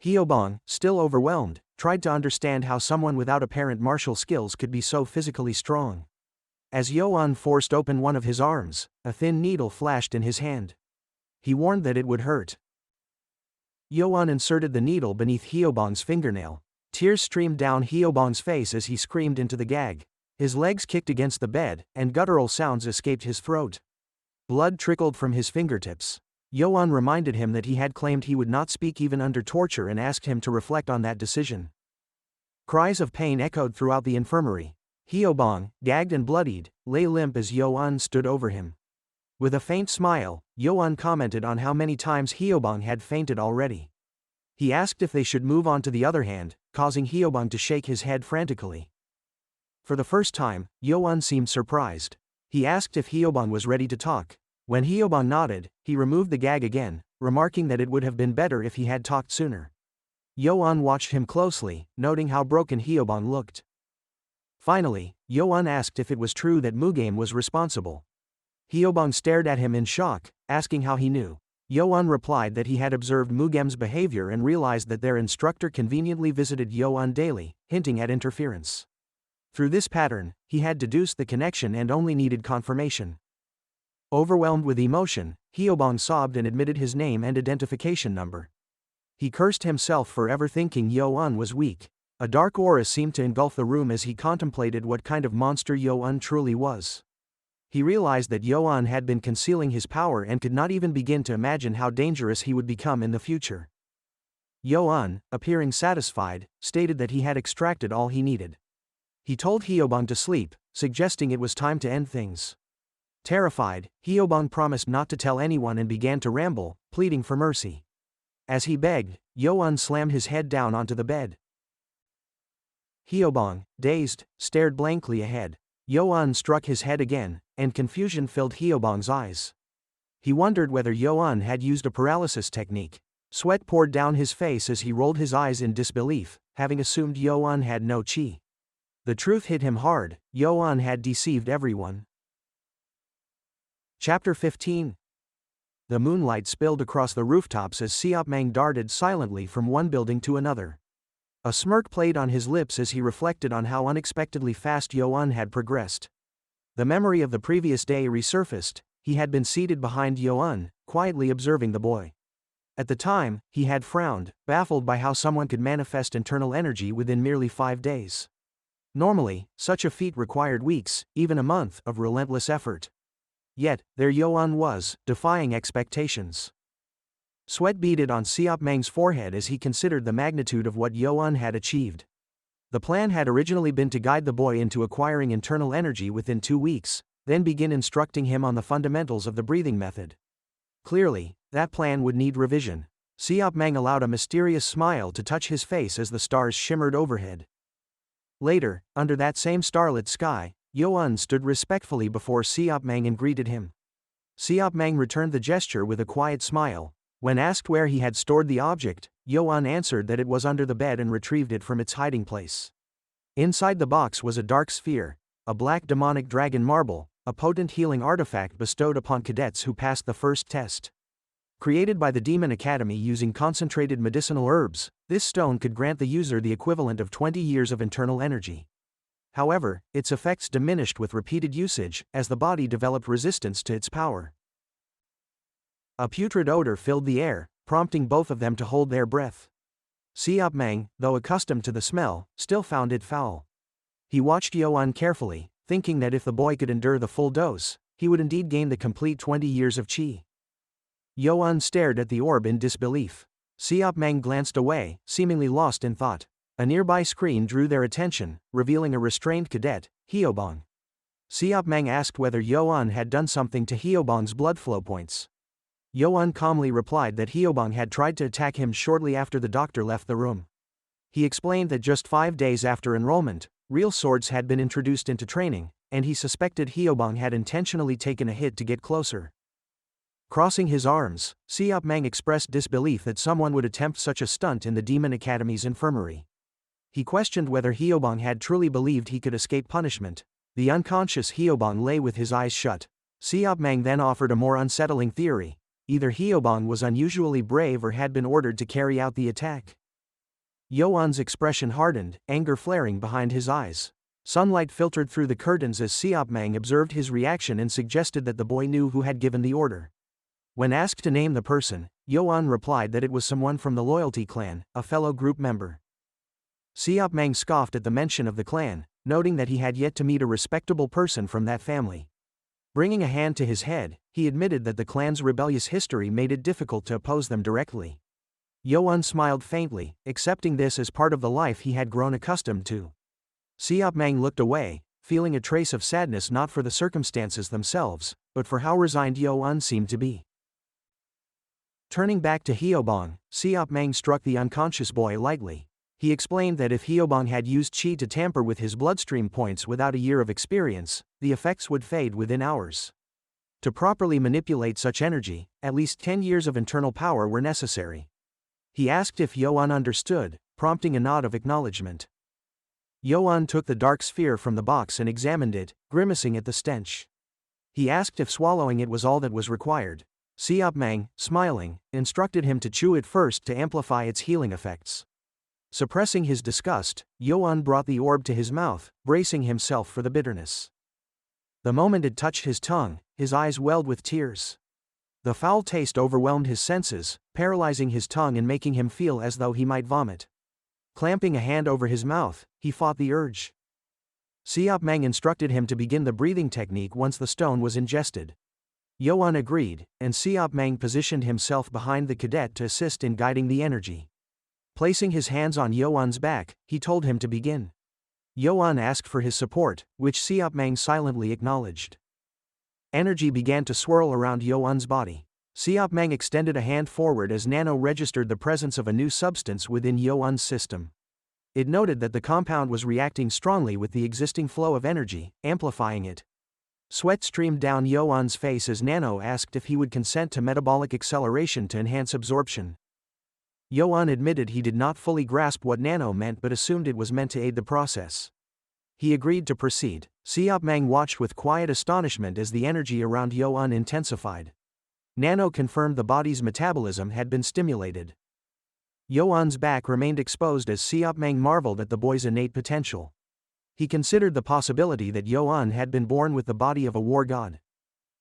Hyobong, still overwhelmed, tried to understand how someone without apparent martial skills could be so physically strong. As Yo-un forced open one of his arms, a thin needle flashed in his hand. He warned that it would hurt. Yo-un inserted the needle beneath Hyobong's fingernail. Tears streamed down Hyobong's face as he screamed into the gag. His legs kicked against the bed, and guttural sounds escaped his throat. Blood trickled from his fingertips. Yo-un reminded him that he had claimed he would not speak even under torture and asked him to reflect on that decision. Cries of pain echoed throughout the infirmary. Hyobong, gagged and bloodied, lay limp as Yo-un stood over him. With a faint smile, Yo-un commented on how many times Hyobong had fainted already. He asked if they should move on to the other hand, causing Hyobong to shake his head frantically. For the first time, Yo-un seemed surprised. He asked if Hyobong was ready to talk. When Hyobong nodded, he removed the gag again, remarking that it would have been better if he had talked sooner. Yo-un watched him closely, noting how broken Hyobong looked. Finally, Yo-un asked if it was true that Mugame was responsible. Hyobong stared at him in shock, asking how he knew. Yo-un replied that he had observed Mugame's behavior and realized that their instructor conveniently visited Yo-un daily, hinting at interference. Through this pattern, he had deduced the connection and only needed confirmation. Overwhelmed with emotion, Hyobong sobbed and admitted his name and identification number. He cursed himself for ever thinking Yo-un was weak. A dark aura seemed to engulf the room as he contemplated what kind of monster Yo-un truly was. He realized that Yo-un had been concealing his power and could not even begin to imagine how dangerous he would become in the future. Yo-un, appearing satisfied, stated that he had extracted all he needed. He told Hyobong to sleep, suggesting it was time to end things. Terrified, Hyobong promised not to tell anyone and began to ramble, pleading for mercy. As he begged, Yo-un slammed his head down onto the bed. Hyobong, dazed, stared blankly ahead. Yo-un struck his head again, and confusion filled Hyobong's eyes. He wondered whether Yo-un had used a paralysis technique. Sweat poured down his face as he rolled his eyes in disbelief, having assumed Yo-un had no chi. The truth hit him hard: Yo-un had deceived everyone. Chapter 15. The moonlight spilled across the rooftops as Seopmang darted silently from one building to another. A smirk played on his lips as he reflected on how unexpectedly fast Yo-un had progressed. The memory of the previous day resurfaced. He had been seated behind Yo-un, quietly observing the boy. At the time, he had frowned, baffled by how someone could manifest internal energy within merely 5 days. Normally, such a feat required weeks, even a month, of relentless effort. Yet, there Yo-un was, defying expectations. Sweat beaded on Seopmang's forehead as he considered the magnitude of what Yo-un had achieved. The plan had originally been to guide the boy into acquiring internal energy within 2 weeks, then begin instructing him on the fundamentals of the breathing method. Clearly, that plan would need revision. Seopmang allowed a mysterious smile to touch his face as the stars shimmered overhead. Later, under that same starlit sky, Yo-un stood respectfully before Seopmang and greeted him. Seopmang returned the gesture with a quiet smile. When asked where he had stored the object, Yo-un answered that it was under the bed and retrieved it from its hiding place. Inside the box was a dark sphere, a black demonic dragon marble, a potent healing artifact bestowed upon cadets who passed the first test. Created by the Demon Academy using concentrated medicinal herbs, this stone could grant the user the equivalent of 20 years of internal energy. However, its effects diminished with repeated usage, as the body developed resistance to its power. A putrid odor filled the air, prompting both of them to hold their breath. Seopmang, though accustomed to the smell, still found it foul. He watched Yo-un carefully, thinking that if the boy could endure the full dose, he would indeed gain the complete 20 years of chi. Yo-un stared at the orb in disbelief. Seopmang glanced away, seemingly lost in thought. A nearby screen drew their attention, revealing a restrained cadet, Hyobong. Seopmang asked whether Yo-un had done something to Hyobong's blood flow points. Yo-un calmly replied that Hyobong had tried to attack him shortly after the doctor left the room. He explained that just 5 days after enrollment, real swords had been introduced into training, and he suspected Hyobong had intentionally taken a hit to get closer. Crossing his arms, Seopmang expressed disbelief that someone would attempt such a stunt in the Demon Academy's infirmary. He questioned whether Hyobong had truly believed he could escape punishment. The unconscious Hyobong lay with his eyes shut. Seopmang then offered a more unsettling theory. Either Hyobong was unusually brave or had been ordered to carry out the attack. Yo-un's expression hardened, anger flaring behind his eyes. Sunlight filtered through the curtains as Seopmang observed his reaction and suggested that the boy knew who had given the order. When asked to name the person, Yo-un replied that it was someone from the Loyalty Clan, a fellow group member. Seopmang scoffed at the mention of the clan, noting that he had yet to meet a respectable person from that family. Bringing a hand to his head, he admitted that the clan's rebellious history made it difficult to oppose them directly. Yo-un smiled faintly, accepting this as part of the life he had grown accustomed to. Seopmang looked away, feeling a trace of sadness not for the circumstances themselves, but for how resigned Yo-un seemed to be. Turning back to Hyobong, Seopmang struck the unconscious boy lightly. He explained that if Hyobong had used chi to tamper with his bloodstream points without a year of experience, the effects would fade within hours. To properly manipulate such energy, at least 10 years of internal power were necessary. He asked if Yo-un understood, prompting a nod of acknowledgement. Yo-un took the dark sphere from the box and examined it, grimacing at the stench. He asked if swallowing it was all that was required. Seopmang, smiling, instructed him to chew it first to amplify its healing effects. Suppressing his disgust, Yo-un brought the orb to his mouth, bracing himself for the bitterness. The moment it touched his tongue, his eyes welled with tears. The foul taste overwhelmed his senses, paralyzing his tongue and making him feel as though he might vomit. Clamping a hand over his mouth, he fought the urge. Seopmang instructed him to begin the breathing technique once the stone was ingested. Yo-un agreed, and Seopmang positioned himself behind the cadet to assist in guiding the energy. Placing his hands on Yo-un's back, he told him to begin. Yo-un asked for his support, which Seopmang silently acknowledged. Energy began to swirl around Yo-un's body. Seopmang extended a hand forward as Nano registered the presence of a new substance within Yo-un's system. It noted that the compound was reacting strongly with the existing flow of energy, amplifying it. Sweat streamed down Yoan's face as Nano asked if he would consent to metabolic acceleration to enhance absorption. Yoan admitted he did not fully grasp what Nano meant but assumed it was meant to aid the process. He agreed to proceed. Siopmang watched with quiet astonishment as the energy around Yoan intensified. Nano confirmed the body's metabolism had been stimulated. Yoan's back remained exposed as Siopmang marveled at the boy's innate potential. He considered the possibility that Yoan had been born with the body of a war god.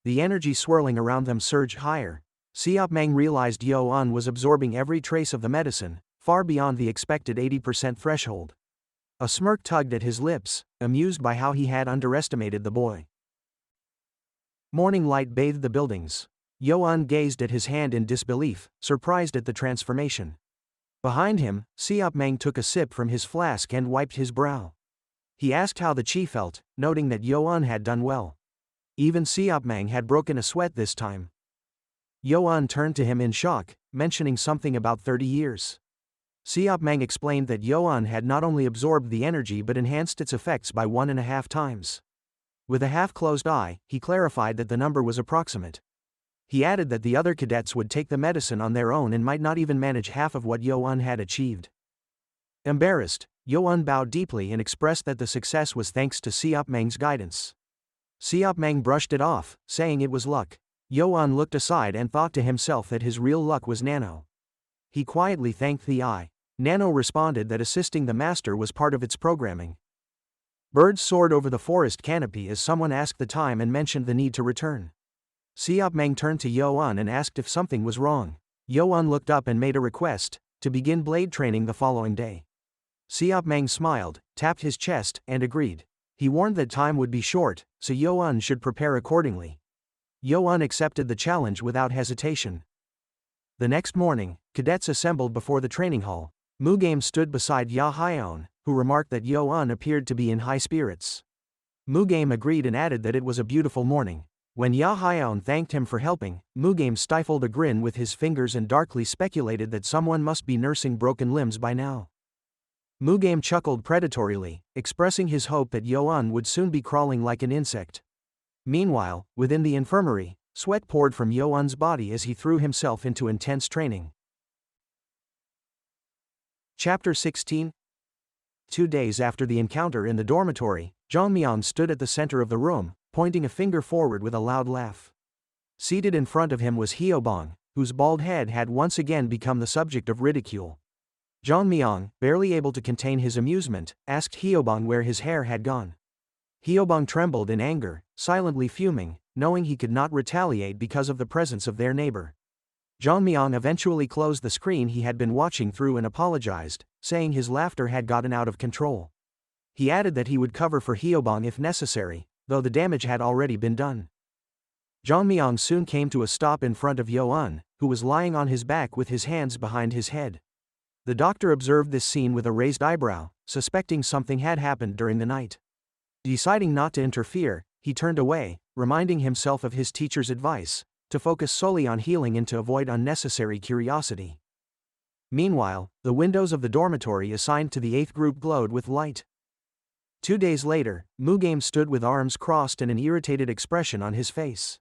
The energy swirling around them surged higher. Siopmang realized Yoan was absorbing every trace of the medicine, far beyond the expected 80% threshold. A smirk tugged at his lips, amused by how he had underestimated the boy. Morning light bathed the buildings. Yoan gazed at his hand in disbelief, surprised at the transformation. Behind him, Siopmang took a sip from his flask and wiped his brow. He asked how the chi felt, noting that Yoan had done well. Even Siopmang had broken a sweat this time. Yoan turned to him in shock, mentioning something about 30 years. Siopmang explained that Yoan had not only absorbed the energy but enhanced its effects by 1.5 times. With a half-closed eye, he clarified that the number was approximate. He added that the other cadets would take the medicine on their own and might not even manage half of what Yoan had achieved. Embarrassed, Yoan bowed deeply and expressed that the success was thanks to Siopmang's guidance. Siopmang brushed it off, saying it was luck. Yoan looked aside and thought to himself that his real luck was Nano. He quietly thanked the eye. Nano responded that assisting the master was part of its programming. Birds soared over the forest canopy as someone asked the time and mentioned the need to return. Siopmang turned to Yoan and asked if something was wrong. Yoan looked up and made a request, to begin blade training the following day. Siopmang smiled, tapped his chest, and agreed. He warned that time would be short, so Yoan should prepare accordingly. Yoan accepted the challenge without hesitation. The next morning, cadets assembled before the training hall. Mugame stood beside Hyun, who remarked that Yoan appeared to be in high spirits. Mugame agreed and added that it was a beautiful morning. When Hyun thanked him for helping, Mugame stifled a grin with his fingers and darkly speculated that someone must be nursing broken limbs by now. Mugame chuckled predatorily, expressing his hope that Yoan would soon be crawling like an insect. Meanwhile, within the infirmary, sweat poured from Yoan's body as he threw himself into intense training. Chapter 16. 2 days after the encounter in the dormitory, Jeongmyeon stood at the center of the room, pointing a finger forward with a loud laugh. Seated in front of him was Hyobong, whose bald head had once again become the subject of ridicule. Jeongmyeon, barely able to contain his amusement, asked Hyobong where his hair had gone. Hyobong trembled in anger, silently fuming, knowing he could not retaliate because of the presence of their neighbor. Jeongmyeon eventually closed the screen he had been watching through and apologized, saying his laughter had gotten out of control. He added that he would cover for Hyobong if necessary, though the damage had already been done. Jeongmyeon soon came to a stop in front of Yoan, who was lying on his back with his hands behind his head. The doctor observed this scene with a raised eyebrow, suspecting something had happened during the night. Deciding not to interfere, he turned away, reminding himself of his teacher's advice, to focus solely on healing and to avoid unnecessary curiosity. Meanwhile, the windows of the dormitory assigned to the 8th group glowed with light. 2 days later, Mugame stood with arms crossed and an irritated expression on his face.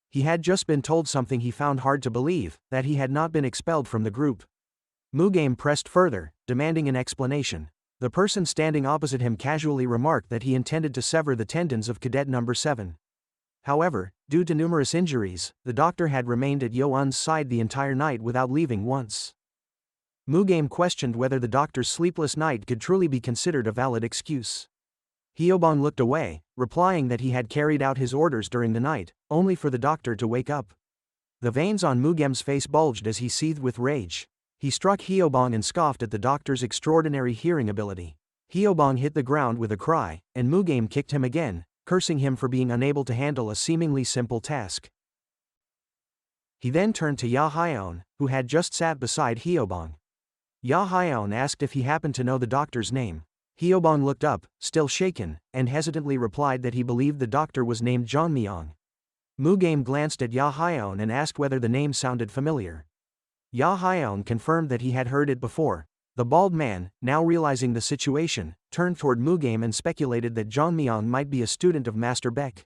He had just been told something he found hard to believe, that he had not been expelled from the group. Mugame pressed further, demanding an explanation. The person standing opposite him casually remarked that he intended to sever the tendons of cadet number 7. However, due to numerous injuries, the doctor had remained at Yoan's side the entire night without leaving once. Mugame questioned whether the doctor's sleepless night could truly be considered a valid excuse. Hyobong looked away, replying that he had carried out his orders during the night, only for the doctor to wake up. The veins on Mugame's face bulged as he seethed with rage. He struck Hyobong and scoffed at the doctor's extraordinary hearing ability. Hyobong hit the ground with a cry, and Mugame kicked him again, cursing him for being unable to handle a seemingly simple task. He then turned to Hyun, who had just sat beside Hyobong. Hyun asked if he happened to know the doctor's name. Hyobong looked up, still shaken, and hesitantly replied that he believed the doctor was named Jeongmyeon. Mugame glanced at Hyun and asked whether the name sounded familiar. Hyun confirmed that he had heard it before. The bald man, now realizing the situation, turned toward Mugame and speculated that Jeongmyeon might be a student of Master Beck.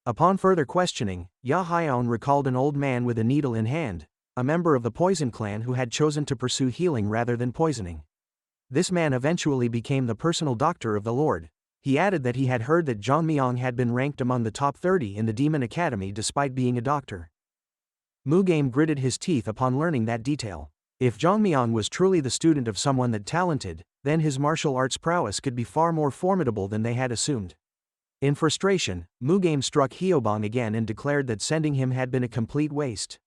Upon further questioning, Ya Hyeon recalled an old man with a needle in hand, a member of the Poison clan who had chosen to pursue healing rather than poisoning. This man eventually became the personal doctor of the Lord. He added that he had heard that Jeon Myung had been ranked among the top 30 in the Demon Academy despite being a doctor. Mugame gritted his teeth upon learning that detail. If Jeon Myung was truly the student of someone that talented, then his martial arts prowess could be far more formidable than they had assumed. In frustration, Mugame struck Hyobong again and declared that sending him had been a complete waste.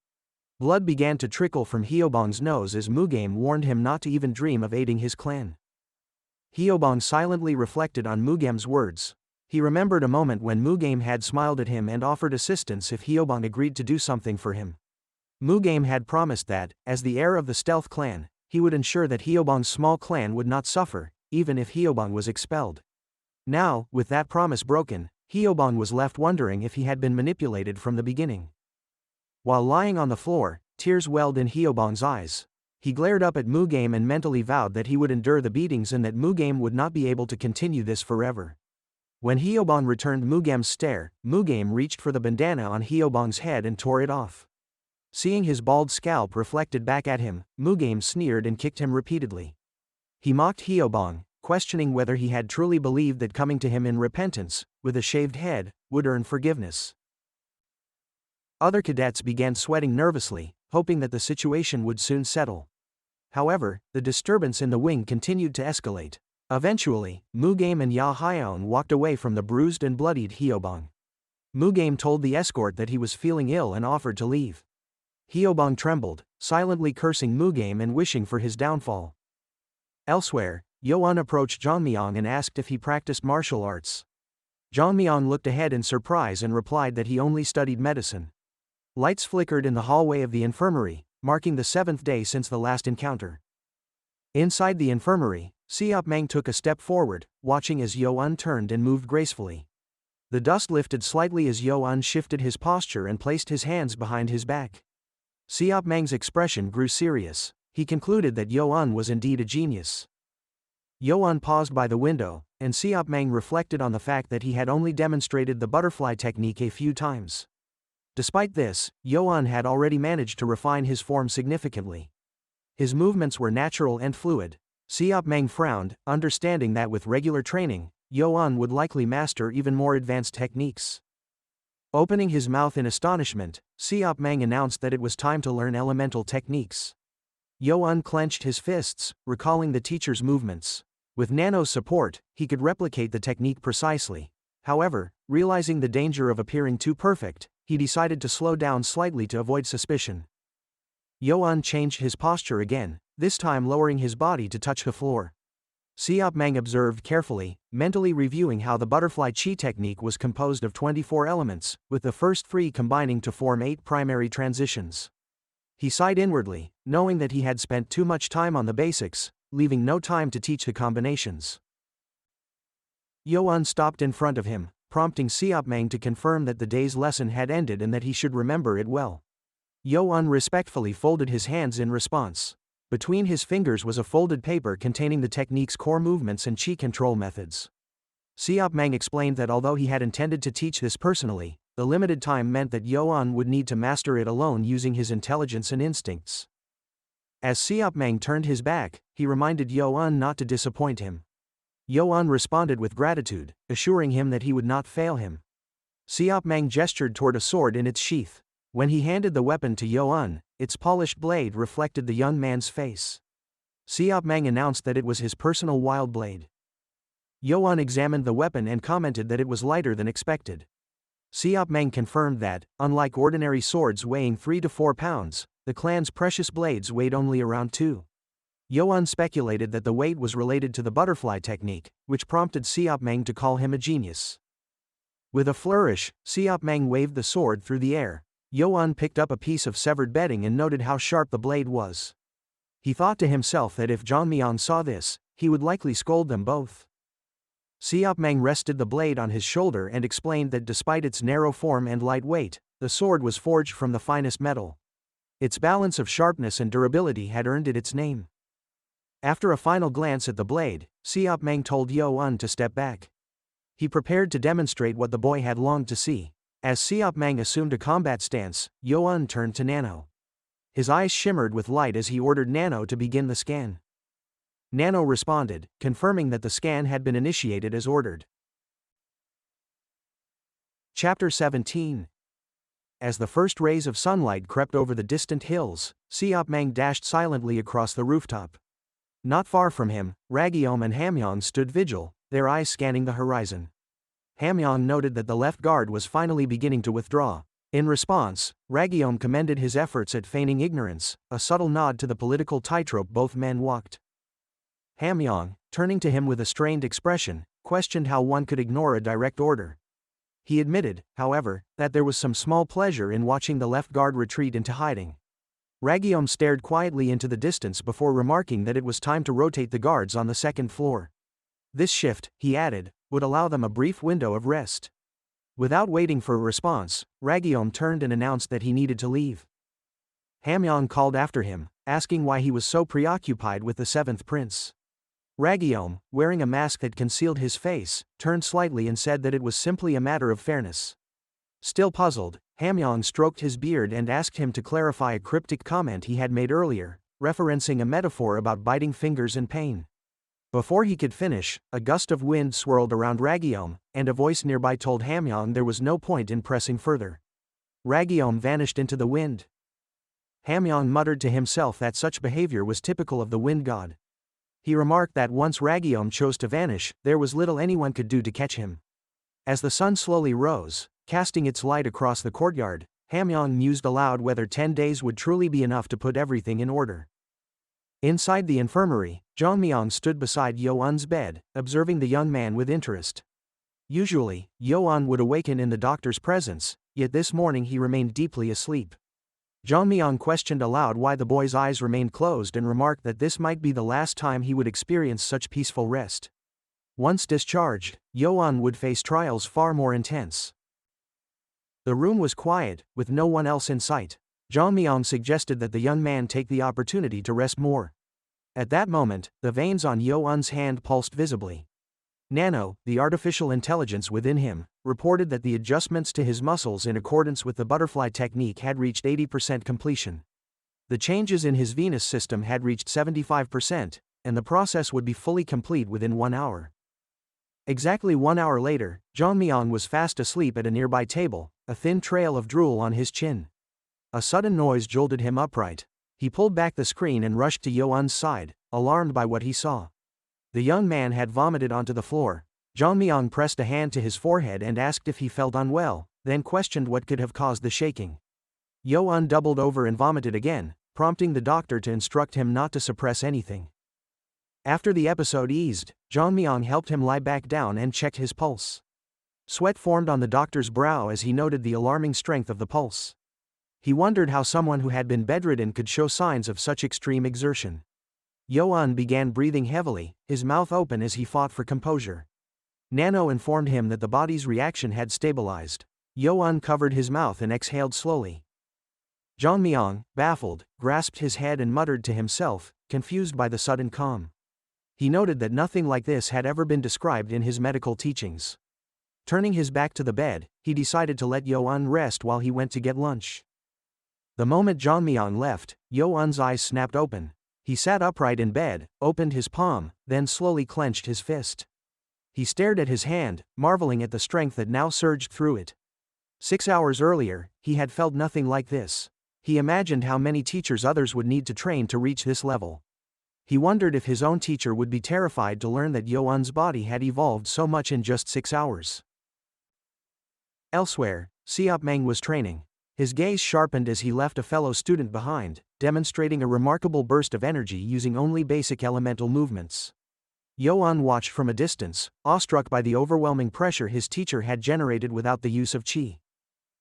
Blood began to trickle from Hyobong's nose as Mugame warned him not to even dream of aiding his clan. Hyobong silently reflected on Mugame's words. He remembered a moment when Mugame had smiled at him and offered assistance if Hyobong agreed to do something for him. Mugame had promised that, as the heir of the Stealth clan, he would ensure that Hyobong's small clan would not suffer, even if Hyobong was expelled. Now, with that promise broken, Hyobong was left wondering if he had been manipulated from the beginning. While lying on the floor, tears welled in Hyobong's eyes. He glared up at Mugame and mentally vowed that he would endure the beatings and that Mugame would not be able to continue this forever. When Hyobong returned Mugame's stare, Mugame reached for the bandana on Hyobong's head and tore it off. Seeing his bald scalp reflected back at him, Mugame sneered and kicked him repeatedly. He mocked Hyobong, questioning whether he had truly believed that coming to him in repentance, with a shaved head, would earn forgiveness. Other cadets began sweating nervously, hoping that the situation would soon settle. However, the disturbance in the wing continued to escalate. Eventually, Mugame and Ya Hyeon walked away from the bruised and bloodied Hyobong. Mugame told the escort that he was feeling ill and offered to leave. Hyobong trembled, silently cursing Mugame and wishing for his downfall. Elsewhere, Yoan approached Jeon Myung and asked if he practiced martial arts. Jeon Myung looked ahead in surprise and replied that he only studied medicine. Lights flickered in the hallway of the infirmary, marking the 7th day since the last encounter. Inside the infirmary, Seopmang took a step forward, watching as Yoan turned and moved gracefully. The dust lifted slightly as Yoan shifted his posture and placed his hands behind his back. Seopmang's expression grew serious. He concluded that Yoan was indeed a genius. Yoan paused by the window, and Seopmang reflected on the fact that he had only demonstrated the butterfly technique a few times. Despite this, Yoan had already managed to refine his form significantly. His movements were natural and fluid. Seopmang frowned, understanding that with regular training, Yoan would likely master even more advanced techniques. Opening his mouth in astonishment, Seopmang announced that it was time to learn elemental techniques. Yoan clenched his fists, recalling the teacher's movements. With Nano's support, he could replicate the technique precisely. However, realizing the danger of appearing too perfect, he decided to slow down slightly to avoid suspicion. Yoan changed his posture again, this time lowering his body to touch the floor. Seopmang observed carefully, mentally reviewing how the butterfly chi technique was composed of 24 elements, with the first 3 combining to form 8 primary transitions. He sighed inwardly, knowing that he had spent too much time on the basics, leaving no time to teach the combinations. Yoan stopped in front of him, prompting Seopmang to confirm that the day's lesson had ended and that he should remember it well. Yoan respectfully folded his hands in response. Between his fingers was a folded paper containing the technique's core movements and chi control methods. Seopmang explained that although he had intended to teach this personally, the limited time meant that Yoan would need to master it alone using his intelligence and instincts. As Seopmang turned his back, he reminded Yoan not to disappoint him. Yoan responded with gratitude, assuring him that he would not fail him. Seopmang gestured toward a sword in its sheath. When he handed the weapon to Yoan, its polished blade reflected the young man's face. Seopmang announced that it was his personal wild blade. Yoan examined the weapon and commented that it was lighter than expected. Seopmang confirmed that, unlike ordinary swords weighing 3 to 4 pounds, the clan's precious blades weighed only around 2. Yoan speculated that the weight was related to the butterfly technique, which prompted Seopmang to call him a genius. With a flourish, Seopmang waved the sword through the air. Yoan picked up a piece of severed bedding and noted how sharp the blade was. He thought to himself that if Jeon Myung saw this, he would likely scold them both. Seopmang rested the blade on his shoulder and explained that despite its narrow form and light weight, the sword was forged from the finest metal. Its balance of sharpness and durability had earned it its name. After a final glance at the blade, Seopmang told Yoan to step back. He prepared to demonstrate what the boy had longed to see. As Siopmang assumed a combat stance, Yo-un turned to Nano. His eyes shimmered with light as he ordered Nano to begin the scan. Nano responded, confirming that the scan had been initiated as ordered. Chapter 17. As the first rays of sunlight crept over the distant hills, Siopmang dashed silently across the rooftop. Not far from him, Ragiom and Hamyong stood vigil, their eyes scanning the horizon. Hamyong noted that the left guard was finally beginning to withdraw. In response, Ragiom commended his efforts at feigning ignorance, a subtle nod to the political tightrope both men walked. Hamyong, turning to him with a strained expression, questioned how one could ignore a direct order. He admitted, however, that there was some small pleasure in watching the left guard retreat into hiding. Ragiom stared quietly into the distance before remarking that it was time to rotate the guards on the second floor. This shift, he added, would allow them a brief window of rest. Without waiting for a response, Ragiom turned and announced that he needed to leave. Hamyong called after him, asking why he was so preoccupied with the seventh prince. Ragiom, wearing a mask that concealed his face, turned slightly and said that it was simply a matter of fairness. Still puzzled, Hamyong stroked his beard and asked him to clarify a cryptic comment he had made earlier, referencing a metaphor about biting fingers and pain. Before he could finish, a gust of wind swirled around Ragiom, and a voice nearby told Hamyong there was no point in pressing further. Ragiom vanished into the wind. Hamyong muttered to himself that such behavior was typical of the wind god. He remarked that once Ragiom chose to vanish, there was little anyone could do to catch him. As the sun slowly rose, casting its light across the courtyard, Hamyong mused aloud whether 10 days would truly be enough to put everything in order. Inside the infirmary, Jongmyong stood beside Yo-un's bed, observing the young man with interest. Usually, Yo-un would awaken in the doctor's presence, yet this morning he remained deeply asleep. Jongmyong questioned aloud why the boy's eyes remained closed and remarked that this might be the last time he would experience such peaceful rest. Once discharged, Yo-un would face trials far more intense. The room was quiet, with no one else in sight. Jongmyong suggested that the young man take the opportunity to rest more. At that moment, the veins on Yo-un's hand pulsed visibly. Nano, the artificial intelligence within him, reported that the adjustments to his muscles in accordance with the butterfly technique had reached 80% completion. The changes in his venous system had reached 75%, and the process would be fully complete within 1 hour. Exactly 1 hour later, Jongmyong was fast asleep at a nearby table, a thin trail of drool on his chin. A sudden noise jolted him upright. He pulled back the screen and rushed to Yo-un's side, alarmed by what he saw. The young man had vomited onto the floor. Jongmyong pressed a hand to his forehead and asked if he felt unwell, then questioned what could have caused the shaking. Yo-un doubled over and vomited again, prompting the doctor to instruct him not to suppress anything. After the episode eased, Jongmyong helped him lie back down and checked his pulse. Sweat formed on the doctor's brow as he noted the alarming strength of the pulse. He wondered how someone who had been bedridden could show signs of such extreme exertion. Yo-un began breathing heavily, his mouth open as he fought for composure. Nano informed him that the body's reaction had stabilized. Yo-un covered his mouth and exhaled slowly. Jongmyong, baffled, grasped his head and muttered to himself, confused by the sudden calm. He noted that nothing like this had ever been described in his medical teachings. Turning his back to the bed, he decided to let Yo-un rest while he went to get lunch. The moment Jongmyong left, Yo-un's eyes snapped open. He sat upright in bed, opened his palm, then slowly clenched his fist. He stared at his hand, marveling at the strength that now surged through it. 6 hours earlier, he had felt nothing like this. He imagined how many teachers others would need to train to reach this level. He wondered if his own teacher would be terrified to learn that Yo-un's body had evolved so much in just 6 hours. Elsewhere, Siopmang was training. His gaze sharpened as he left a fellow student behind, demonstrating a remarkable burst of energy using only basic elemental movements. Yo-un watched from a distance, awestruck by the overwhelming pressure his teacher had generated without the use of chi.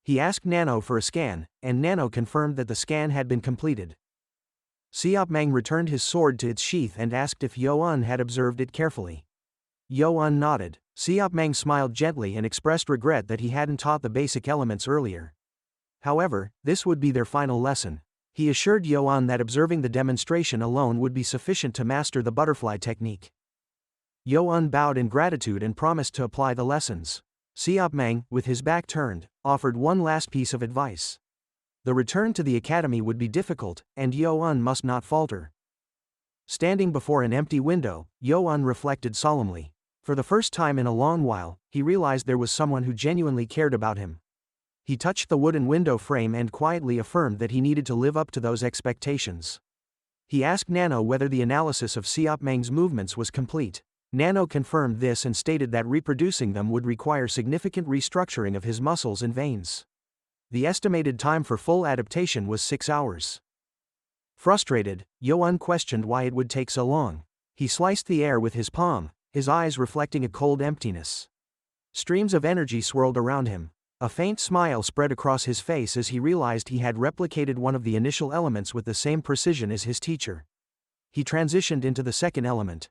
He asked Nano for a scan, and Nano confirmed that the scan had been completed. Siopmang returned his sword to its sheath and asked if Yo-un had observed it carefully. Yo-un nodded. Siopmang smiled gently and expressed regret that he hadn't taught the basic elements earlier. However, this would be their final lesson. He assured Yo-un that observing the demonstration alone would be sufficient to master the butterfly technique. Yo-un bowed in gratitude and promised to apply the lessons. Siopmang, with his back turned, offered one last piece of advice. The return to the academy would be difficult, and Yo-un must not falter. Standing before an empty window, Yo-un reflected solemnly. For the first time in a long while, he realized there was someone who genuinely cared about him. He touched the wooden window frame and quietly affirmed that he needed to live up to those expectations. He asked Nano whether the analysis of Siopmang's movements was complete. Nano confirmed this and stated that reproducing them would require significant restructuring of his muscles and veins. The estimated time for full adaptation was 6 hours. Frustrated, Yo-un questioned why it would take so long. He sliced the air with his palm, his eyes reflecting a cold emptiness. Streams of energy swirled around him. A faint smile spread across his face as he realized he had replicated one of the initial elements with the same precision as his teacher. He transitioned into the second element.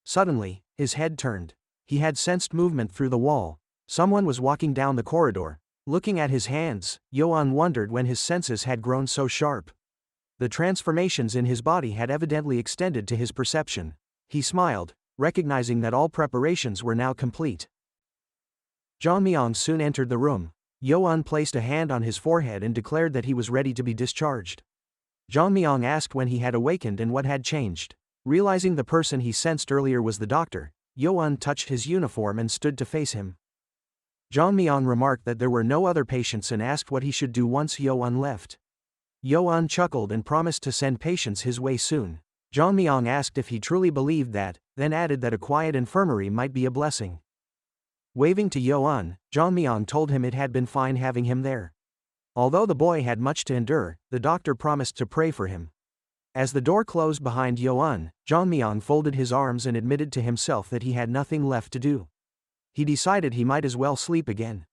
Suddenly, his head turned. He had sensed movement through the wall. Someone was walking down the corridor. Looking at his hands, Yo-un wondered when his senses had grown so sharp. The transformations in his body had evidently extended to his perception. He smiled, recognizing that all preparations were now complete. Jeonmyeong soon entered the room. Yo-un placed a hand on his forehead and declared that he was ready to be discharged. Jeonmyeong asked when he had awakened and what had changed. Realizing the person he sensed earlier was the doctor, Yo-un touched his uniform and stood to face him. Jeonmyeong remarked that there were no other patients and asked what he should do once Yo-un left. Yo-un chuckled and promised to send patients his way soon. Jeonmyeong asked if he truly believed that, then added that a quiet infirmary might be a blessing. Waving to Yo-un, Jeonmyeong told him it had been fine having him there. Although the boy had much to endure, the doctor promised to pray for him. As the door closed behind Yo-un, Jeonmyeong folded his arms and admitted to himself that he had nothing left to do. He decided he might as well sleep again.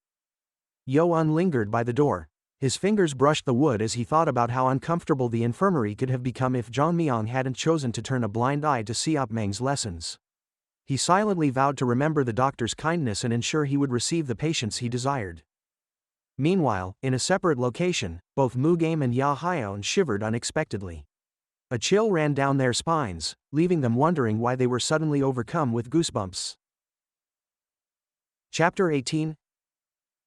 Yo-un lingered by the door. His fingers brushed the wood as he thought about how uncomfortable the infirmary could have become if Jeonmyeong hadn't chosen to turn a blind eye to Siopmang's lessons. He silently vowed to remember the doctor's kindness and ensure he would receive the patients he desired. Meanwhile, in a separate location, both Mugame and Ya Hyeon shivered unexpectedly. A chill ran down their spines, leaving them wondering why they were suddenly overcome with goosebumps. Chapter 18.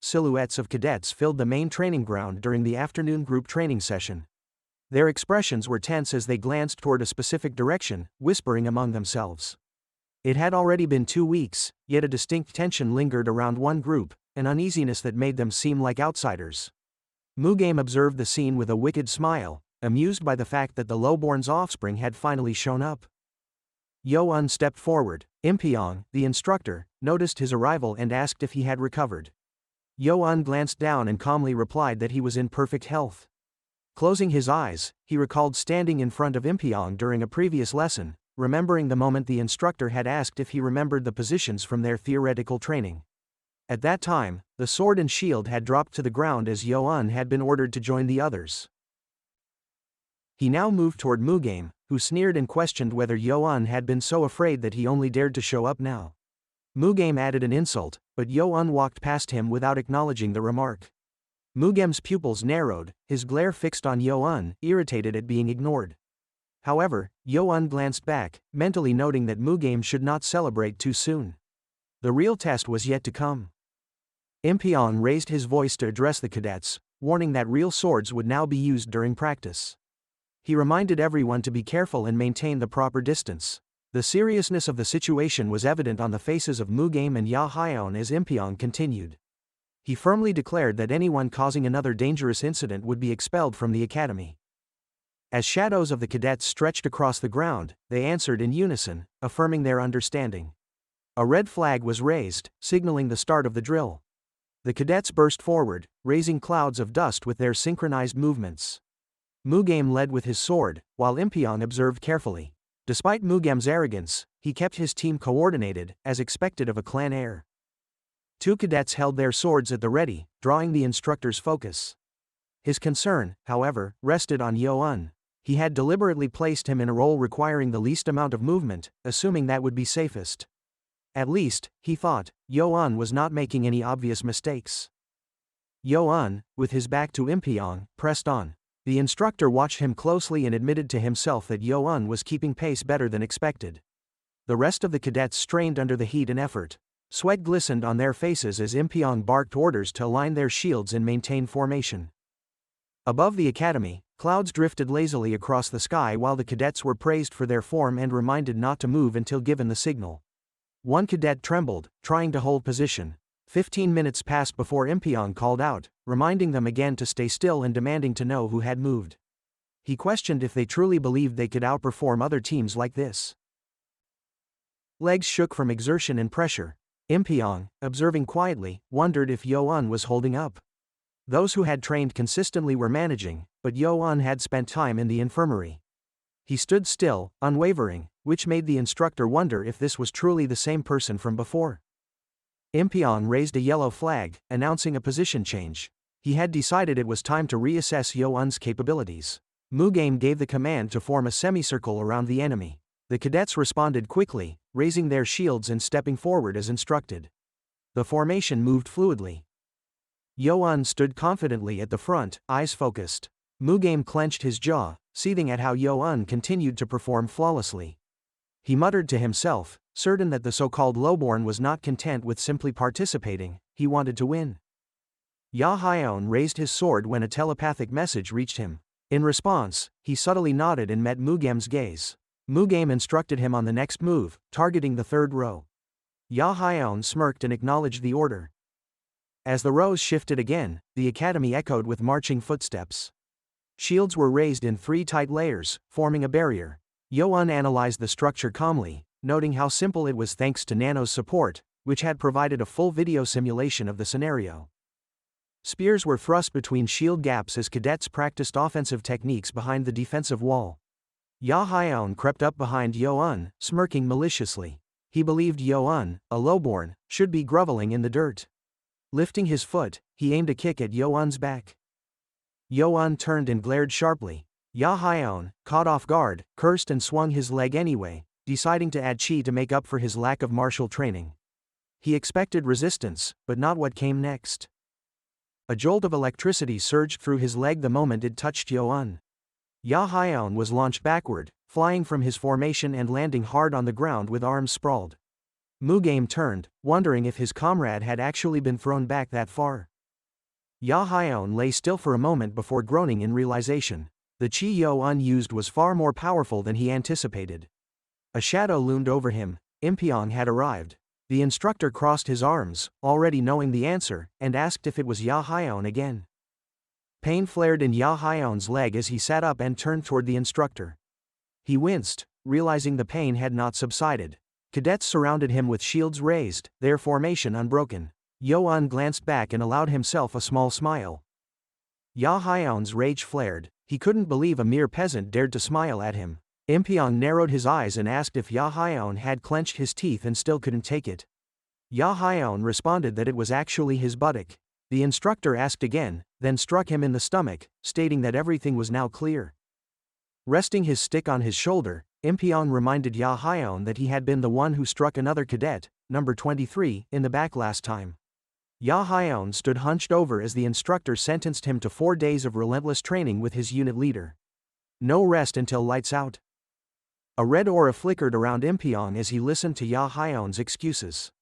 Silhouettes of cadets filled the main training ground during the afternoon group training session. Their expressions were tense as they glanced toward a specific direction, whispering among themselves. It had already been 2 weeks, yet a distinct tension lingered around one group, an uneasiness that made them seem like outsiders. Mugame observed the scene with a wicked smile, amused by the fact that the lowborn's offspring had finally shown up. Yo-un stepped forward. Impyeong, the instructor, noticed his arrival and asked if he had recovered. Yo-un glanced down and calmly replied that he was in perfect health. Closing his eyes, he recalled standing in front of Impyeong during a previous lesson, remembering the moment the instructor had asked if he remembered the positions from their theoretical training. At that time, the sword and shield had dropped to the ground as Yo-un had been ordered to join the others. He now moved toward Mugame, who sneered and questioned whether Yo-un had been so afraid that he only dared to show up now. Mugame added an insult, but Yo-un walked past him without acknowledging the remark. Mugame's pupils narrowed, his glare fixed on Yo-un, irritated at being ignored. However, Yo-un glanced back, mentally noting that Mugame should not celebrate too soon. The real test was yet to come. Impyeong raised his voice to address the cadets, warning that real swords would now be used during practice. He reminded everyone to be careful and maintain the proper distance. The seriousness of the situation was evident on the faces of Mugame and Ya Hyeon as Impyeong continued. He firmly declared that anyone causing another dangerous incident would be expelled from the academy. As shadows of the cadets stretched across the ground, they answered in unison, affirming their understanding. A red flag was raised, signaling the start of the drill. The cadets burst forward, raising clouds of dust with their synchronized movements. Mugame led with his sword, while Impyeong observed carefully. Despite Mugame's arrogance, he kept his team coordinated, as expected of a clan heir. 2 cadets held their swords at the ready, drawing the instructor's focus. His concern, however, rested on Yo-un. He had deliberately placed him in a role requiring the least amount of movement, assuming that would be safest. At least, he thought, Yo-un was not making any obvious mistakes. Yo-un, with his back to Impyeong, pressed on. The instructor watched him closely and admitted to himself that Yo-un was keeping pace better than expected. The rest of the cadets strained under the heat and effort. Sweat glistened on their faces as Impyong barked orders to align their shields and maintain formation. Above the academy, clouds drifted lazily across the sky while the cadets were praised for their form and reminded not to move until given the signal. One cadet trembled, trying to hold position. 15 minutes passed before Impyong called out, reminding them again to stay still and demanding to know who had moved. He questioned if they truly believed they could outperform other teams like this. Legs shook from exertion and pressure. Impyong, observing quietly, wondered if Yo-un was holding up. Those who had trained consistently were managing, but Yo-un had spent time in the infirmary. He stood still, unwavering, which made the instructor wonder if this was truly the same person from before. Impyong raised a yellow flag, announcing a position change. He had decided it was time to reassess Yo-un's capabilities. Mugame gave the command to form a semicircle around the enemy. The cadets responded quickly, raising their shields and stepping forward as instructed. The formation moved fluidly. Yo-un stood confidently at the front, eyes focused. Mugame clenched his jaw, seething at how Yo-un continued to perform flawlessly. He muttered to himself, certain that the so-called lowborn was not content with simply participating, he wanted to win. Ya-Hyeon raised his sword when a telepathic message reached him. In response, he subtly nodded and met Mugame's gaze. Mugame instructed him on the next move, targeting the third row. Ya-Hyeon smirked and acknowledged the order. As the rows shifted again, the academy echoed with marching footsteps. Shields were raised in 3 tight layers, forming a barrier. Yo-un analyzed the structure calmly, noting how simple it was thanks to Nano's support, which had provided a full video simulation of the scenario. Spears were thrust between shield gaps as cadets practiced offensive techniques behind the defensive wall. Ya-Hyeon crept up behind Yo-un, smirking maliciously. He believed Yo-un, a lowborn, should be groveling in the dirt. Lifting his foot, he aimed a kick at Yo-un's back. Yo-un turned and glared sharply. Ya-Hyeon, caught off guard, cursed and swung his leg anyway, deciding to add chi to make up for his lack of martial training. He expected resistance, but not what came next. A jolt of electricity surged through his leg the moment it touched Yo-un. Ya-Hyeon was launched backward, flying from his formation and landing hard on the ground with arms sprawled. Mugame turned, wondering if his comrade had actually been thrown back that far. Ya-Hyeon lay still for a moment before groaning in realization. The chi Yo-un used was far more powerful than he anticipated. A shadow loomed over him. Impyong had arrived. The instructor crossed his arms, already knowing the answer, and asked if it was Ya-Hyeon again. Pain flared in Ya-Hyeon's leg as he sat up and turned toward the instructor. He winced, realizing the pain had not subsided. Cadets surrounded him with shields raised, their formation unbroken. Yo-un glanced back and allowed himself a small smile. Ya-Hyeon's rage flared. He couldn't believe a mere peasant dared to smile at him. Impyong narrowed his eyes and asked if Ya-Hyeon had clenched his teeth and still couldn't take it. Ya-Hyeon responded that it was actually his buttock. The instructor asked again, then struck him in the stomach, stating that everything was now clear. Resting his stick on his shoulder, Impyong reminded Ya-Hyeon that he had been the one who struck another cadet, number 23, in the back last time. Ya-Hyeon stood hunched over as the instructor sentenced him to 4 days of relentless training with his unit leader. No rest until lights out. A red aura flickered around Impyong as he listened to Ya-Hyeon's excuses.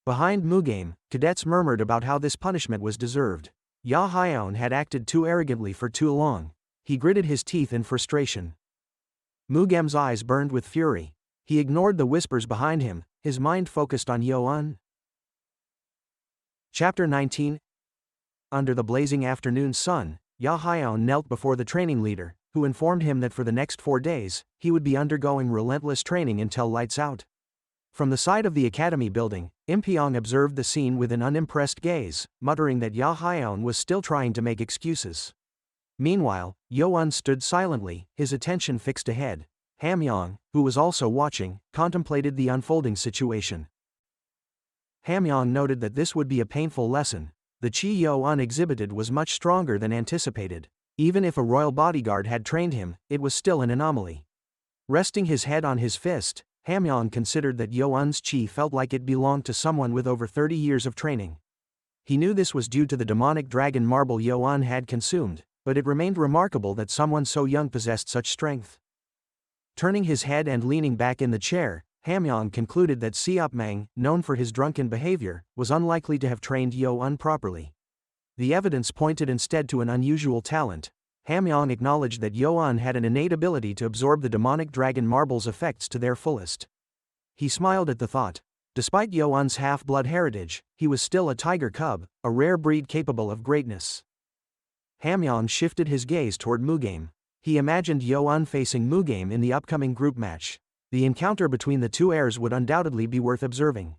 Behind Mugame, cadets murmured about how this punishment was deserved. Ya-Hyeon had acted too arrogantly for too long. He gritted his teeth in frustration. Mugame's eyes burned with fury. He ignored the whispers behind him, his mind focused on Yo-un. Chapter 19. Under the blazing afternoon sun, Ya-Hyeon knelt before the training leader, who informed him that for the next 4 days, he would be undergoing relentless training until lights out. From the side of the academy building, Impyong observed the scene with an unimpressed gaze, muttering that Ya-Hyeon was still trying to make excuses. Meanwhile, Yo-un stood silently, his attention fixed ahead. Hamyong, who was also watching, contemplated the unfolding situation. Hamyong noted that this would be a painful lesson. The chi Yo-un exhibited was much stronger than anticipated. Even if a royal bodyguard had trained him, it was still an anomaly. Resting his head on his fist, Hamyong considered that Yo-un's chi felt like it belonged to someone with over 30 years of training. He knew this was due to the demonic dragon marble Yo-un had consumed, but it remained remarkable that someone so young possessed such strength. Turning his head and leaning back in the chair, Hamyong concluded that Siopmang, known for his drunken behavior, was unlikely to have trained Yo-un properly. The evidence pointed instead to an unusual talent. Hamyong acknowledged that Yo-un had an innate ability to absorb the demonic dragon marble's effects to their fullest. He smiled at the thought. Despite Yo-un's half-blood heritage, he was still a tiger cub, a rare breed capable of greatness. Hamyong shifted his gaze toward Mugame. He imagined Yo-un facing Mugame in the upcoming group match. The encounter between the two heirs would undoubtedly be worth observing.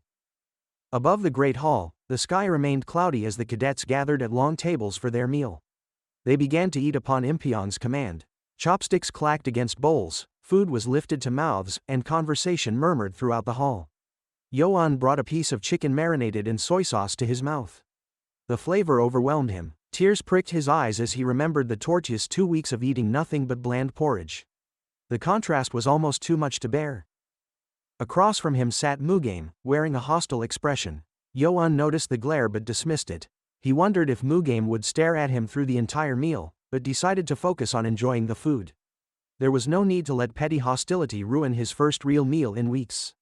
Above the Great Hall, the sky remained cloudy as the cadets gathered at long tables for their meal. They began to eat upon Impyong's command. Chopsticks clacked against bowls, food was lifted to mouths, and conversation murmured throughout the hall. Yo-un brought a piece of chicken marinated in soy sauce to his mouth. The flavor overwhelmed him. Tears pricked his eyes as he remembered the tortuous 2 weeks of eating nothing but bland porridge. The contrast was almost too much to bear. Across from him sat Mugame, wearing a hostile expression. Yo-un noticed the glare but dismissed it. He wondered if Mugame would stare at him through the entire meal, but decided to focus on enjoying the food. There was no need to let petty hostility ruin his first real meal in weeks.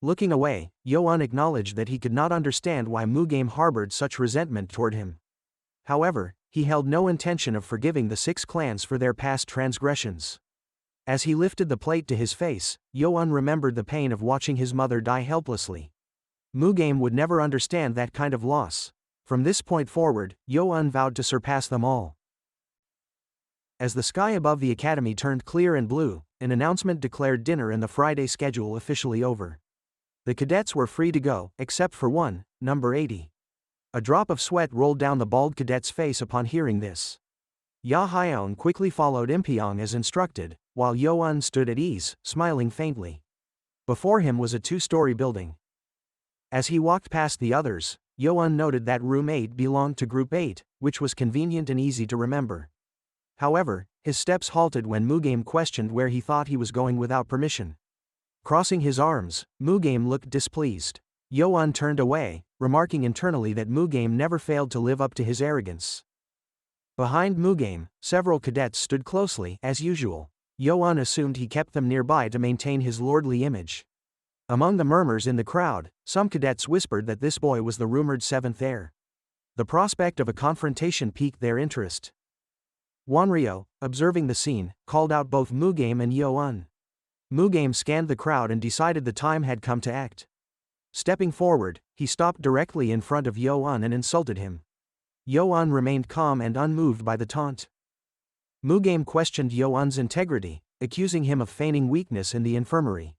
Looking away, Yo-un acknowledged that he could not understand why Mugame harbored such resentment toward him. However, he held no intention of forgiving the 6 clans for their past transgressions. As he lifted the plate to his face, Yo-un remembered the pain of watching his mother die helplessly. Mugame would never understand that kind of loss. From this point forward, Yo-un vowed to surpass them all. As the sky above the academy turned clear and blue, an announcement declared dinner and the Friday schedule officially over. The cadets were free to go, except for one, number 80. A drop of sweat rolled down the bald cadet's face upon hearing this. Ya Hyeon quickly followed Impyong as instructed, while Yo-un stood at ease, smiling faintly. Before him was a 2-story building. As he walked past the others, Yo-un noted that room 8 belonged to group 8, which was convenient and easy to remember. However, his steps halted when Mugame questioned where he thought he was going without permission. Crossing his arms, Mugame looked displeased. Yo-un turned away, remarking internally that Mugame never failed to live up to his arrogance. Behind Mugame, several cadets stood closely, as usual. Yo-un assumed he kept them nearby to maintain his lordly image. Among the murmurs in the crowd, some cadets whispered that this boy was the rumored 7th heir. The prospect of a confrontation piqued their interest. Wanryo, observing the scene, called out both Mugame and Yo-un. Mugame scanned the crowd and decided the time had come to act. Stepping forward, he stopped directly in front of Yo-un and insulted him. Yo-un remained calm and unmoved by the taunt. Mugame questioned Yo-un's integrity, accusing him of feigning weakness in the infirmary.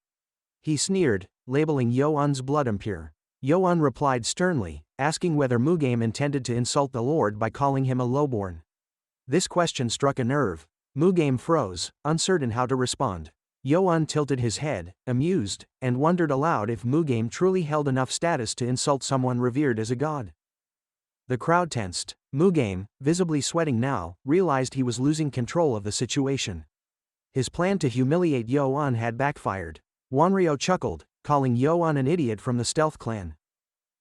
He sneered, labeling Yo-un's blood impure. Yo-un replied sternly, asking whether Mugame intended to insult the Lord by calling him a lowborn. This question struck a nerve. Mugame froze, uncertain how to respond. Yo-un tilted his head, amused, and wondered aloud if Mugame truly held enough status to insult someone revered as a god. The crowd tensed. Mugame, visibly sweating now, realized he was losing control of the situation. His plan to humiliate Yo-un had backfired. Wanryo chuckled, calling Yo-un an idiot from the Stealth Clan.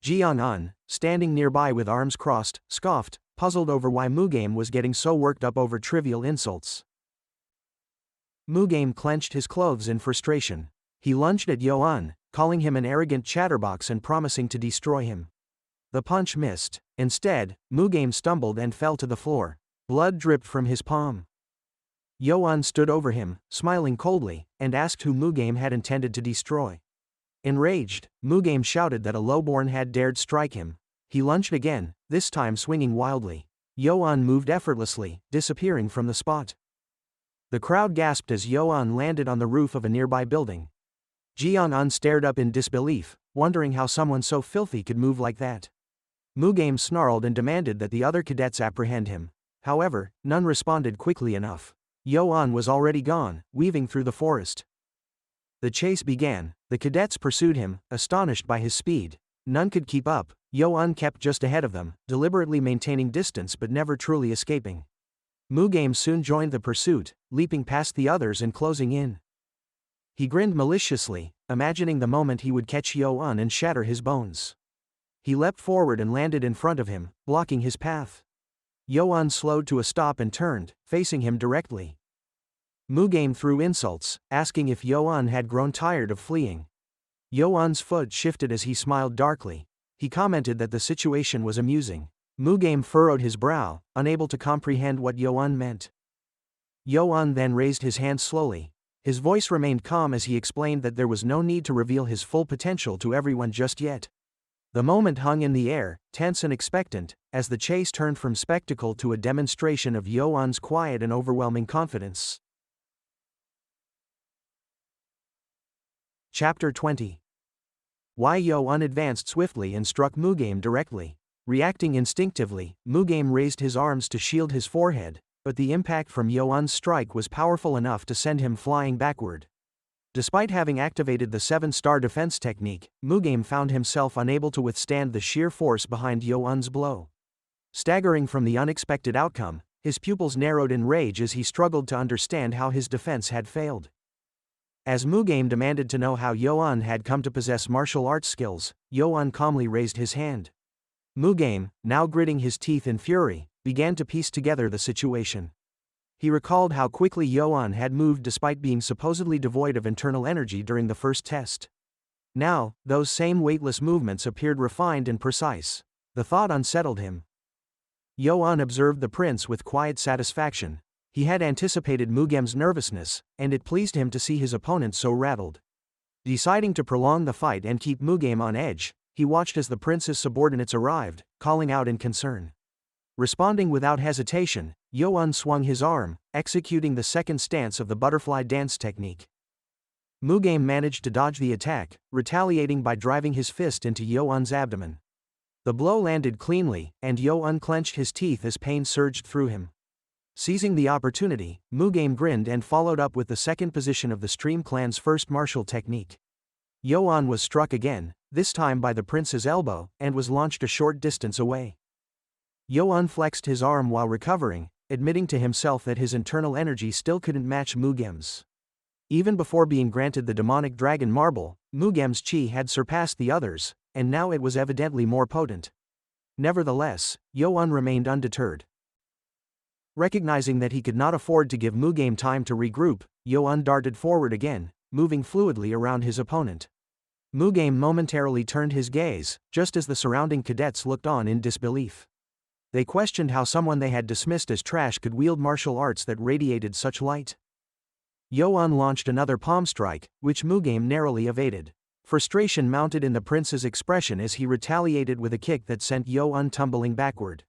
Jeong-un, standing nearby with arms crossed, scoffed, puzzled over why Mugame was getting so worked up over trivial insults. Mugame clenched his clothes in frustration. He lunged at Yo-un, calling him an arrogant chatterbox and promising to destroy him. The punch missed. Instead, Mugame stumbled and fell to the floor. Blood dripped from his palm. Yo-un stood over him, smiling coldly, and asked who Mugame had intended to destroy. Enraged, Mugame shouted that a lowborn had dared strike him. He lunged again, this time swinging wildly. Yo-un moved effortlessly, disappearing from the spot. The crowd gasped as Yo-un landed on the roof of a nearby building. Jeong-un stared up in disbelief, wondering how someone so filthy could move like that. Mugame snarled and demanded that the other cadets apprehend him. However, none responded quickly enough. Yo-un was already gone, weaving through the forest. The chase began. The cadets pursued him, astonished by his speed. None could keep up. Yo-un kept just ahead of them, deliberately maintaining distance but never truly escaping. Mugame soon joined the pursuit, leaping past the others and closing in. He grinned maliciously, imagining the moment he would catch Yo-un and shatter his bones. He leapt forward and landed in front of him, blocking his path. Yo-un slowed to a stop and turned, facing him directly. Mugame threw insults, asking if Yoan had grown tired of fleeing. Yoan's foot shifted as he smiled darkly. He commented that the situation was amusing. Mugame furrowed his brow, unable to comprehend what Yoan meant. Yoan then raised his hand slowly. His voice remained calm as he explained that there was no need to reveal his full potential to everyone just yet. The moment hung in the air, tense and expectant, as the chase turned from spectacle to a demonstration of Yoan's quiet and overwhelming confidence. Chapter 20. Why Yoan advanced swiftly and struck Mugame directly. Reacting instinctively, Mugame raised his arms to shield his forehead, but the impact from Yoan's strike was powerful enough to send him flying backward. Despite having activated the 7-star defense technique, Mugame found himself unable to withstand the sheer force behind Yoan's blow. Staggering from the unexpected outcome, his pupils narrowed in rage as he struggled to understand how his defense had failed. As Mugame demanded to know how Yoan had come to possess martial arts skills, Yoan calmly raised his hand. Mugame, now gritting his teeth in fury, began to piece together the situation. He recalled how quickly Yoan had moved despite being supposedly devoid of internal energy during the first test. Now, those same weightless movements appeared refined and precise. The thought unsettled him. Yoan observed the prince with quiet satisfaction. He had anticipated Mugame's nervousness, and it pleased him to see his opponent so rattled. Deciding to prolong the fight and keep Mugame on edge, he watched as the prince's subordinates arrived, calling out in concern. Responding without hesitation, Yoan swung his arm, executing the second stance of the butterfly dance technique. Mugame managed to dodge the attack, retaliating by driving his fist into Yoan's abdomen. The blow landed cleanly, and Yoan clenched his teeth as pain surged through him. Seizing the opportunity, Mugame grinned and followed up with the second position of the Stream Clan's first martial technique. Yoan was struck again, this time by the prince's elbow, and was launched a short distance away. Yoan flexed his arm while recovering, admitting to himself that his internal energy still couldn't match Mugame's. Even before being granted the demonic dragon marble, Mugame's chi had surpassed the others, and now it was evidently more potent. Nevertheless, Yoan remained undeterred. Recognizing that he could not afford to give Mugame time to regroup, Yoan darted forward again, moving fluidly around his opponent. Mugame momentarily turned his gaze, just as the surrounding cadets looked on in disbelief. They questioned how someone they had dismissed as trash could wield martial arts that radiated such light. Yoan launched another palm strike, which Mugame narrowly evaded. Frustration mounted in the prince's expression as he retaliated with a kick that sent Yoan tumbling backward.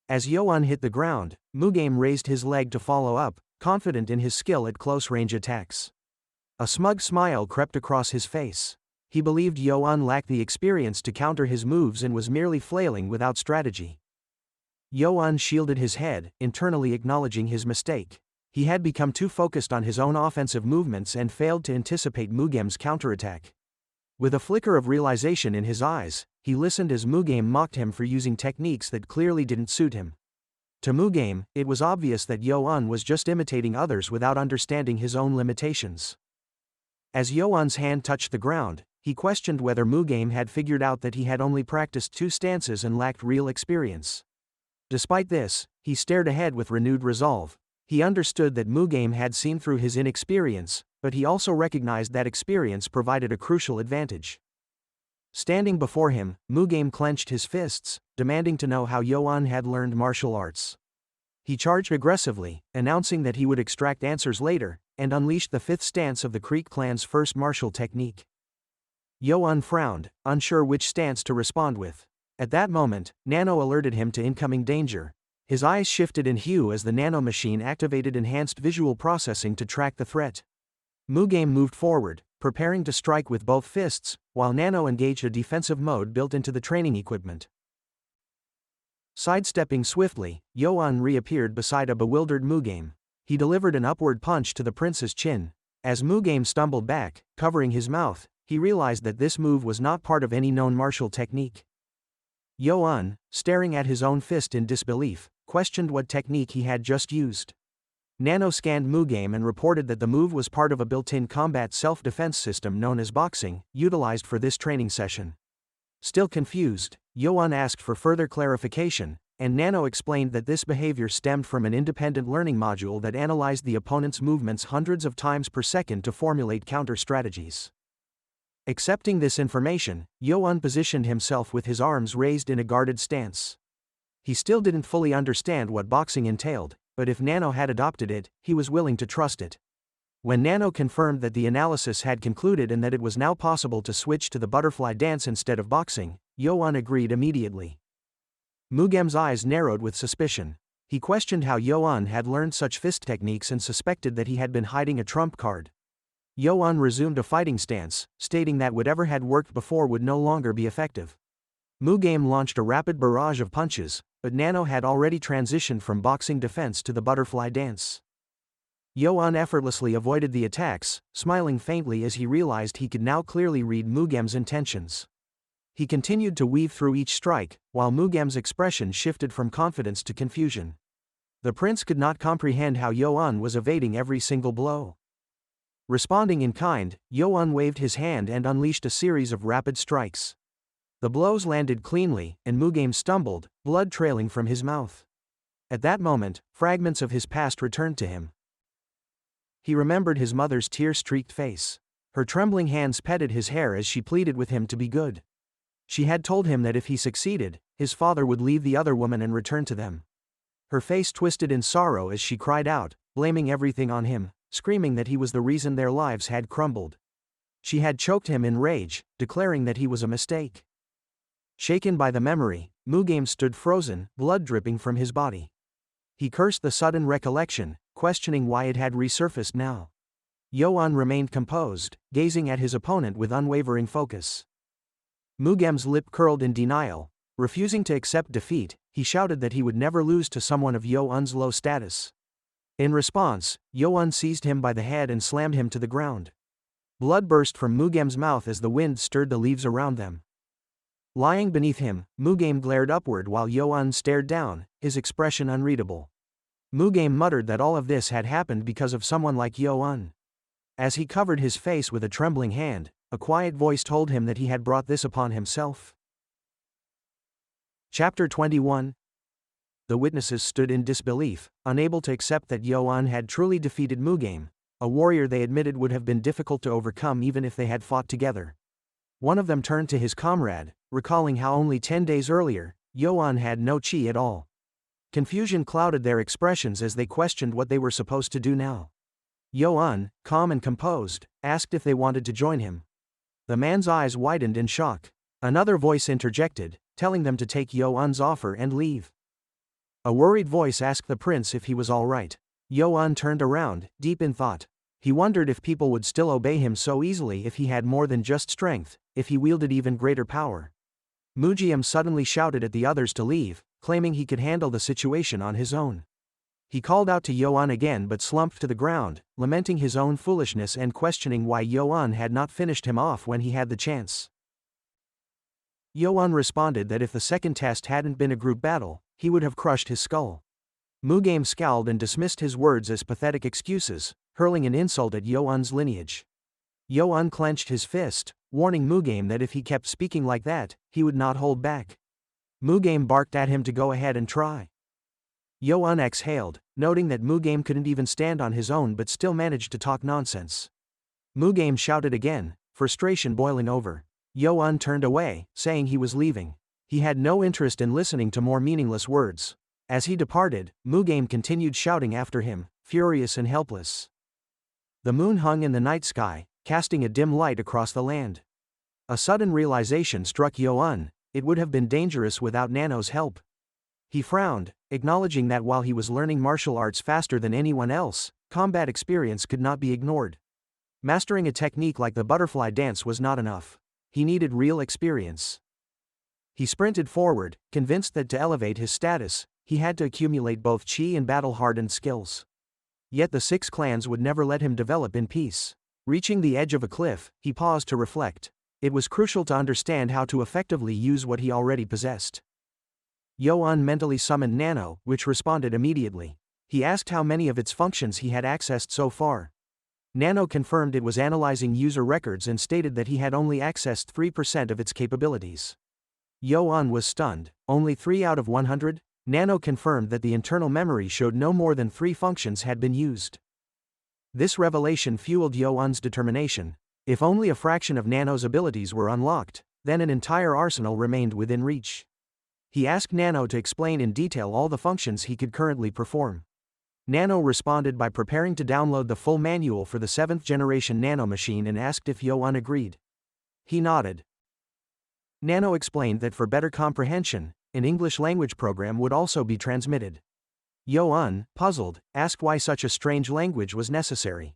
As Yoan hit the ground, Mugame raised his leg to follow up, confident in his skill at close-range attacks. A smug smile crept across his face. He believed Yoan lacked the experience to counter his moves and was merely flailing without strategy. Yoan shielded his head, internally acknowledging his mistake. He had become too focused on his own offensive movements and failed to anticipate Mugame's counterattack. With a flicker of realization in his eyes, he listened as Mugame mocked him for using techniques that clearly didn't suit him. To Mugame, it was obvious that Yoan was just imitating others without understanding his own limitations. As Yoan's hand touched the ground, he questioned whether Mugame had figured out that he had only practiced 2 stances and lacked real experience. Despite this, he stared ahead with renewed resolve. He understood that Mugame had seen through his inexperience, but he also recognized that experience provided a crucial advantage. Standing before him, Mugame clenched his fists, demanding to know how Yoan had learned martial arts. He charged aggressively, announcing that he would extract answers later, and unleashed the 5th stance of the Creek clan's first martial technique. Yoan frowned, unsure which stance to respond with. At that moment, Nano alerted him to incoming danger. His eyes shifted in hue as the Nano machine activated enhanced visual processing to track the threat. Mugame moved forward, preparing to strike with both fists, while Nano engaged a defensive mode built into the training equipment. Sidestepping swiftly, Yoan reappeared beside a bewildered Mugame. He delivered an upward punch to the prince's chin. As Mugame stumbled back, covering his mouth, he realized that this move was not part of any known martial technique. Yoan, staring at his own fist in disbelief, questioned what technique he had just used. Nano scanned Mugame and reported that the move was part of a built-in combat self-defense system known as boxing, utilized for this training session. Still confused, Yoan asked for further clarification, and Nano explained that this behavior stemmed from an independent learning module that analyzed the opponent's movements hundreds of times per second to formulate counter strategies. Accepting this information, Yo-un positioned himself with his arms raised in a guarded stance. He still didn't fully understand what boxing entailed, but if Nano had adopted it, he was willing to trust it. When Nano confirmed that the analysis had concluded and that it was now possible to switch to the butterfly dance instead of boxing, Yo-un agreed immediately. Mugem's eyes narrowed with suspicion. He questioned how Yo-un had learned such fist techniques and suspected that he had been hiding a trump card. Yo-un resumed a fighting stance, stating that whatever had worked before would no longer be effective. Mugame launched a rapid barrage of punches, but Nano had already transitioned from boxing defense to the butterfly dance. Yo-un effortlessly avoided the attacks, smiling faintly as he realized he could now clearly read Mugem's intentions. He continued to weave through each strike, while Mugem's expression shifted from confidence to confusion. The prince could not comprehend how Yo-un was evading every single blow. Responding in kind, Yo-un waved his hand and unleashed a series of rapid strikes. The blows landed cleanly, and Mugame stumbled, blood trailing from his mouth. At that moment, fragments of his past returned to him. He remembered his mother's tear-streaked face. Her trembling hands petted his hair as she pleaded with him to be good. She had told him that if he succeeded, his father would leave the other woman and return to them. Her face twisted in sorrow as she cried out, blaming everything on him, screaming that he was the reason their lives had crumbled. She had choked him in rage, declaring that he was a mistake. Shaken by the memory, Mugame stood frozen, blood dripping from his body. He cursed the sudden recollection, questioning why it had resurfaced now. Yo-un remained composed, gazing at his opponent with unwavering focus. Mugame's lip curled in denial. Refusing to accept defeat, he shouted that he would never lose to someone of Yo-un's low status. In response, Yo-un seized him by the head and slammed him to the ground. Blood burst from Mugame's mouth as the wind stirred the leaves around them. Lying beneath him, Mugame glared upward while Yo-un stared down, his expression unreadable. Mugame muttered that all of this had happened because of someone like Yo-un. As he covered his face with a trembling hand, a quiet voice told him that he had brought this upon himself. Chapter 21. The witnesses stood in disbelief, unable to accept that Yo-un had truly defeated Mugame, a warrior they admitted would have been difficult to overcome even if they had fought together. One of them turned to his comrade, recalling how only 10 days earlier, Yo-un had no chi at all. Confusion clouded their expressions as they questioned what they were supposed to do now. Yo-un, calm and composed, asked if they wanted to join him. The man's eyes widened in shock. Another voice interjected, telling them to take Yo-un's offer and leave. A worried voice asked the prince if he was all right. Yo-un turned around, deep in thought. He wondered if people would still obey him so easily if he had more than just strength, if he wielded even greater power. Mugame suddenly shouted at the others to leave, claiming he could handle the situation on his own. He called out to Yo-un again but slumped to the ground, lamenting his own foolishness and questioning why Yo-un had not finished him off when he had the chance. Yo-un responded that if the second test hadn't been a group battle, he would have crushed his skull. Mugame scowled and dismissed his words as pathetic excuses, hurling an insult at Yo-un's lineage. Yo-un clenched his fist, warning Mugame that if he kept speaking like that, he would not hold back. Mugame barked at him to go ahead and try. Yo-un exhaled, noting that Mugame couldn't even stand on his own but still managed to talk nonsense. Mugame shouted again, frustration boiling over. Yo-un turned away, saying he was leaving. He had no interest in listening to more meaningless words. As he departed, Mugame continued shouting after him, furious and helpless. The moon hung in the night sky, casting a dim light across the land. A sudden realization struck Yo-un: it would have been dangerous without Nano's help. He frowned, acknowledging that while he was learning martial arts faster than anyone else, combat experience could not be ignored. Mastering a technique like the butterfly dance was not enough. He needed real experience. He sprinted forward, convinced that to elevate his status, he had to accumulate both chi and battle-hardened skills. Yet the 6 clans would never let him develop in peace. Reaching the edge of a cliff, he paused to reflect. It was crucial to understand how to effectively use what he already possessed. Yo-un mentally summoned Nano, which responded immediately. He asked how many of its functions he had accessed so far. Nano confirmed it was analyzing user records and stated that he had only accessed 3% of its capabilities. Yo-un was stunned. Only 3 out of 100? Nano confirmed that the internal memory showed no more than 3 functions had been used. This revelation fueled Yo-un's determination. If only a fraction of Nano's abilities were unlocked, then an entire arsenal remained within reach. He asked Nano to explain in detail all the functions he could currently perform. Nano responded by preparing to download the full manual for the 7th generation Nano machine and asked if Yo-un agreed. He nodded. Nano explained that for better comprehension, an English language program would also be transmitted. Yo-un, puzzled, asked why such a strange language was necessary.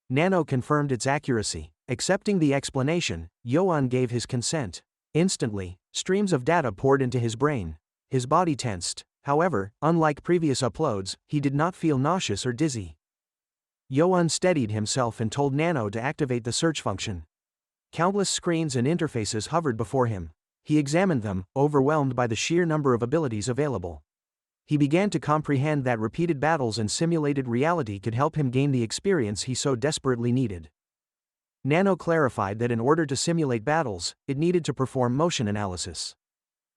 Nano confirmed its accuracy. Accepting the explanation, Yo-un gave his consent. Instantly, streams of data poured into his brain. His body tensed. However, unlike previous uploads, he did not feel nauseous or dizzy. Yo-un steadied himself and told Nano to activate the search function. Countless screens and interfaces hovered before him. He examined them, overwhelmed by the sheer number of abilities available. He began to comprehend that repeated battles and simulated reality could help him gain the experience he so desperately needed. Nano clarified that in order to simulate battles, it needed to perform motion analysis.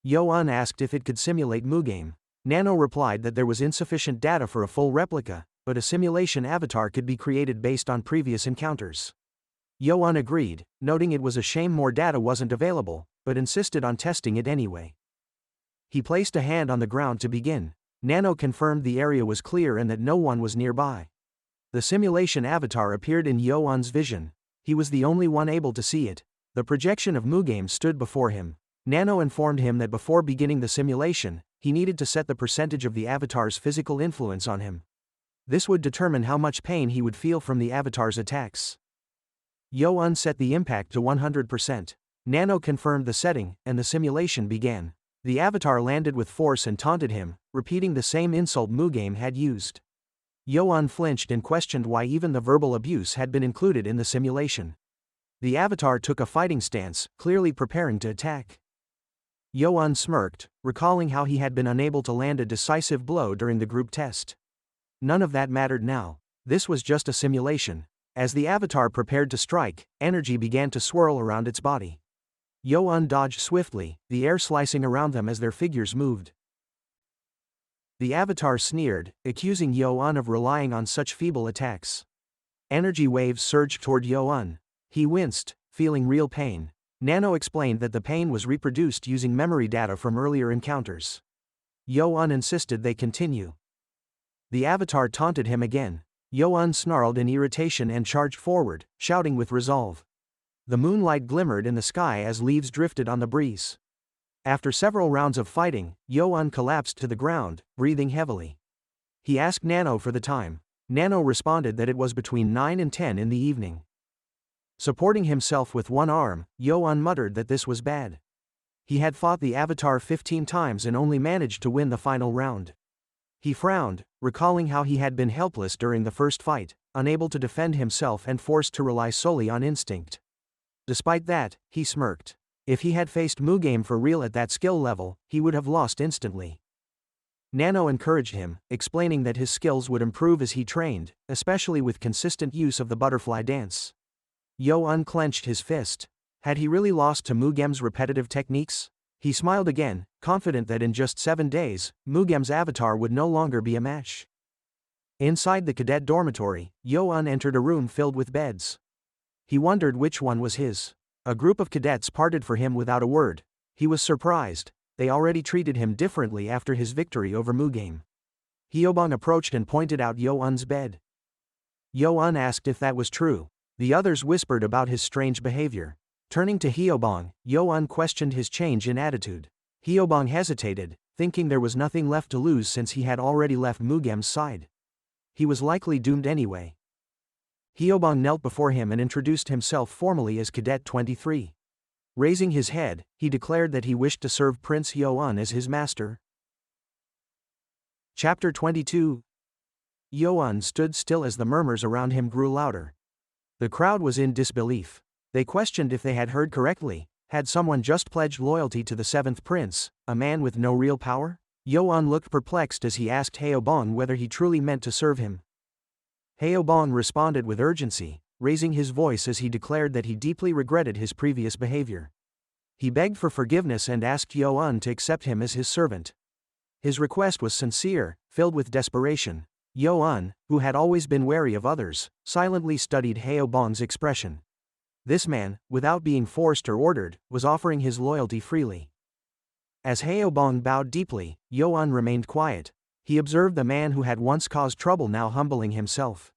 Yo-un asked if it could simulate Mugame. Nano replied that there was insufficient data for a full replica, but a simulation avatar could be created based on previous encounters. Yo-un agreed, noting it was a shame more data wasn't available, but insisted on testing it anyway. He placed a hand on the ground to begin. Nano confirmed the area was clear and that no one was nearby. The simulation avatar appeared in Yo-un's vision. He was the only one able to see it. The projection of Mugame stood before him. Nano informed him that before beginning the simulation, he needed to set the percentage of the avatar's physical influence on him. This would determine how much pain he would feel from the avatar's attacks. Yo-un set the impact to 100%. Nano confirmed the setting, and the simulation began. The avatar landed with force and taunted him, repeating the same insult Mugame had used. Yo-un flinched and questioned why even the verbal abuse had been included in the simulation. The avatar took a fighting stance, clearly preparing to attack. Yo-un smirked, recalling how he had been unable to land a decisive blow during the group test. None of that mattered now. This was just a simulation. As the avatar prepared to strike, energy began to swirl around its body. Yo-un dodged swiftly, the air slicing around them as their figures moved. The avatar sneered, accusing Yo-un of relying on such feeble attacks. Energy waves surged toward Yo-un. He winced, feeling real pain. Nano explained that the pain was reproduced using memory data from earlier encounters. Yo-un insisted they continue. The avatar taunted him again. Yo-un snarled in irritation and charged forward, shouting with resolve. The moonlight glimmered in the sky as leaves drifted on the breeze. After several rounds of fighting, Yo-un collapsed to the ground, breathing heavily. He asked Nano for the time. Nano responded that it was between 9 and 10 in the evening. Supporting himself with one arm, Yo-un muttered that this was bad. He had fought the avatar 15 times and only managed to win the final round. He frowned, recalling how he had been helpless during the first fight, unable to defend himself and forced to rely solely on instinct. Despite that, he smirked. If he had faced Mugame for real at that skill level, he would have lost instantly. Nano encouraged him, explaining that his skills would improve as he trained, especially with consistent use of the butterfly dance. Yo-un clenched his fist. Had he really lost to Mugame's repetitive techniques? He smiled again, confident that in just 7 days, Mugame's avatar would no longer be a match. Inside the cadet dormitory, Yo-un entered a room filled with beds. He wondered which one was his. A group of cadets parted for him without a word. He was surprised. They already treated him differently after his victory over Mugame. Hyobong approached and pointed out Yo-un's bed. Yo-un asked if that was true. The others whispered about his strange behavior. Turning to Hyobong, Yo-un questioned his change in attitude. Hyobong hesitated, thinking there was nothing left to lose since he had already left Mugame's side. He was likely doomed anyway. Hyobong knelt before him and introduced himself formally as Cadet 23. Raising his head, he declared that he wished to serve Prince Yo-un as his master. Chapter 22. Yo-un stood still as the murmurs around him grew louder. The crowd was in disbelief. They questioned if they had heard correctly. Had someone just pledged loyalty to the 7th prince, a man with no real power? Yo-un looked perplexed as he asked Hyobong whether he truly meant to serve him. Hyobong responded with urgency, raising his voice as he declared that he deeply regretted his previous behavior. He begged for forgiveness and asked Yo-un to accept him as his servant. His request was sincere, filled with desperation. Yo-un, who had always been wary of others, silently studied Haobong's expression. This man, without being forced or ordered, was offering his loyalty freely. As Haobong bowed deeply, Yo-un remained quiet. He observed the man who had once caused trouble now humbling himself.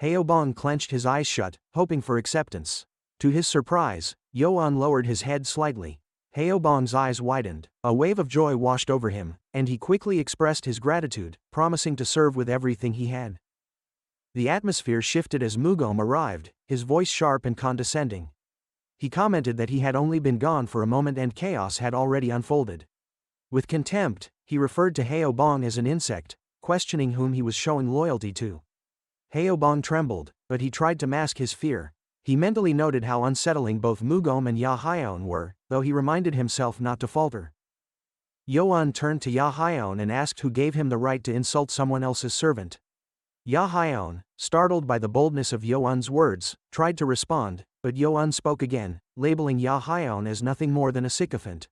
Haobong clenched his eyes shut, hoping for acceptance. To his surprise, Yo-un lowered his head slightly. Haobong's eyes widened, a wave of joy washed over him, and he quickly expressed his gratitude, promising to serve with everything he had. The atmosphere shifted as Mugom arrived, his voice sharp and condescending. He commented that he had only been gone for a moment and chaos had already unfolded. With contempt, he referred to Haobong as an insect, questioning whom he was showing loyalty to. Haobong trembled, but he tried to mask his fear. He mentally noted how unsettling both Mugom and Ya-Hyeon were, though he reminded himself not to falter. Yo-un turned to Ya-Hyeon and asked who gave him the right to insult someone else's servant. Ya-Hyeon, startled by the boldness of Yo-un's words, tried to respond, but Yo-un spoke again, labeling Ya-Hyeon as nothing more than a sycophant.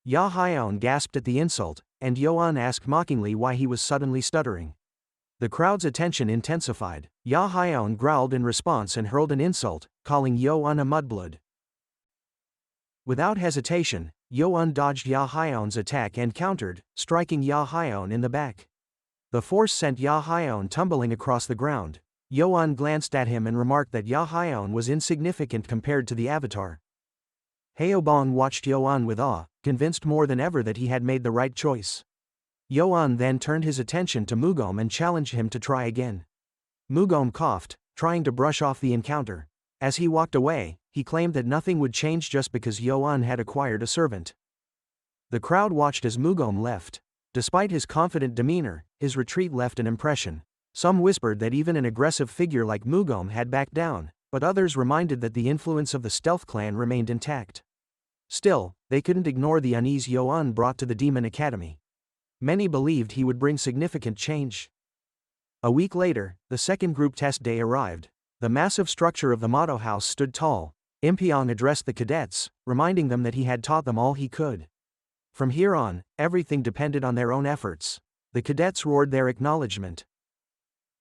Ya-Hyeon gasped at the insult, and Yo-un asked mockingly why he was suddenly stuttering. The crowd's attention intensified. Ya-Hyeon growled in response and hurled an insult, calling Yo-un a mudblood. Without hesitation, Yo-un dodged Ya-Hyeon's attack and countered, striking Ya-Hyeon in the back. The force sent Ya-Hyeon tumbling across the ground. Yo-un glanced at him and remarked that Ya-Hyeon was insignificant compared to the avatar. Haobong watched Yo-un with awe, convinced more than ever that he had made the right choice. Yo-un then turned his attention to Mugom and challenged him to try again. Mugom coughed, trying to brush off the encounter. As he walked away, he claimed that nothing would change just because Yo-un had acquired a servant. The crowd watched as Mugom left. Despite his confident demeanor, his retreat left an impression. Some whispered that even an aggressive figure like Mugom had backed down, but others reminded that the influence of the stealth clan remained intact. Still, they couldn't ignore the unease Yo-un brought to the Demon Academy. Many believed he would bring significant change. A week later, the second group test day arrived. The massive structure of the motto house stood tall. Impyong addressed the cadets, reminding them that he had taught them all he could. From here on, everything depended on their own efforts. The cadets roared their acknowledgement.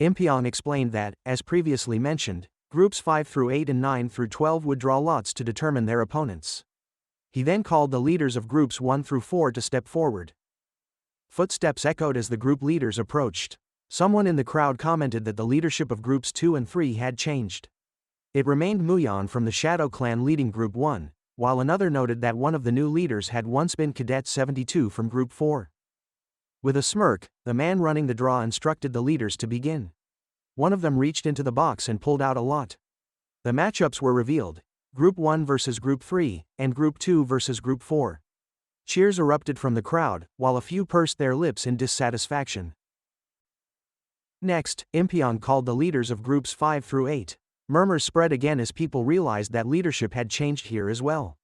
Impyong explained that, as previously mentioned, groups 5 through 8 and 9 through 12 would draw lots to determine their opponents. He then called the leaders of groups 1 through 4 to step forward. Footsteps echoed as the group leaders approached. Someone in the crowd commented that the leadership of groups 2 and 3 had changed. It remained Muyan from the Shadow Clan leading Group 1, while another noted that one of the new leaders had once been Cadet 72 from Group 4. With a smirk, the man running the draw instructed the leaders to begin. One of them reached into the box and pulled out a lot. The matchups were revealed: Group 1 versus Group 3, and Group 2 versus Group 4. Cheers erupted from the crowd, while a few pursed their lips in dissatisfaction. Next, Impyong called the leaders of groups 5 through 8. Murmurs spread again as people realized that leadership had changed here as well.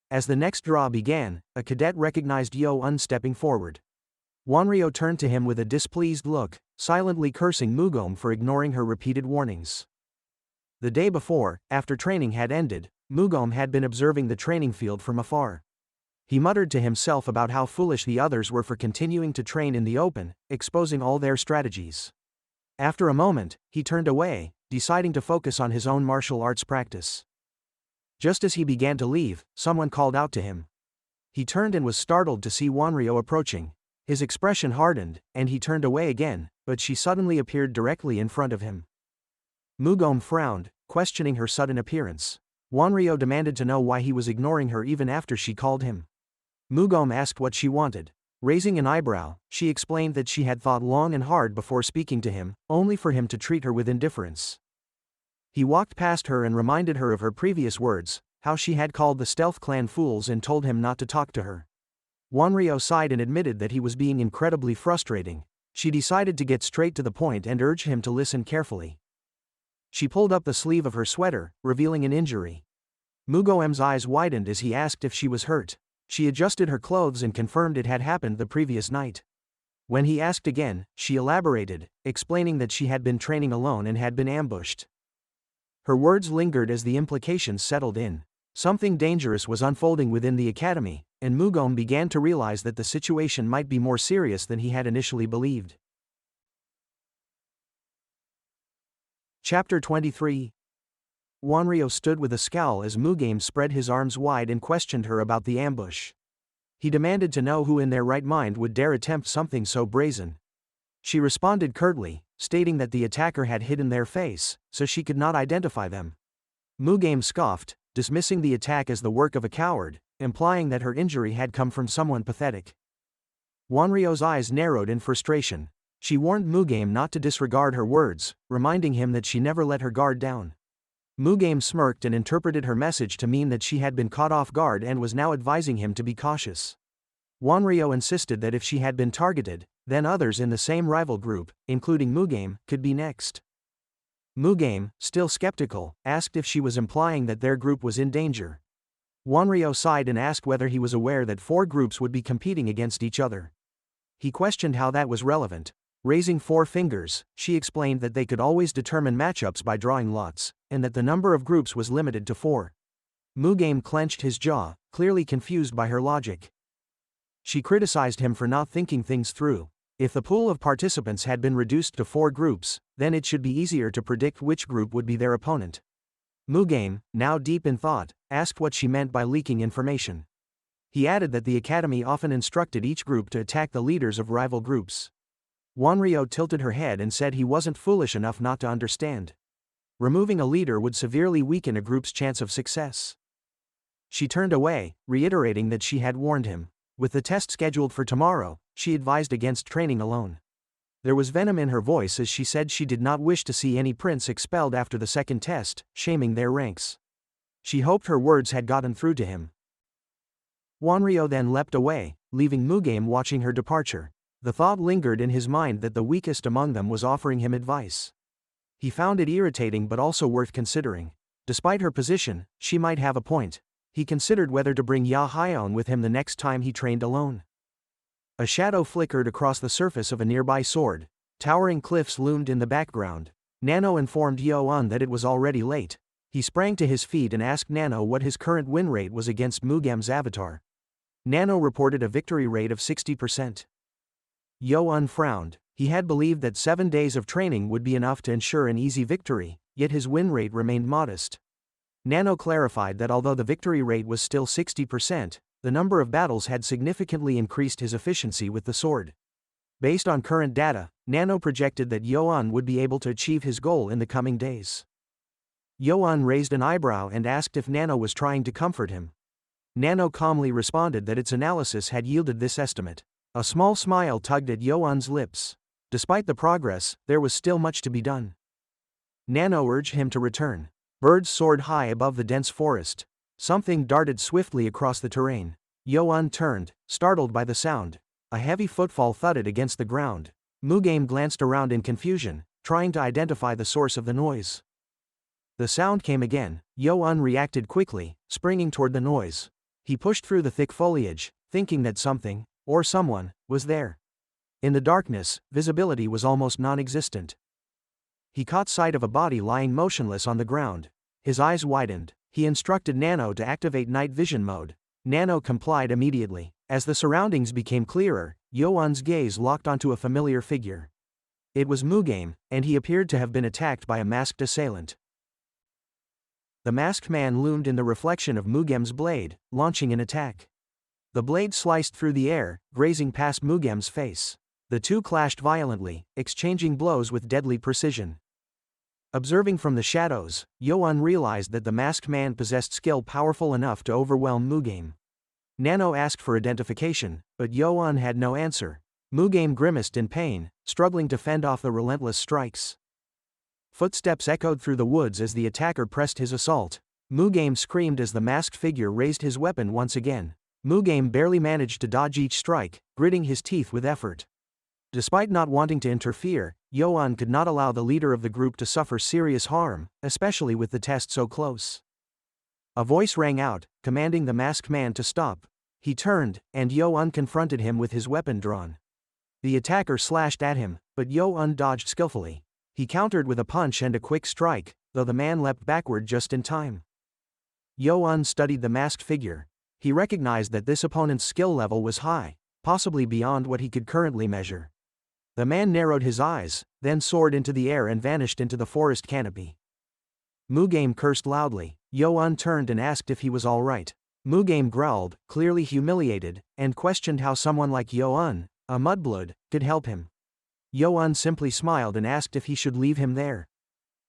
As the next draw began, a cadet recognized Yo-un stepping forward. Wanryo turned to him with a displeased look, silently cursing Mugom for ignoring her repeated warnings. The day before, after training had ended, Mugom had been observing the training field from afar. He muttered to himself about how foolish the others were for continuing to train in the open, exposing all their strategies. After a moment, he turned away, deciding to focus on his own martial arts practice. Just as he began to leave, someone called out to him. He turned and was startled to see Wanryo approaching. His expression hardened, and he turned away again, but she suddenly appeared directly in front of him. Mugom frowned, questioning her sudden appearance. Wanryo demanded to know why he was ignoring her even after she called him. Mugom asked what she wanted. Raising an eyebrow, she explained that she had thought long and hard before speaking to him, only for him to treat her with indifference. He walked past her and reminded her of her previous words, how she had called the Stealth Clan fools and told him not to talk to her. Wanryo sighed and admitted that he was being incredibly frustrating. She decided to get straight to the point and urged him to listen carefully. She pulled up the sleeve of her sweater, revealing an injury. Mugom's eyes widened as he asked if she was hurt. She adjusted her clothes and confirmed it had happened the previous night. When he asked again, she elaborated, explaining that she had been training alone and had been ambushed. Her words lingered as the implications settled in. Something dangerous was unfolding within the academy, and Mugome began to realize that the situation might be more serious than he had initially believed. Chapter 23. Wanryo stood with a scowl as Mugame spread his arms wide and questioned her about the ambush. He demanded to know who in their right mind would dare attempt something so brazen. She responded curtly, stating that the attacker had hidden their face, so she could not identify them. Mugame scoffed, dismissing the attack as the work of a coward, implying that her injury had come from someone pathetic. Wanryo's eyes narrowed in frustration. She warned Mugame not to disregard her words, reminding him that she never let her guard down. Mugame smirked and interpreted her message to mean that she had been caught off guard and was now advising him to be cautious. Wanryo insisted that if she had been targeted, then others in the same rival group, including Mugame, could be next. Mugame, still skeptical, asked if she was implying that their group was in danger. Wanryo sighed and asked whether he was aware that 4 groups would be competing against each other. He questioned how that was relevant. Raising 4 fingers, she explained that they could always determine matchups by drawing lots, and that the number of groups was limited to 4. Mugame clenched his jaw, clearly confused by her logic. She criticized him for not thinking things through. If the pool of participants had been reduced to 4 groups, then it should be easier to predict which group would be their opponent. Mugame, now deep in thought, asked what she meant by leaking information. He added that the academy often instructed each group to attack the leaders of rival groups. Wanryo tilted her head and said he wasn't foolish enough not to understand. Removing a leader would severely weaken a group's chance of success. She turned away, reiterating that she had warned him. With the test scheduled for tomorrow, she advised against training alone. There was venom in her voice as she said she did not wish to see any prince expelled after the second test, shaming their ranks. She hoped her words had gotten through to him. Wanryo then leapt away, leaving Mugame watching her departure. The thought lingered in his mind that the weakest among them was offering him advice. He found it irritating but also worth considering. Despite her position, she might have a point. He considered whether to bring Ya Hyeon with him the next time he trained alone. A shadow flickered across the surface of a nearby sword. Towering cliffs loomed in the background. Nano informed Yeon that it was already late. He sprang to his feet and asked Nano what his current win rate was against Mugame's avatar. Nano reported a victory rate of 60%. Yeon frowned. He had believed that 7 days of training would be enough to ensure an easy victory, yet his win rate remained modest. Nano clarified that although the victory rate was still 60%, the number of battles had significantly increased his efficiency with the sword. Based on current data, Nano projected that Yeon would be able to achieve his goal in the coming days. Yeon raised an eyebrow and asked if Nano was trying to comfort him. Nano calmly responded that its analysis had yielded this estimate. A small smile tugged at Yeon's lips. Despite the progress, there was still much to be done. Nano urged him to return. Birds soared high above the dense forest. Something darted swiftly across the terrain. Yeon turned, startled by the sound. A heavy footfall thudded against the ground. Mugame glanced around in confusion, trying to identify the source of the noise. The sound came again. Yeon reacted quickly, springing toward the noise. He pushed through the thick foliage, thinking that something, or someone, was there. In the darkness, visibility was almost non-existent. He caught sight of a body lying motionless on the ground. His eyes widened. He instructed Nano to activate night vision mode. Nano complied immediately. As the surroundings became clearer, Yeon's gaze locked onto a familiar figure. It was Mugame, and he appeared to have been attacked by a masked assailant. The masked man loomed in the reflection of Mugame's blade, launching an attack. The blade sliced through the air, grazing past Mugame's face. The two clashed violently, exchanging blows with deadly precision. Observing from the shadows, Yeon realized that the masked man possessed skill powerful enough to overwhelm Mugame. Nano asked for identification, but Yeon had no answer. Mugame grimaced in pain, struggling to fend off the relentless strikes. Footsteps echoed through the woods as the attacker pressed his assault. Mugame screamed as the masked figure raised his weapon once again. Mugame barely managed to dodge each strike, gritting his teeth with effort. Despite not wanting to interfere, Yeon could not allow the leader of the group to suffer serious harm, especially with the test so close. A voice rang out, commanding the masked man to stop. He turned, and Yeon confronted him with his weapon drawn. The attacker slashed at him, but Yeon dodged skillfully. He countered with a punch and a quick strike, though the man leapt backward just in time. Yeon studied the masked figure. He recognized that this opponent's skill level was high, possibly beyond what he could currently measure. The man narrowed his eyes, then soared into the air and vanished into the forest canopy. Mugame cursed loudly. Yo-un turned and asked if he was all right. Mugame growled, clearly humiliated, and questioned how someone like Yo-un, a mudblood, could help him. Yo-un simply smiled and asked if he should leave him there.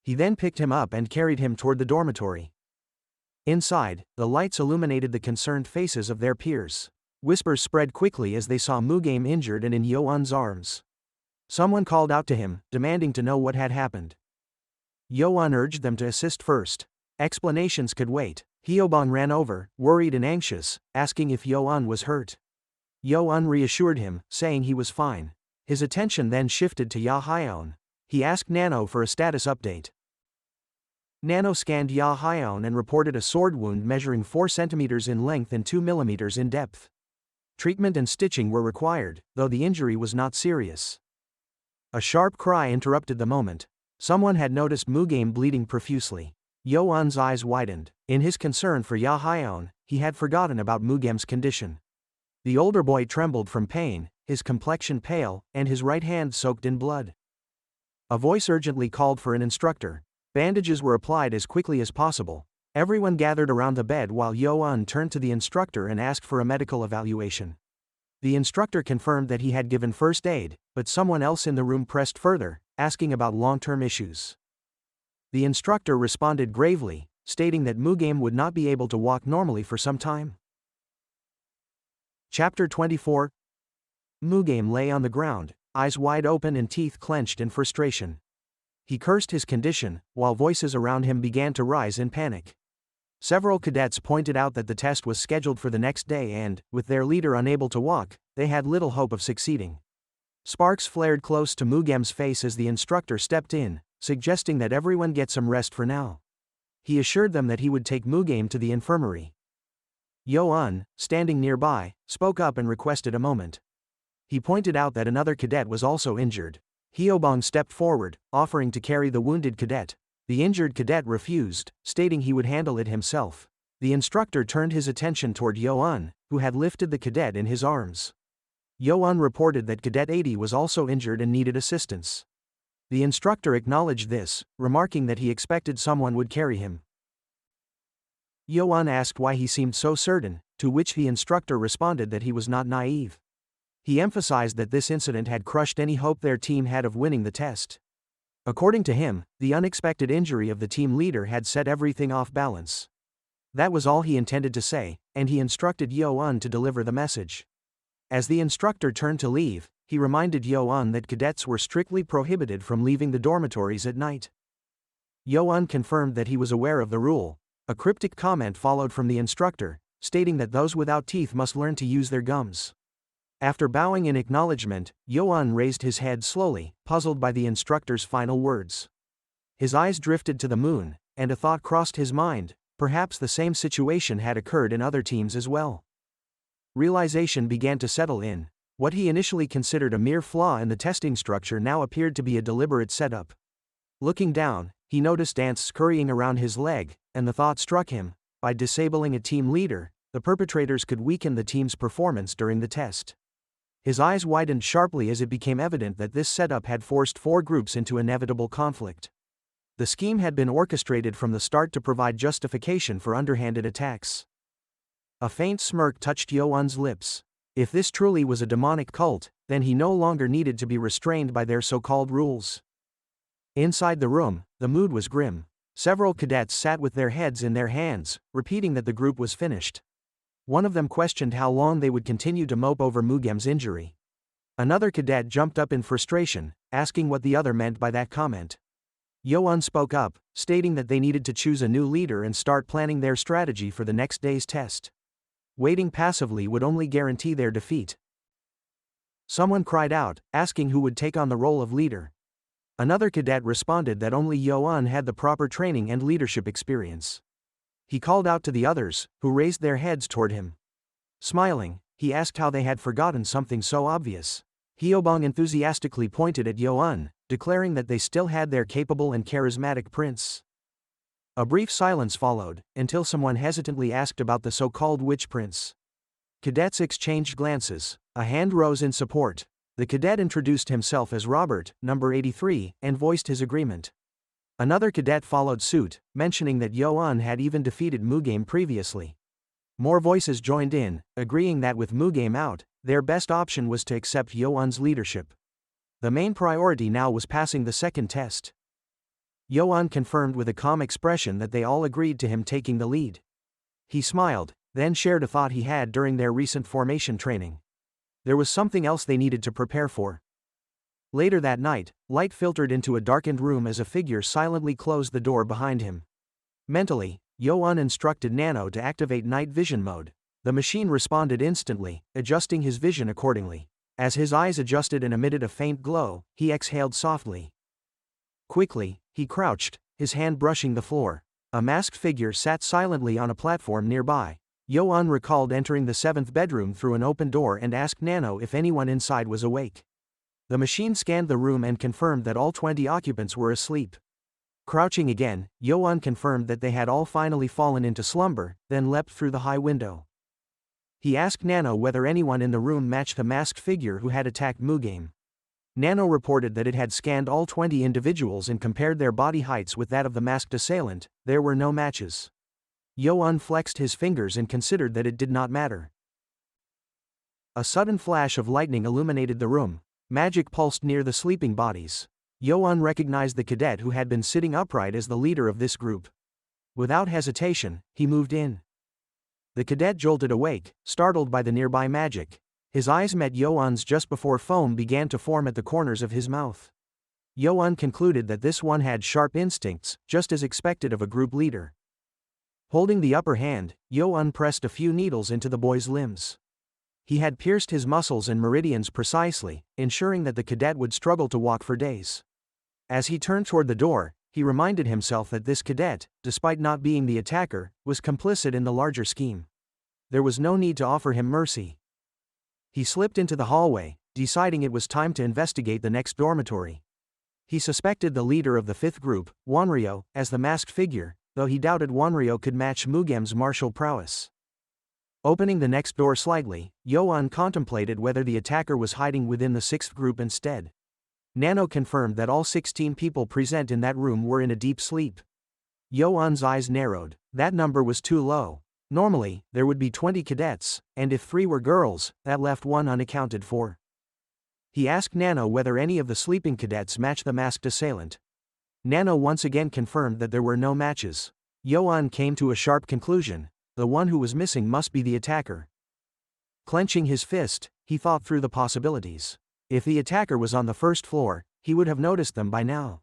He then picked him up and carried him toward the dormitory. Inside, the lights illuminated the concerned faces of their peers. Whispers spread quickly as they saw Mugame injured and in Yo-un's arms. Someone called out to him, demanding to know what had happened. Yo-un urged them to assist first. Explanations could wait. Hyobong ran over, worried and anxious, asking if Yo-un was hurt. Yo-un reassured him, saying he was fine. His attention then shifted to Ya-hyeon. He asked Nano for a status update. Nano scanned Ya-hyeon and reported a sword wound measuring 4 centimeters in length and 2 millimeters in depth. Treatment and stitching were required, though the injury was not serious. A sharp cry interrupted the moment. Someone had noticed Mugame bleeding profusely. Yo-un's eyes widened. In his concern for Ya-hyeon, he had forgotten about Mugame's condition. The older boy trembled from pain, his complexion pale, and his right hand soaked in blood. A voice urgently called for an instructor. Bandages were applied as quickly as possible. Everyone gathered around the bed while Yo-un turned to the instructor and asked for a medical evaluation. The instructor confirmed that he had given first aid, but someone else in the room pressed further, asking about long-term issues. The instructor responded gravely, stating that Mugame would not be able to walk normally for some time. Chapter 24. Mugame lay on the ground, eyes wide open and teeth clenched in frustration. He cursed his condition, while voices around him began to rise in panic. Several cadets pointed out that the test was scheduled for the next day and, with their leader unable to walk, they had little hope of succeeding. Sparks flared close to Mugame's face as the instructor stepped in, suggesting that everyone get some rest for now. He assured them that he would take Mugame to the infirmary. Yo-un, standing nearby, spoke up and requested a moment. He pointed out that another cadet was also injured. Hyobong stepped forward, offering to carry the wounded cadet. The injured cadet refused, stating he would handle it himself. The instructor turned his attention toward Yo-un, who had lifted the cadet in his arms. Yo-un reported that Cadet 80 was also injured and needed assistance. The instructor acknowledged this, remarking that he expected someone would carry him. Yo-un asked why he seemed so certain, to which the instructor responded that he was not naive. He emphasized that this incident had crushed any hope their team had of winning the test. According to him, the unexpected injury of the team leader had set everything off balance. That was all he intended to say, and he instructed Yo-un to deliver the message. As the instructor turned to leave, he reminded Yo-un that cadets were strictly prohibited from leaving the dormitories at night. Yo-un confirmed that he was aware of the rule. A cryptic comment followed from the instructor, stating that those without teeth must learn to use their gums. After bowing in acknowledgement, Yo-un raised his head slowly, puzzled by the instructor's final words. His eyes drifted to the moon, and a thought crossed his mind: perhaps the same situation had occurred in other teams as well. Realization began to settle in. What he initially considered a mere flaw in the testing structure now appeared to be a deliberate setup. Looking down, he noticed ants scurrying around his leg, and the thought struck him: by disabling a team leader, the perpetrators could weaken the team's performance during the test. His eyes widened sharply as it became evident that this setup had forced 4 groups into inevitable conflict. The scheme had been orchestrated from the start to provide justification for underhanded attacks. A faint smirk touched Yo-un's lips. If this truly was a demonic cult, then he no longer needed to be restrained by their so-called rules. Inside the room, the mood was grim. Several cadets sat with their heads in their hands, repeating that the group was finished. One of them questioned how long they would continue to mope over Mugame's injury. Another cadet jumped up in frustration, asking what the other meant by that comment. Yo-un spoke up, stating that they needed to choose a new leader and start planning their strategy for the next day's test. Waiting passively would only guarantee their defeat. Someone cried out, asking who would take on the role of leader. Another cadet responded that only Yo-un had the proper training and leadership experience. He called out to the others, who raised their heads toward him. Smiling, he asked how they had forgotten something so obvious. Hyobong enthusiastically pointed at Yo-un, declaring that they still had their capable and charismatic prince. A brief silence followed, until someone hesitantly asked about the so-called witch prince. Cadets exchanged glances. A hand rose in support. The cadet introduced himself as Robert, number 83, and voiced his agreement. Another cadet followed suit, mentioning that Yo-un had even defeated Mugame previously. More voices joined in, agreeing that with Mugame out, their best option was to accept Yo-un's leadership. The main priority now was passing the second test. Yo-un confirmed with a calm expression that they all agreed to him taking the lead. He smiled, then shared a thought he had during their recent formation training. There was something else they needed to prepare for. Later that night, light filtered into a darkened room as a figure silently closed the door behind him. Mentally, Yo-un instructed Nano to activate night vision mode. The machine responded instantly, adjusting his vision accordingly. As his eyes adjusted and emitted a faint glow, he exhaled softly. Quickly, he crouched, his hand brushing the floor. A masked figure sat silently on a platform nearby. Yo-un recalled entering the 7th bedroom through an open door and asked Nano if anyone inside was awake. The machine scanned the room and confirmed that all 20 occupants were asleep. Crouching again, Yo-un confirmed that they had all finally fallen into slumber, then leapt through the high window. He asked Nano whether anyone in the room matched the masked figure who had attacked Mugame. Nano reported that it had scanned all 20 individuals and compared their body heights with that of the masked assailant. There were no matches. Yo-un flexed his fingers and considered that it did not matter. A sudden flash of lightning illuminated the room. Magic pulsed near the sleeping bodies. Yo-un recognized the cadet who had been sitting upright as the leader of this group. Without hesitation, he moved in. The cadet jolted awake, startled by the nearby magic. His eyes met Yo-un's just before foam began to form at the corners of his mouth. Yo-un concluded that this one had sharp instincts, just as expected of a group leader. Holding the upper hand, Yo-un pressed a few needles into the boy's limbs. He had pierced his muscles and meridians precisely, ensuring that the cadet would struggle to walk for days. As he turned toward the door, he reminded himself that this cadet, despite not being the attacker, was complicit in the larger scheme. There was no need to offer him mercy. He slipped into the hallway, deciding it was time to investigate the next dormitory. He suspected the leader of the 5th group, Wanryo, as the masked figure, though he doubted Wanryo could match Mugame's martial prowess. Opening the next door slightly, Yo-un contemplated whether the attacker was hiding within the 6th group instead. Nano confirmed that all 16 people present in that room were in a deep sleep. Yo-un's eyes narrowed. That number was too low. Normally, there would be 20 cadets, and if 3 were girls, that left 1 unaccounted for. He asked Nano whether any of the sleeping cadets matched the masked assailant. Nano once again confirmed that there were no matches. Yo-un came to a sharp conclusion: the one who was missing must be the attacker. Clenching his fist, he thought through the possibilities. If the attacker was on the 1st floor, he would have noticed them by now.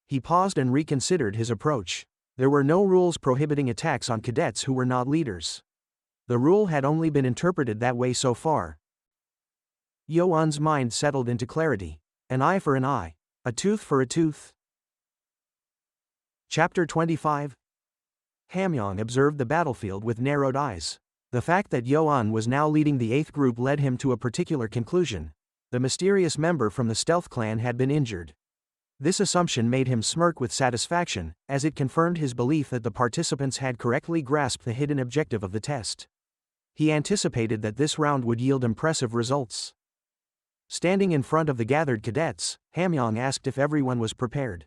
He paused and reconsidered his approach. There were no rules prohibiting attacks on cadets who were not leaders. The rule had only been interpreted that way so far. Yo-un's mind settled into clarity. An eye for an eye. A tooth for a tooth. Chapter 25. Hamyong observed the battlefield with narrowed eyes. The fact that Yo-un was now leading the 8th group led him to a particular conclusion. The mysterious member from the stealth clan had been injured. This assumption made him smirk with satisfaction, as it confirmed his belief that the participants had correctly grasped the hidden objective of the test. He anticipated that this round would yield impressive results. Standing in front of the gathered cadets, Hamyong asked if everyone was prepared.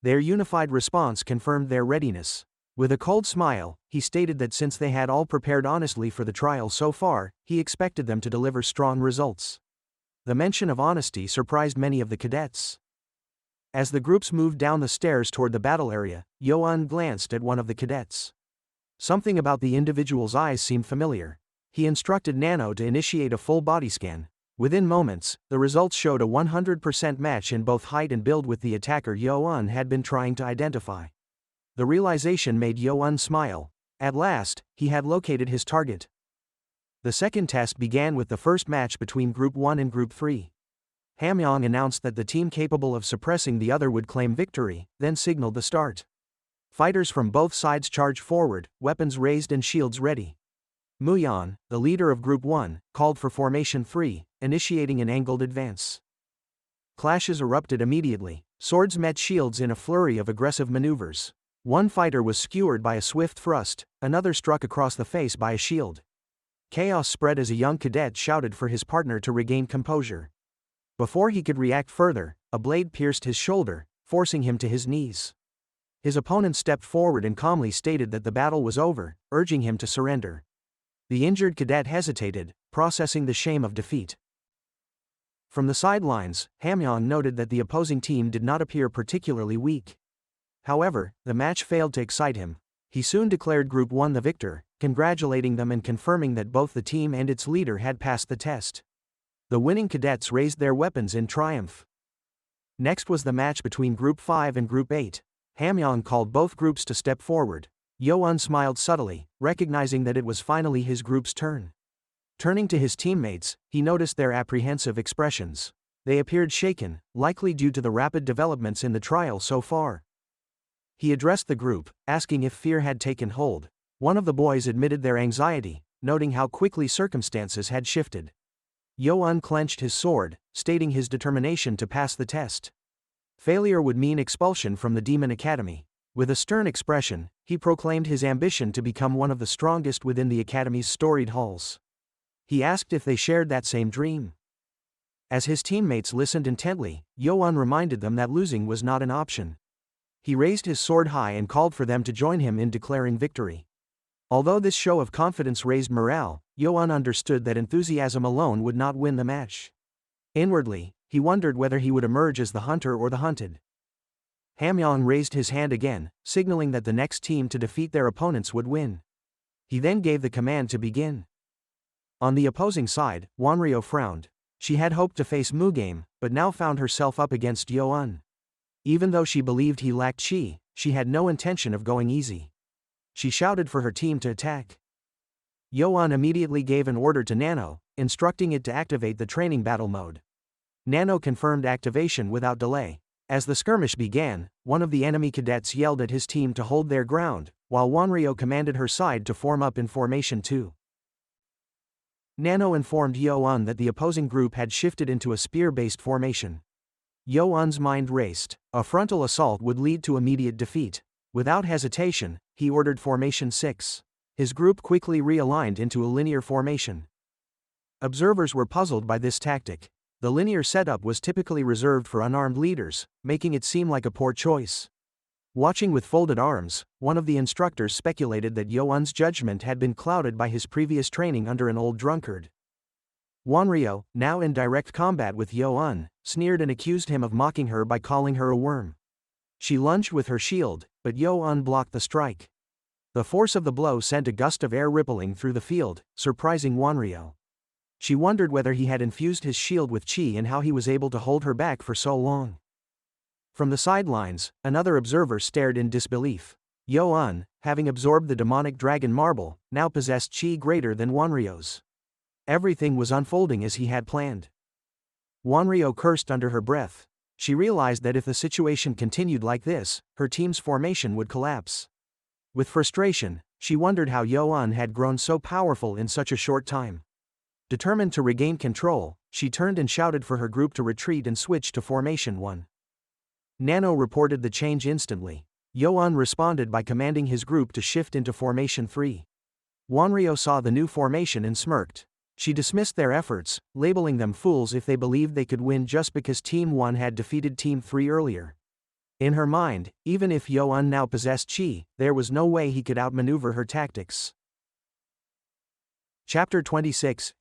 Their unified response confirmed their readiness. With a cold smile, he stated that since they had all prepared honestly for the trial so far, he expected them to deliver strong results. The mention of honesty surprised many of the cadets. As the groups moved down the stairs toward the battle area, Yo-un glanced at one of the cadets. Something about the individual's eyes seemed familiar. He instructed Nano to initiate a full body scan. Within moments, the results showed a 100% match in both height and build with the attacker Yo-un had been trying to identify. The realization made Yo-un smile. At last, he had located his target. The second test began with the first match between Group 1 and Group 3. Hamyong announced that the team capable of suppressing the other would claim victory, then signaled the start. Fighters from both sides charged forward, weapons raised and shields ready. Muyan, the leader of Group 1, called for Formation 3, initiating an angled advance. Clashes erupted immediately. Swords met shields in a flurry of aggressive maneuvers. One fighter was skewered by a swift thrust, another struck across the face by a shield. Chaos spread as a young cadet shouted for his partner to regain composure. Before he could react further, a blade pierced his shoulder, forcing him to his knees. His opponent stepped forward and calmly stated that the battle was over, urging him to surrender. The injured cadet hesitated, processing the shame of defeat. From the sidelines, Hamyong noted that the opposing team did not appear particularly weak. However, the match failed to excite him. He soon declared Group 1 the victor, congratulating them and confirming that both the team and its leader had passed the test. The winning cadets raised their weapons in triumph. Next was the match between Group 5 and Group 8. Hamyong called both groups to step forward. Yo-un smiled subtly, recognizing that it was finally his group's turn. Turning to his teammates, he noticed their apprehensive expressions. They appeared shaken, likely due to the rapid developments in the trial so far. He addressed the group, asking if fear had taken hold. One of the boys admitted their anxiety, noting how quickly circumstances had shifted. Yo-un clenched his sword, stating his determination to pass the test. Failure would mean expulsion from the Demon Academy. With a stern expression, he proclaimed his ambition to become one of the strongest within the Academy's storied halls. He asked if they shared that same dream. As his teammates listened intently, Yo-un reminded them that losing was not an option. He raised his sword high and called for them to join him in declaring victory. Although this show of confidence raised morale, Yo-un understood that enthusiasm alone would not win the match. Inwardly, he wondered whether he would emerge as the hunter or the hunted. Hamyong raised his hand again, signaling that the next team to defeat their opponents would win. He then gave the command to begin. On the opposing side, Wanryo frowned. She had hoped to face Mugame, but now found herself up against Yo-un. Even though she believed he lacked chi, she had no intention of going easy. She shouted for her team to attack. Yo-un immediately gave an order to Nano, instructing it to activate the training battle mode. Nano confirmed activation without delay. As the skirmish began, one of the enemy cadets yelled at his team to hold their ground, while Wanryo commanded her side to form up in Formation 2. Nano informed Yo-un that the opposing group had shifted into a spear-based formation. Yo-un's mind raced. A frontal assault would lead to immediate defeat. Without hesitation, he ordered Formation 6. His group quickly realigned into a linear formation. Observers were puzzled by this tactic. The linear setup was typically reserved for unarmed leaders, making it seem like a poor choice. Watching with folded arms, one of the instructors speculated that Yo-un's judgment had been clouded by his previous training under an old drunkard. Wanryo, now in direct combat with Yo-un, sneered and accused him of mocking her by calling her a worm. She lunged with her shield, but Yo-un blocked the strike. The force of the blow sent a gust of air rippling through the field, surprising Wanryo. She wondered whether he had infused his shield with chi and how he was able to hold her back for so long. From the sidelines, another observer stared in disbelief. Yo-un, having absorbed the demonic dragon marble, now possessed chi greater than Wanryo's. Everything was unfolding as he had planned. Wanryo cursed under her breath. She realized that if the situation continued like this, her team's formation would collapse. With frustration, she wondered how Yo-un had grown so powerful in such a short time. Determined to regain control, she turned and shouted for her group to retreat and switch to Formation 1. Nano reported the change instantly. Yo-un responded by commanding his group to shift into Formation 3. Wanryo saw the new formation and smirked. She dismissed their efforts, labeling them fools if they believed they could win just because Team 1 had defeated Team 3 earlier. In her mind, even if Yo-un now possessed chi, there was no way he could outmaneuver her tactics. Chapter 26.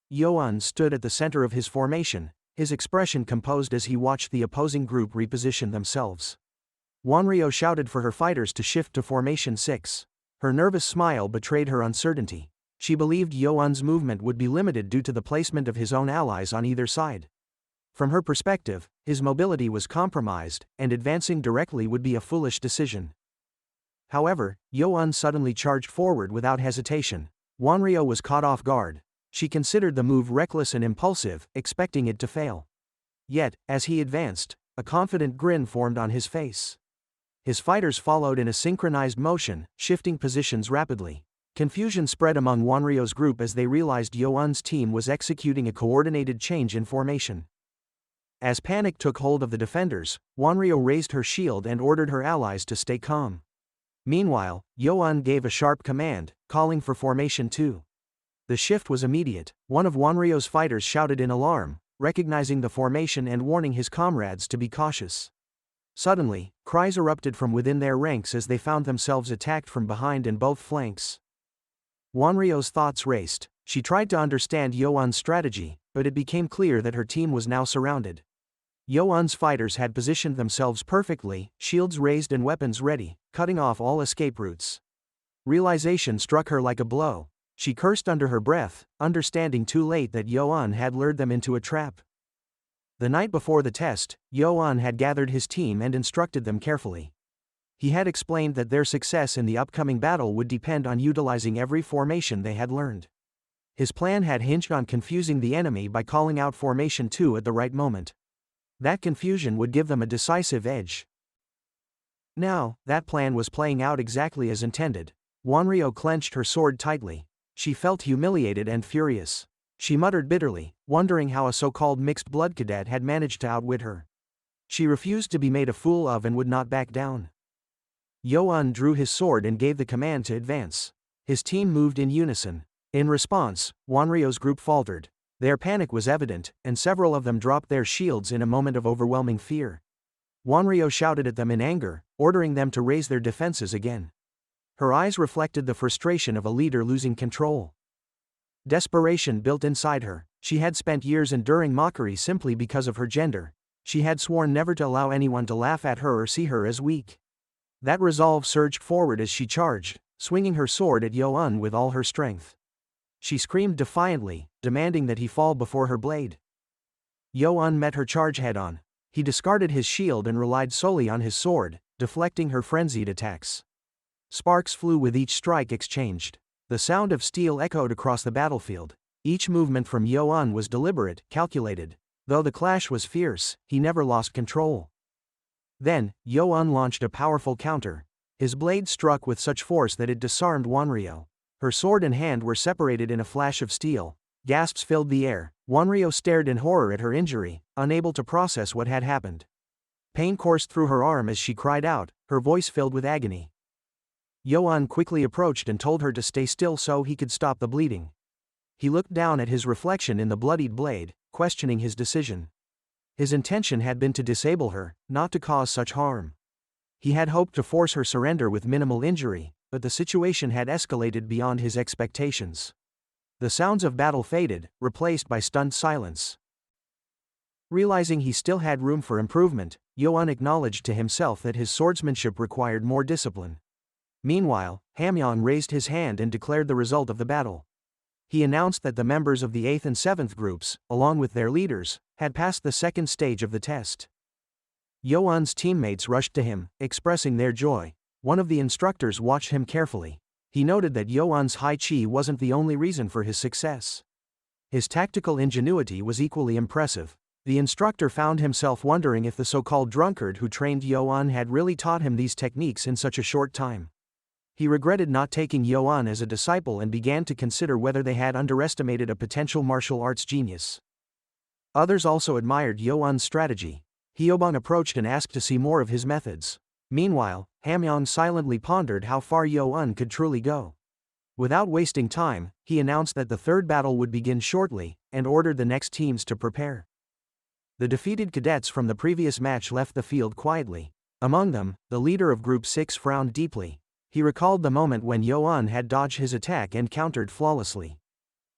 Yo-un stood at the center of his formation, his expression composed as he watched the opposing group reposition themselves. Wanryo shouted for her fighters to shift to Formation 6. Her nervous smile betrayed her uncertainty. She believed Yo-un's movement would be limited due to the placement of his own allies on either side. From her perspective, his mobility was compromised, and advancing directly would be a foolish decision. However, Yo-un suddenly charged forward without hesitation. Wanryo was caught off guard. She considered the move reckless and impulsive, expecting it to fail. Yet, as he advanced, a confident grin formed on his face. His fighters followed in a synchronized motion, shifting positions rapidly. Confusion spread among Wanryo's group as they realized Yo-un's team was executing a coordinated change in formation. As panic took hold of the defenders, Wanryo raised her shield and ordered her allies to stay calm. Meanwhile, Yo-un gave a sharp command, calling for Formation 2. The shift was immediate. One of Wanryo's fighters shouted in alarm, recognizing the formation and warning his comrades to be cautious. Suddenly, cries erupted from within their ranks as they found themselves attacked from behind and both flanks. Wanryo's thoughts raced. She tried to understand Yo-un's strategy, but it became clear that her team was now surrounded. Yo-un's fighters had positioned themselves perfectly, shields raised and weapons ready, cutting off all escape routes. Realization struck her like a blow. She cursed under her breath, understanding too late that Yo-un had lured them into a trap. The night before the test, Yo-un had gathered his team and instructed them carefully. He had explained that their success in the upcoming battle would depend on utilizing every formation they had learned. His plan had hinged on confusing the enemy by calling out Formation 2 at the right moment. That confusion would give them a decisive edge. Now, that plan was playing out exactly as intended. Wanryo clenched her sword tightly. She felt humiliated and furious. She muttered bitterly, wondering how a so-called mixed blood cadet had managed to outwit her. She refused to be made a fool of and would not back down. Yo-un drew his sword and gave the command to advance. His team moved in unison. In response, Wanryo's group faltered. Their panic was evident, and several of them dropped their shields in a moment of overwhelming fear. Wanryo shouted at them in anger, ordering them to raise their defenses again. Her eyes reflected the frustration of a leader losing control. Desperation built inside her. She had spent years enduring mockery simply because of her gender. She had sworn never to allow anyone to laugh at her or see her as weak. That resolve surged forward as she charged, swinging her sword at Yo-un with all her strength. She screamed defiantly, demanding that he fall before her blade. Yo-un met her charge head-on. He discarded his shield and relied solely on his sword, deflecting her frenzied attacks. Sparks flew with each strike exchanged. The sound of steel echoed across the battlefield. Each movement from Yo-un was deliberate, calculated. Though the clash was fierce, he never lost control. Then, Yo-un launched a powerful counter. His blade struck with such force that it disarmed Wanryo. Her sword and hand were separated in a flash of steel. Gasps filled the air. Wanryo stared in horror at her injury, unable to process what had happened. Pain coursed through her arm as she cried out, her voice filled with agony. Yo-un quickly approached and told her to stay still so he could stop the bleeding. He looked down at his reflection in the bloodied blade, questioning his decision. His intention had been to disable her, not to cause such harm. He had hoped to force her surrender with minimal injury, but the situation had escalated beyond his expectations. The sounds of battle faded, replaced by stunned silence. Realizing he still had room for improvement, Yo-un acknowledged to himself that his swordsmanship required more discipline. Meanwhile, Hamyong raised his hand and declared the result of the battle. He announced that the members of the 8th and 7th groups, along with their leaders, had passed the second stage of the test. Yo-un's teammates rushed to him, expressing their joy. One of the instructors watched him carefully. He noted that Yo-un's high chi wasn't the only reason for his success. His tactical ingenuity was equally impressive. The instructor found himself wondering if the so-called drunkard who trained Yo-un had really taught him these techniques in such a short time. He regretted not taking Yo-un as a disciple and began to consider whether they had underestimated a potential martial arts genius. Others also admired Yo-un's strategy. Hyobong approached and asked to see more of his methods. Meanwhile, Hamyong silently pondered how far Yo-un could truly go. Without wasting time, he announced that the third battle would begin shortly, and ordered the next teams to prepare. The defeated cadets from the previous match left the field quietly. Among them, the leader of Group 6 frowned deeply. He recalled the moment when Yo-un had dodged his attack and countered flawlessly.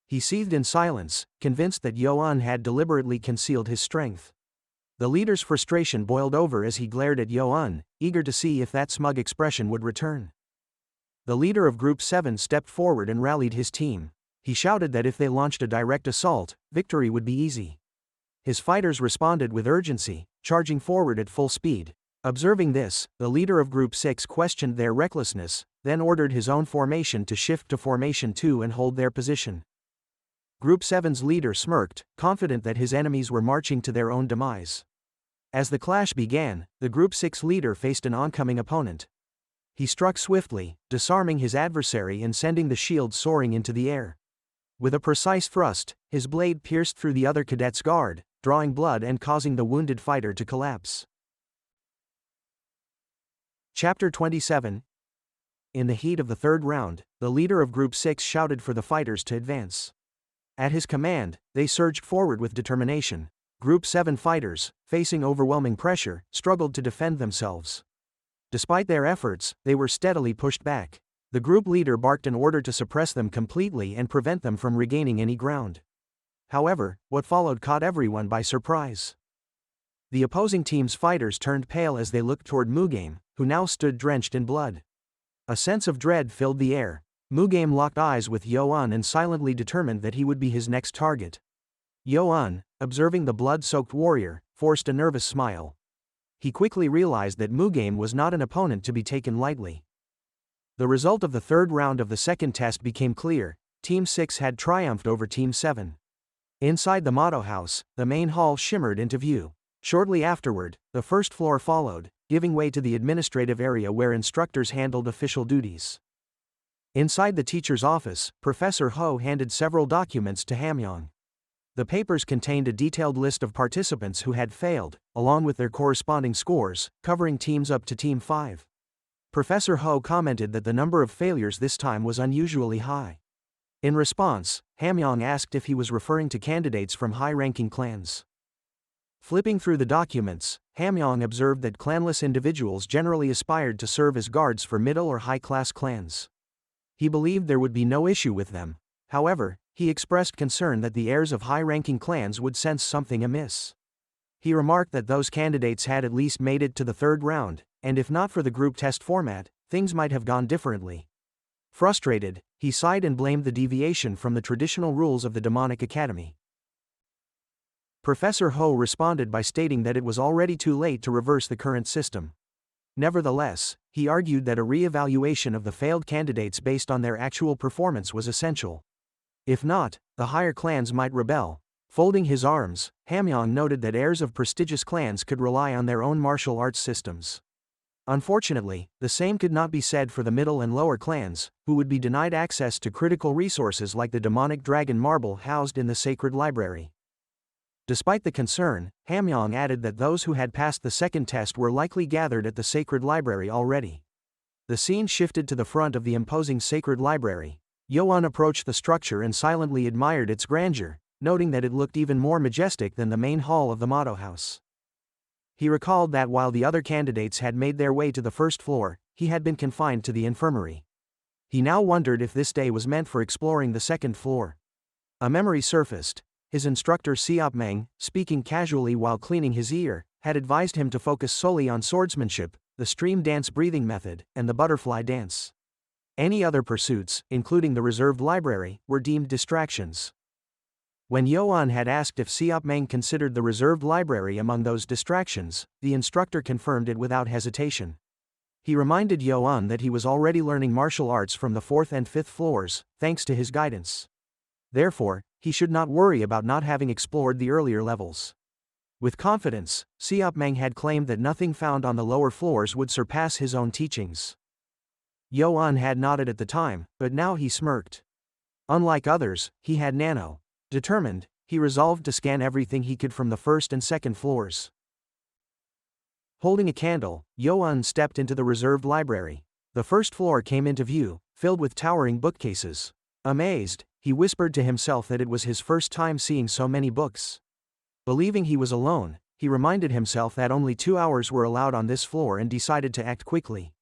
He seethed in silence, convinced that Yo-un had deliberately concealed his strength. The leader's frustration boiled over as he glared at Yo-un, eager to see if that smug expression would return. The leader of Group 7 stepped forward and rallied his team. He shouted that if they launched a direct assault, victory would be easy. His fighters responded with urgency, charging forward at full speed. Observing this, the leader of Group 6 questioned their recklessness, then ordered his own formation to shift to Formation 2 and hold their position. Group 7's leader smirked, confident that his enemies were marching to their own demise. As the clash began, the Group 6 leader faced an oncoming opponent. He struck swiftly, disarming his adversary and sending the shield soaring into the air. With a precise thrust, his blade pierced through the other cadet's guard, drawing blood and causing the wounded fighter to collapse. Chapter 27. In the heat of the third round, the leader of Group 6 shouted for the fighters to advance. At his command, they surged forward with determination. Group 7 fighters, facing overwhelming pressure, struggled to defend themselves. Despite their efforts, they were steadily pushed back. The group leader barked an order to suppress them completely and prevent them from regaining any ground. However, what followed caught everyone by surprise. The opposing team's fighters turned pale as they looked toward Mugame, who now stood drenched in blood. A sense of dread filled the air. Mugame locked eyes with Yo-un and silently determined that he would be his next target. Yo-un, observing the blood-soaked warrior, forced a nervous smile. He quickly realized that Mugame was not an opponent to be taken lightly. The result of the third round of the second test became clear. Team 6 had triumphed over Team 7. Inside the motto house, the main hall shimmered into view. Shortly afterward, the first floor followed, giving way to the administrative area where instructors handled official duties. Inside the teacher's office, Professor Ho handed several documents to Hamyong. The papers contained a detailed list of participants who had failed, along with their corresponding scores, covering teams up to Team 5. Professor Ho commented that the number of failures this time was unusually high. In response, Hamyong asked if he was referring to candidates from high-ranking clans. Flipping through the documents, Hamyong observed that clanless individuals generally aspired to serve as guards for middle or high-class clans. He believed there would be no issue with them. However, he expressed concern that the heirs of high-ranking clans would sense something amiss. He remarked that those candidates had at least made it to the third round, and if not for the group test format, things might have gone differently. Frustrated, he sighed and blamed the deviation from the traditional rules of the demonic academy. Professor Ho responded by stating that it was already too late to reverse the current system. Nevertheless, he argued that a re-evaluation of the failed candidates based on their actual performance was essential. If not, the higher clans might rebel. Folding his arms, Hamyong noted that heirs of prestigious clans could rely on their own martial arts systems. Unfortunately, the same could not be said for the middle and lower clans, who would be denied access to critical resources like the demonic dragon marble housed in the sacred library. Despite the concern, Hamyong added that those who had passed the second test were likely gathered at the sacred library already. The scene shifted to the front of the imposing sacred library. Yo-un approached the structure and silently admired its grandeur, noting that it looked even more majestic than the main hall of the motto house. He recalled that while the other candidates had made their way to the first floor, he had been confined to the infirmary. He now wondered if this day was meant for exploring the second floor. A memory surfaced. His instructor Siopmeng, speaking casually while cleaning his ear, had advised him to focus solely on swordsmanship, the stream dance breathing method, and the butterfly dance. Any other pursuits, including the reserved library, were deemed distractions. When Yo-un had asked if Siopmeng considered the reserved library among those distractions, the instructor confirmed it without hesitation. He reminded Yo-un that he was already learning martial arts from the 4th and 5th floors, thanks to his guidance. Therefore, he should not worry about not having explored the earlier levels. With confidence, Siopmeng had claimed that nothing found on the lower floors would surpass his own teachings. Yo-un had nodded at the time, but now he smirked. Unlike others, he had Nano. Determined, he resolved to scan everything he could from the first and second floors. Holding a candle, Yo-un stepped into the reserved library. The first floor came into view, filled with towering bookcases. Amazed, he whispered to himself that it was his first time seeing so many books. Believing he was alone, he reminded himself that only 2 hours were allowed on this floor and decided to act quickly.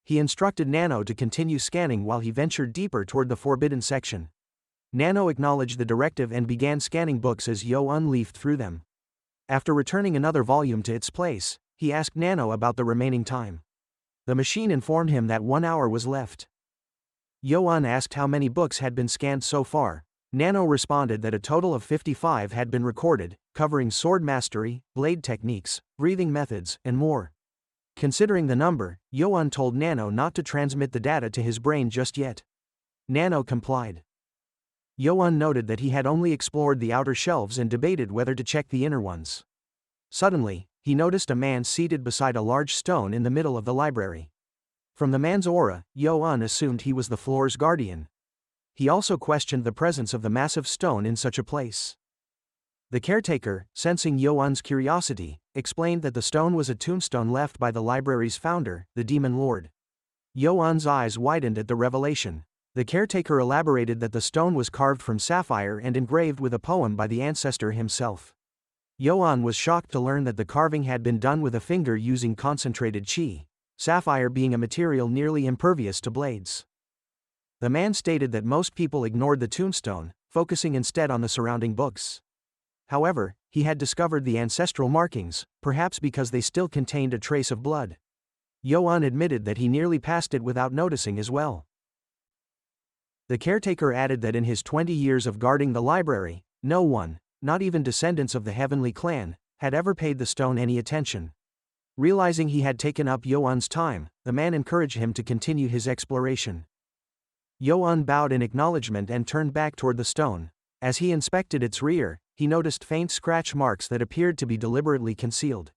He instructed Nano to continue scanning while he ventured deeper toward the forbidden section. Nano acknowledged the directive and began scanning books as Yo-un leafed through them. After returning another volume to its place, he asked Nano about the remaining time. The machine informed him that 1 hour was left. Yo-un asked how many books had been scanned so far. Nano responded that a total of 55 had been recorded, covering sword mastery, blade techniques, breathing methods, and more. Considering the number, Yo-un told Nano not to transmit the data to his brain just yet. Nano complied. Yo-un noted that he had only explored the outer shelves and debated whether to check the inner ones. Suddenly, he noticed a man seated beside a large stone in the middle of the library. From the man's aura, Yo-un assumed he was the floor's guardian. He also questioned the presence of the massive stone in such a place. The caretaker, sensing Yo-un's curiosity, explained that the stone was a tombstone left by the library's founder, the Demon Lord. Yo-un's eyes widened at the revelation. The caretaker elaborated that the stone was carved from sapphire and engraved with a poem by the ancestor himself. Yo-un was shocked to learn that the carving had been done with a finger using concentrated qi, sapphire being a material nearly impervious to blades. The man stated that most people ignored the tombstone, focusing instead on the surrounding books. However, he had discovered the ancestral markings, perhaps because they still contained a trace of blood. Yo-un admitted that he nearly passed it without noticing as well. The caretaker added that in his 20 years of guarding the library, no one, not even descendants of the Heavenly Clan, had ever paid the stone any attention. Realizing he had taken up Yo-un's time, the man encouraged him to continue his exploration. Yo-un bowed in acknowledgement and turned back toward the stone. As he inspected its rear, he noticed faint scratch marks that appeared to be deliberately concealed.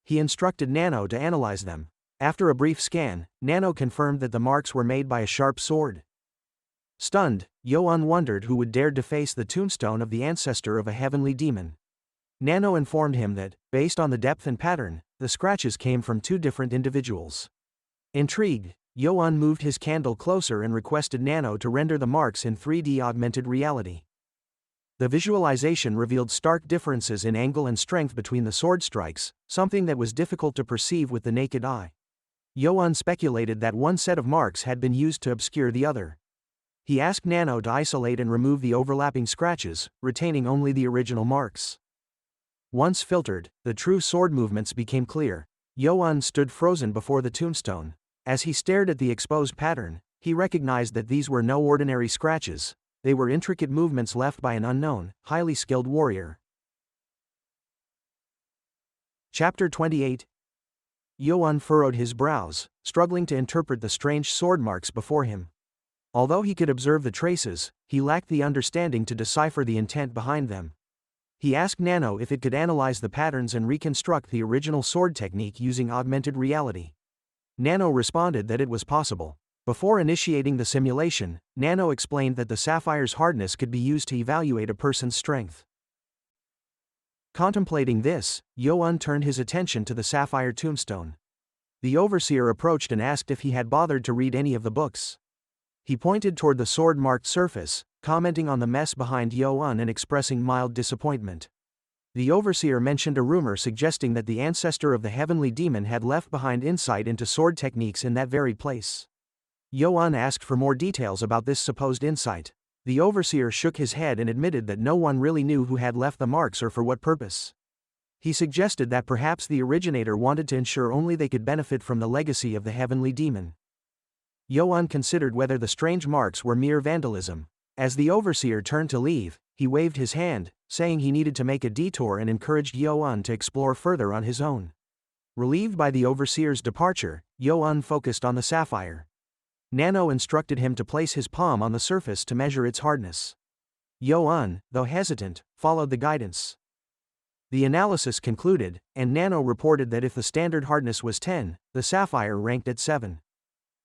He instructed Nano to analyze them. After a brief scan, Nano confirmed that the marks were made by a sharp sword. Stunned, Yo-un wondered who would dare deface the tombstone of the ancestor of a heavenly demon. Nano informed him that, based on the depth and pattern, the scratches came from two different individuals. Intrigued, Yo-un moved his candle closer and requested Nano to render the marks in 3D augmented reality. The visualization revealed stark differences in angle and strength between the sword strikes, something that was difficult to perceive with the naked eye. Yo-un speculated that one set of marks had been used to obscure the other. He asked Nano to isolate and remove the overlapping scratches, retaining only the original marks. Once filtered, the true sword movements became clear. Yo-un stood frozen before the tombstone. As he stared at the exposed pattern, he recognized that these were no ordinary scratches. They were intricate movements left by an unknown, highly skilled warrior. Chapter 28. Yo-un furrowed his brows, struggling to interpret the strange sword marks before him. Although he could observe the traces, he lacked the understanding to decipher the intent behind them. He asked Nano if it could analyze the patterns and reconstruct the original sword technique using augmented reality. Nano responded that it was possible. Before initiating the simulation, Nano explained that the sapphire's hardness could be used to evaluate a person's strength. Contemplating this, Yo-un turned his attention to the sapphire tombstone. The overseer approached and asked if he had bothered to read any of the books. He pointed toward the sword-marked surface, commenting on the mess behind Yo-un and expressing mild disappointment. The overseer mentioned a rumor suggesting that the ancestor of the heavenly demon had left behind insight into sword techniques in that very place. Yo-un asked for more details about this supposed insight. The overseer shook his head and admitted that no one really knew who had left the marks or for what purpose. He suggested that perhaps the originator wanted to ensure only they could benefit from the legacy of the heavenly demon. Yo-un considered whether the strange marks were mere vandalism. As the overseer turned to leave, he waved his hand, saying he needed to make a detour and encouraged Yo-un to explore further on his own. Relieved by the overseer's departure, Yo-un focused on the sapphire. Nano instructed him to place his palm on the surface to measure its hardness. Yo-un, though hesitant, followed the guidance. The analysis concluded, and Nano reported that if the standard hardness was 10, the sapphire ranked at 7.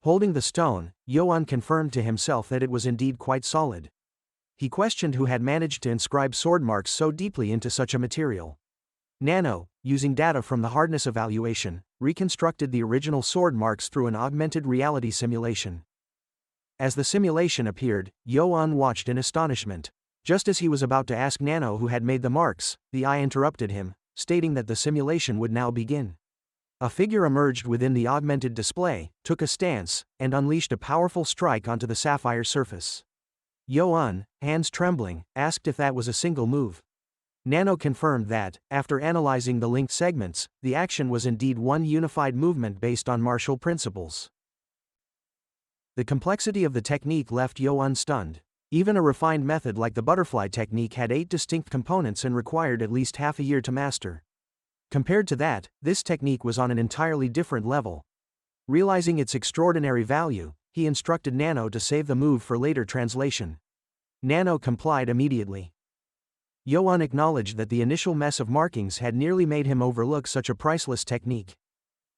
Holding the stone, Yo-un confirmed to himself that it was indeed quite solid. He questioned who had managed to inscribe sword marks so deeply into such a material. Nano, using data from the hardness evaluation, reconstructed the original sword marks through an augmented reality simulation. As the simulation appeared, Yo-un watched in astonishment. Just as he was about to ask Nano who had made the marks, the eye interrupted him, stating that the simulation would now begin. A figure emerged within the augmented display, took a stance, and unleashed a powerful strike onto the sapphire surface. Yo-un, hands trembling, asked if that was a single move. Nano confirmed that, after analyzing the linked segments, the action was indeed one unified movement based on martial principles. The complexity of the technique left Yo-un stunned. Even a refined method like the butterfly technique had 8 distinct components and required at least half a year to master. Compared to that, this technique was on an entirely different level. Realizing its extraordinary value, he instructed Nano to save the move for later translation. Nano complied immediately. Yo-un acknowledged that the initial mess of markings had nearly made him overlook such a priceless technique.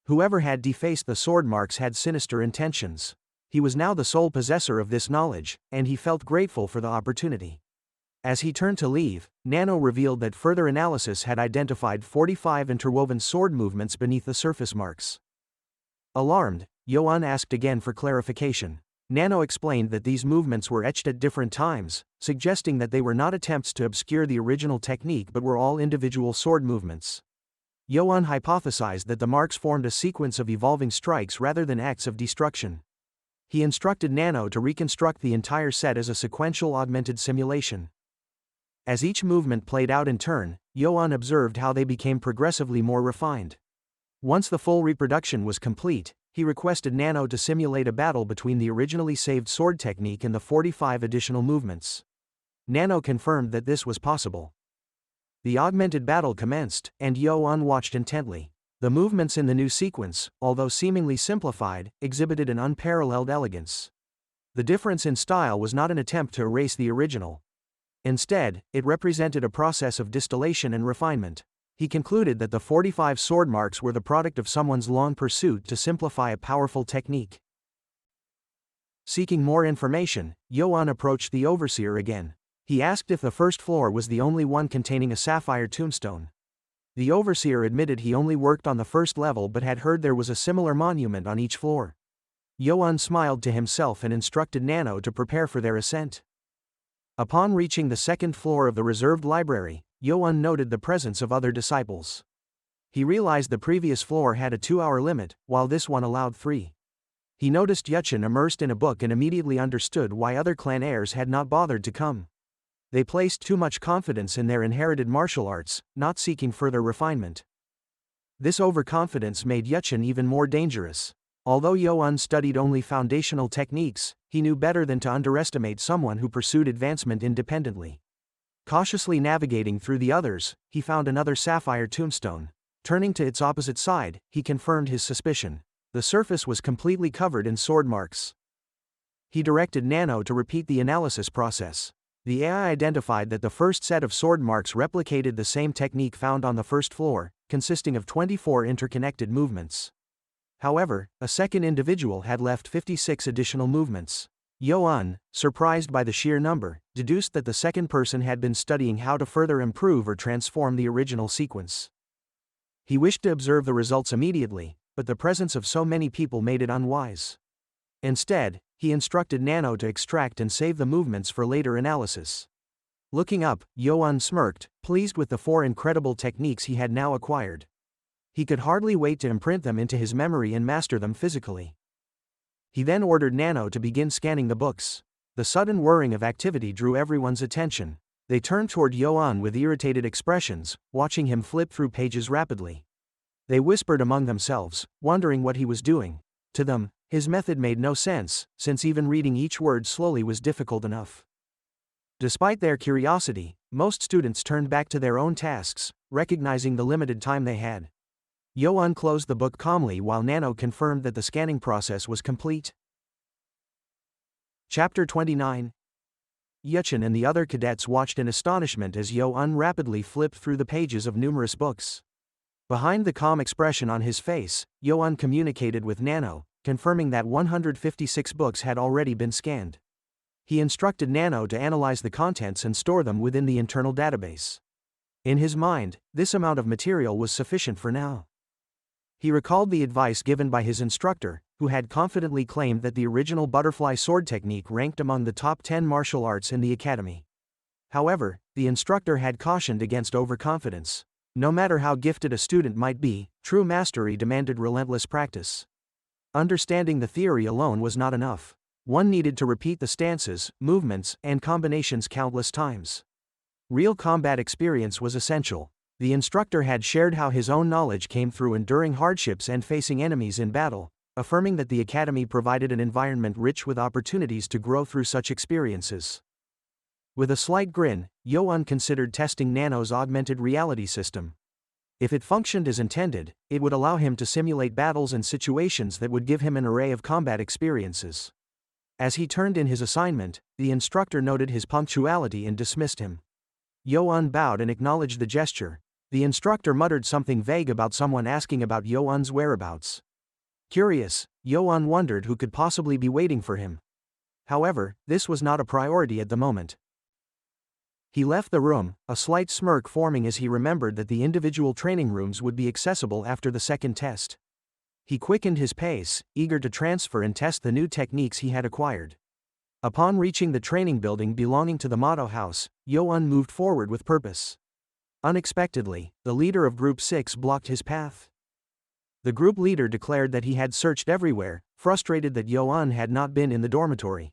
Whoever had defaced the sword marks had sinister intentions. He was now the sole possessor of this knowledge, and he felt grateful for the opportunity. As he turned to leave, Nano revealed that further analysis had identified 45 interwoven sword movements beneath the surface marks. Alarmed, Yoan asked again for clarification. Nano explained that these movements were etched at different times, suggesting that they were not attempts to obscure the original technique but were all individual sword movements. Yoan hypothesized that the marks formed a sequence of evolving strikes rather than acts of destruction. He instructed Nano to reconstruct the entire set as a sequential augmented simulation. As each movement played out in turn, Yoan observed how they became progressively more refined. Once the full reproduction was complete, he requested Nano to simulate a battle between the originally saved sword technique and the 45 additional movements. Nano confirmed that this was possible. The augmented battle commenced, and Yoan watched intently. The movements in the new sequence, although seemingly simplified, exhibited an unparalleled elegance. The difference in style was not an attempt to erase the original. Instead, it represented a process of distillation and refinement. He concluded that the 45 sword marks were the product of someone's long pursuit to simplify a powerful technique. Seeking more information, Yoan approached the overseer again. He asked if the first floor was the only one containing a sapphire tombstone. The overseer admitted he only worked on the first level but had heard there was a similar monument on each floor. Yoan smiled to himself and instructed Nano to prepare for their ascent. Upon reaching the second floor of the reserved library, Yoan noted the presence of other disciples. He realized the previous floor had a 2-hour limit, while this one allowed 3. He noticed Yuchen immersed in a book and immediately understood why other clan heirs had not bothered to come. They placed too much confidence in their inherited martial arts, not seeking further refinement. This overconfidence made Yuchen even more dangerous. Although Yoan studied only foundational techniques, he knew better than to underestimate someone who pursued advancement independently. Cautiously navigating through the others, he found another sapphire tombstone. Turning to its opposite side, he confirmed his suspicion. The surface was completely covered in sword marks. He directed Nano to repeat the analysis process. The AI identified that the first set of sword marks replicated the same technique found on the first floor, consisting of 24 interconnected movements. However, a second individual had left 56 additional movements. Yoan, surprised by the sheer number, deduced that the second person had been studying how to further improve or transform the original sequence. He wished to observe the results immediately, but the presence of so many people made it unwise. Instead, he instructed Nano to extract and save the movements for later analysis. Looking up, Yoan smirked, pleased with the 4 incredible techniques he had now acquired. He could hardly wait to imprint them into his memory and master them physically. He then ordered Nano to begin scanning the books. The sudden whirring of activity drew everyone's attention. They turned toward Yoan with irritated expressions, watching him flip through pages rapidly. They whispered among themselves, wondering what he was doing. To them, his method made no sense, since even reading each word slowly was difficult enough. Despite their curiosity, most students turned back to their own tasks, recognizing the limited time they had. Yoan closed the book calmly while Nano confirmed that the scanning process was complete. Chapter 29. Yuchen and the other cadets watched in astonishment as Yoan rapidly flipped through the pages of numerous books. Behind the calm expression on his face, Yoan communicated with Nano, confirming that 156 books had already been scanned. He instructed Nano to analyze the contents and store them within the internal database. In his mind, this amount of material was sufficient for now. He recalled the advice given by his instructor, who had confidently claimed that the original butterfly sword technique ranked among the top 10 martial arts in the academy. However, the instructor had cautioned against overconfidence. No matter how gifted a student might be, true mastery demanded relentless practice. Understanding the theory alone was not enough. One needed to repeat the stances, movements, and combinations countless times. Real combat experience was essential. The instructor had shared how his own knowledge came through enduring hardships and facing enemies in battle, affirming that the academy provided an environment rich with opportunities to grow through such experiences. With a slight grin, Yoan considered testing Nano's augmented reality system. If it functioned as intended, it would allow him to simulate battles and situations that would give him an array of combat experiences. As he turned in his assignment, the instructor noted his punctuality and dismissed him. Yoan bowed and acknowledged the gesture. The instructor muttered something vague about someone asking about Yoan's whereabouts. Curious, Yoan wondered who could possibly be waiting for him. However, this was not a priority at the moment. He left the room, a slight smirk forming as he remembered that the individual training rooms would be accessible after the second test. He quickened his pace, eager to transfer and test the new techniques he had acquired. Upon reaching the training building belonging to the motto house, Yo-un moved forward with purpose. Unexpectedly, the leader of Group 6 blocked his path. The group leader declared that he had searched everywhere, frustrated that Yo-un had not been in the dormitory.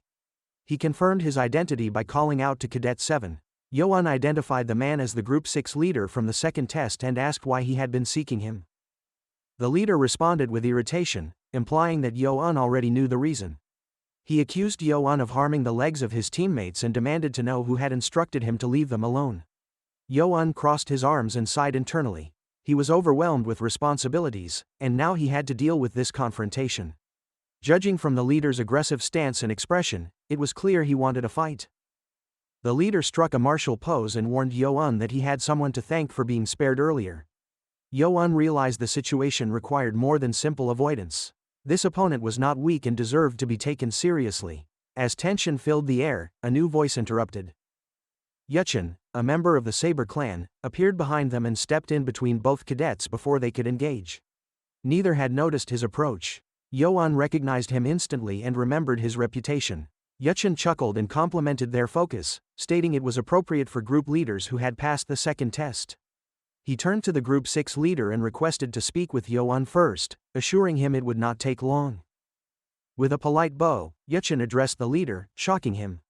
He confirmed his identity by calling out to Cadet 7. Yo-un identified the man as the Group 6 leader from the second test and asked why he had been seeking him. The leader responded with irritation, implying that Yo-un already knew the reason. He accused Yo-un of harming the legs of his teammates and demanded to know who had instructed him to leave them alone. Yo-un crossed his arms and sighed internally. He was overwhelmed with responsibilities, and now he had to deal with this confrontation. Judging from the leader's aggressive stance and expression, it was clear he wanted a fight. The leader struck a martial pose and warned Yo-un that he had someone to thank for being spared earlier. Yo-un realized the situation required more than simple avoidance. This opponent was not weak and deserved to be taken seriously. As tension filled the air, a new voice interrupted. Yuchun, a member of the Saber clan, appeared behind them and stepped in between both cadets before they could engage. Neither had noticed his approach. Yo-un recognized him instantly and remembered his reputation. Yuchun chuckled and complimented their focus, stating it was appropriate for group leaders who had passed the second test. He turned to the Group 6 leader and requested to speak with Yo-un first, assuring him it would not take long. With a polite bow, Yuchun addressed the leader, shocking him.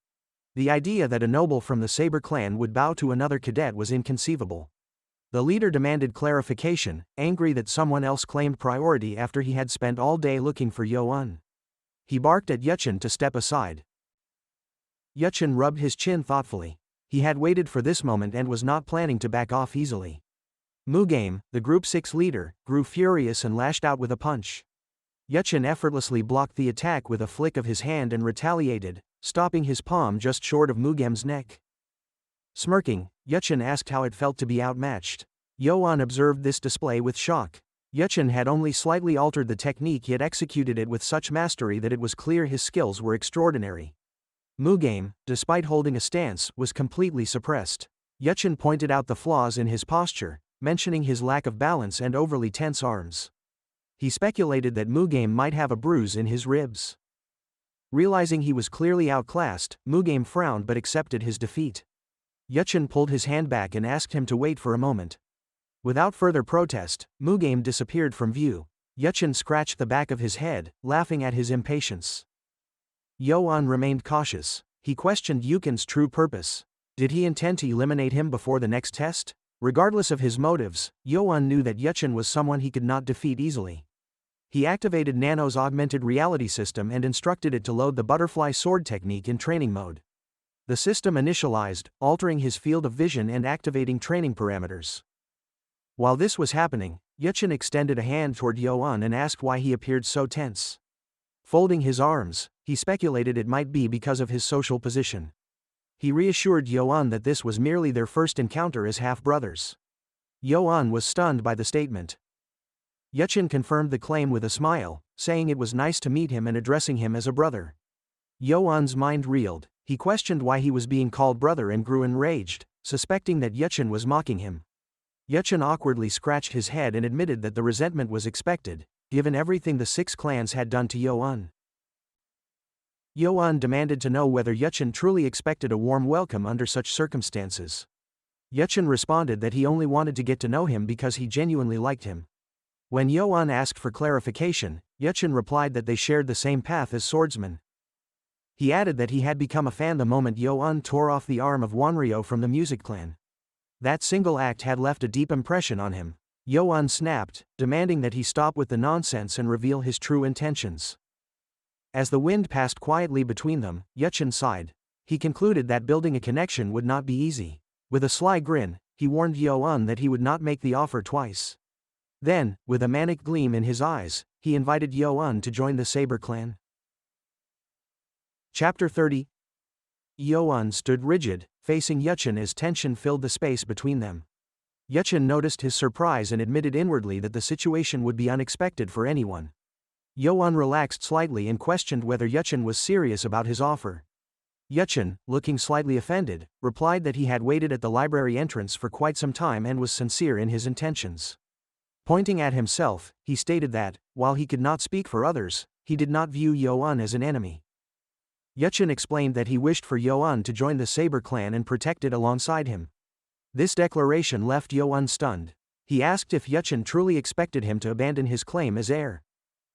The idea that a noble from the Saber clan would bow to another cadet was inconceivable. The leader demanded clarification, angry that someone else claimed priority after he had spent all day looking for Yo-un. He barked at Yuchun to step aside. Yuchun rubbed his chin thoughtfully. He had waited for this moment and was not planning to back off easily. Mugame, the Group 6 leader, grew furious and lashed out with a punch. Yuchun effortlessly blocked the attack with a flick of his hand and retaliated, stopping his palm just short of Mugame's neck. Smirking, Yuchun asked how it felt to be outmatched. Yo-un observed this display with shock. Yuchun had only slightly altered the technique yet executed it with such mastery that it was clear his skills were extraordinary. Mugame, despite holding a stance, was completely suppressed. Yuchun pointed out the flaws in his posture, mentioning his lack of balance and overly tense arms. He speculated that Mugame might have a bruise in his ribs. Realizing he was clearly outclassed, Mugame frowned but accepted his defeat. Yuchun pulled his hand back and asked him to wait for a moment. Without further protest, Mugame disappeared from view. Yuchun scratched the back of his head, laughing at his impatience. Yo-un remained cautious. He questioned Yukin's true purpose. Did he intend to eliminate him before the next test? Regardless of his motives, Yo-un knew that Yuchun was someone he could not defeat easily. He activated Nano's augmented reality system and instructed it to load the butterfly sword technique in training mode. The system initialized, altering his field of vision and activating training parameters. While this was happening, Yuchun extended a hand toward Yo-un and asked why he appeared so tense. Folding his arms, he speculated it might be because of his social position. He reassured Yo-un that this was merely their first encounter as half-brothers. Yo-un was stunned by the statement. Yuchun confirmed the claim with a smile, saying it was nice to meet him and addressing him as a brother. Yo-un's mind reeled. He questioned why he was being called brother and grew enraged, suspecting that Yuchun was mocking him. Yuchun awkwardly scratched his head and admitted that the resentment was expected, given everything the 6 clans had done to Yo-un. Yo-un demanded to know whether Yuchun truly expected a warm welcome under such circumstances. Yuchun responded that he only wanted to get to know him because he genuinely liked him. When Yo-un asked for clarification, Yuchun replied that they shared the same path as swordsmen. He added that he had become a fan the moment Yo-un tore off the arm of Wanryo from the music clan. That single act had left a deep impression on him. Yo-un snapped, demanding that he stop with the nonsense and reveal his true intentions. As the wind passed quietly between them, Yuchun sighed. He concluded that building a connection would not be easy. With a sly grin, he warned Yo-un that he would not make the offer twice. Then, with a manic gleam in his eyes, he invited Yo-un to join the Saber clan. Chapter 30. Yo-un stood rigid, facing Yuchun as tension filled the space between them. Yuchun noticed his surprise and admitted inwardly that the situation would be unexpected for anyone. Yo-un relaxed slightly and questioned whether Yuchun was serious about his offer. Yuchen, looking slightly offended, replied that he had waited at the library entrance for quite some time and was sincere in his intentions. Pointing at himself, he stated that, while he could not speak for others, he did not view Yuan as an enemy. Yuchen explained that he wished for Yuan to join the Saber clan and protect it alongside him. This declaration left Yuan stunned. He asked if Yuchen truly expected him to abandon his claim as heir.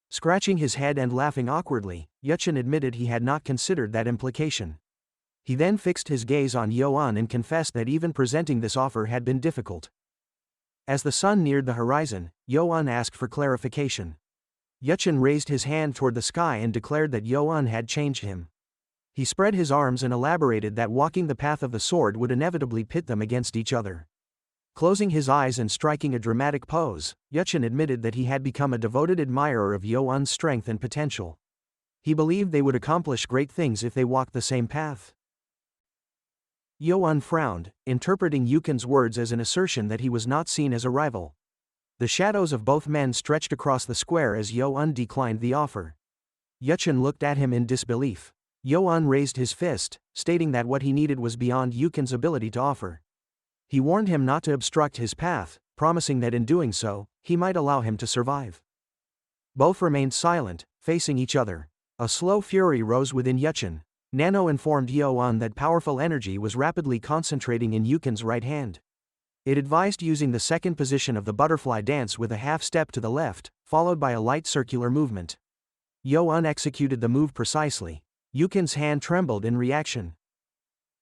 Scratching his head and laughing awkwardly, Yuchen admitted he had not considered that implication. He then fixed his gaze on Yuan and confessed that even presenting this offer had been difficult. As the sun neared the horizon, Yuan asked for clarification. Yuchen raised his hand toward the sky and declared that Yuan had changed him. He spread his arms and elaborated that walking the path of the sword would inevitably pit them against each other. Closing his eyes and striking a dramatic pose, Yuchen admitted that he had become a devoted admirer of Yuan's strength and potential. He believed they would accomplish great things if they walked the same path. Yuan frowned, interpreting Yuken's words as an assertion that he was not seen as a rival. The shadows of both men stretched across the square as Yuan declined the offer. Yuchen looked at him in disbelief. Yuan raised his fist, stating that what he needed was beyond Yuken's ability to offer. He warned him not to obstruct his path, promising that in doing so, he might allow him to survive. Both remained silent, facing each other. A slow fury rose within Yuchen. Nano informed Yuan that powerful energy was rapidly concentrating in Yuken's right hand. It advised using the second position of the butterfly dance with a half step to the left, followed by a light circular movement. Yuan executed the move precisely. Yuken's hand trembled in reaction.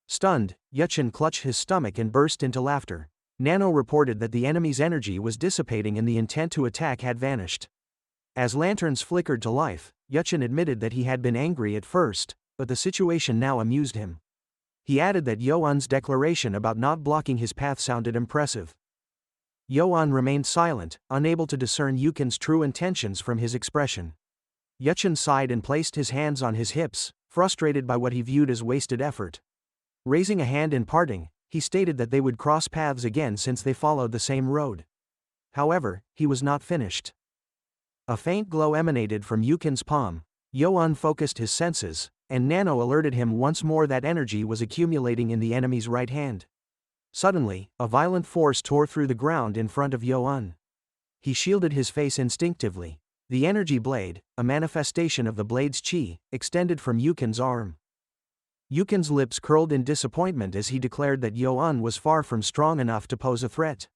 Stunned, Yuchen clutched his stomach and burst into laughter. Nano reported that the enemy's energy was dissipating and the intent to attack had vanished. As lanterns flickered to life, Yuchen admitted that he had been angry at first, but the situation now amused him. He added that Yuan's declaration about not blocking his path sounded impressive. Yuan remained silent, unable to discern Yuken's true intentions from his expression. Yuchen sighed and placed his hands on his hips, frustrated by what he viewed as wasted effort. Raising a hand in parting, he stated that they would cross paths again since they followed the same road. However, he was not finished. A faint glow emanated from Yuken's palm. Yuan focused his senses, and Nano alerted him once more that energy was accumulating in the enemy's right hand. Suddenly, a violent force tore through the ground in front of Yuan. He shielded his face instinctively. The energy blade, a manifestation of the blade's chi, extended from Yuken's arm. Yuken's lips curled in disappointment as he declared that Yuan was far from strong enough to pose a threat.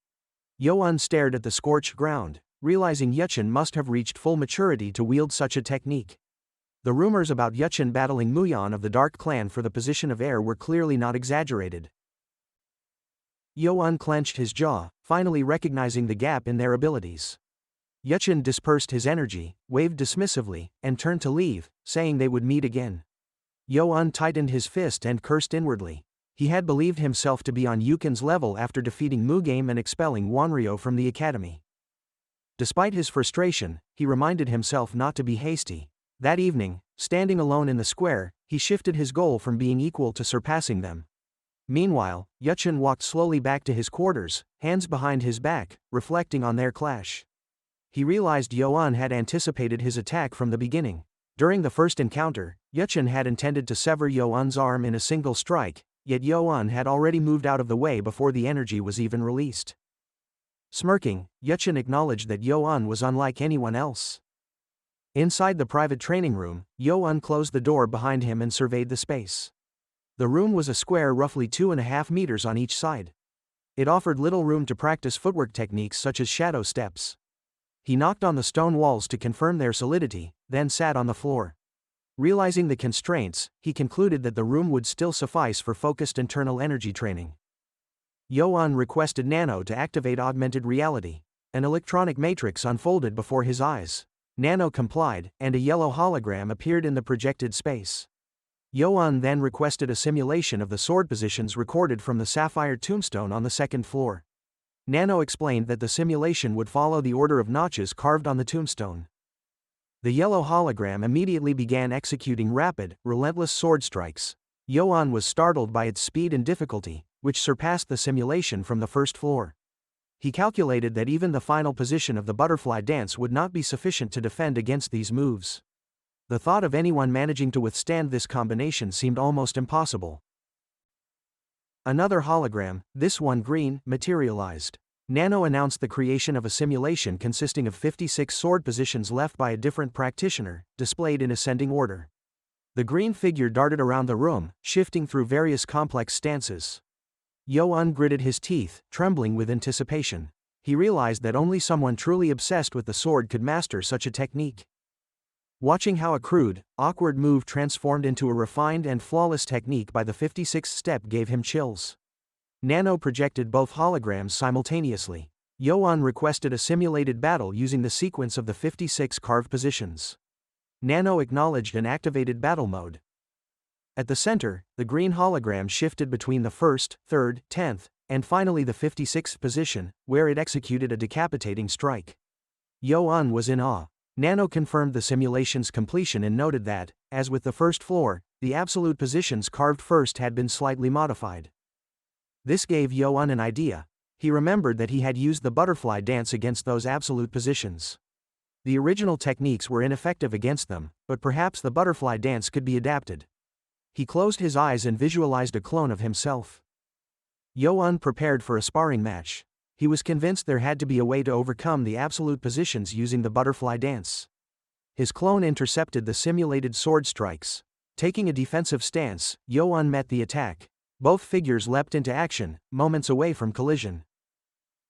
Yuan stared at the scorched ground, realizing Yuchen must have reached full maturity to wield such a technique. The rumors about Yuchen battling Muyan of the Dark Clan for the position of heir were clearly not exaggerated. Yuan clenched his jaw, finally recognizing the gap in their abilities. Yuchen dispersed his energy, waved dismissively, and turned to leave, saying they would meet again. Yuan tightened his fist and cursed inwardly. He had believed himself to be on Yuken's level after defeating Mugame and expelling Wanryo from the academy. Despite his frustration, he reminded himself not to be hasty. That evening, standing alone in the square, he shifted his goal from being equal to surpassing them. Meanwhile, Yuchen walked slowly back to his quarters, hands behind his back, reflecting on their clash. He realized Yuan had anticipated his attack from the beginning. During the first encounter, Yuchen had intended to sever Yuan's arm in a single strike, yet Yuan had already moved out of the way before the energy was even released. Smirking, Yuchen acknowledged that Yuan was unlike anyone else. Inside the private training room, Yuan closed the door behind him and surveyed the space. The room was a square roughly 2.5 meters on each side. It offered little room to practice footwork techniques such as shadow steps. He knocked on the stone walls to confirm their solidity, then sat on the floor. Realizing the constraints, he concluded that the room would still suffice for focused internal energy training. Yuan requested Nano to activate augmented reality. An electronic matrix unfolded before his eyes. Nano complied, and a yellow hologram appeared in the projected space. Yuan then requested a simulation of the sword positions recorded from the sapphire tombstone on the second floor. Nano explained that the simulation would follow the order of notches carved on the tombstone. The yellow hologram immediately began executing rapid, relentless sword strikes. Yuan was startled by its speed and difficulty, which surpassed the simulation from the first floor. He calculated that even the final position of the butterfly dance would not be sufficient to defend against these moves. The thought of anyone managing to withstand this combination seemed almost impossible. Another hologram, this one green, materialized. Nano announced the creation of a simulation consisting of 56 sword positions left by a different practitioner, displayed in ascending order. The green figure darted around the room, shifting through various complex stances. Yo-un gritted his teeth, trembling with anticipation. He realized that only someone truly obsessed with the sword could master such a technique. Watching how a crude, awkward move transformed into a refined and flawless technique by the 56th step gave him chills. Nano projected both holograms simultaneously. Yo-un requested a simulated battle using the sequence of the 56 carved positions. Nano acknowledged and activated battle mode. At the center, the green hologram shifted between the 1st, 3rd, 10th, and finally the 56th position, where it executed a decapitating strike. Yo-un was in awe. Nano confirmed the simulation's completion and noted that, as with the first floor, the absolute positions carved first had been slightly modified. This gave Yo-un an idea. He remembered that he had used the butterfly dance against those absolute positions. The original techniques were ineffective against them, but perhaps the butterfly dance could be adapted. He closed his eyes and visualized a clone of himself. Yo-un prepared for a sparring match. He was convinced there had to be a way to overcome the absolute positions using the butterfly dance. His clone intercepted the simulated sword strikes. Taking a defensive stance, Yo-un met the attack. Both figures leapt into action, moments away from collision.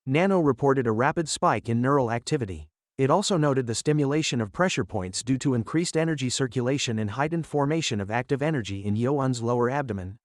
Nano reported a rapid spike in neural activity. It also noted the stimulation of pressure points due to increased energy circulation and heightened formation of active energy in Yo-un's lower abdomen.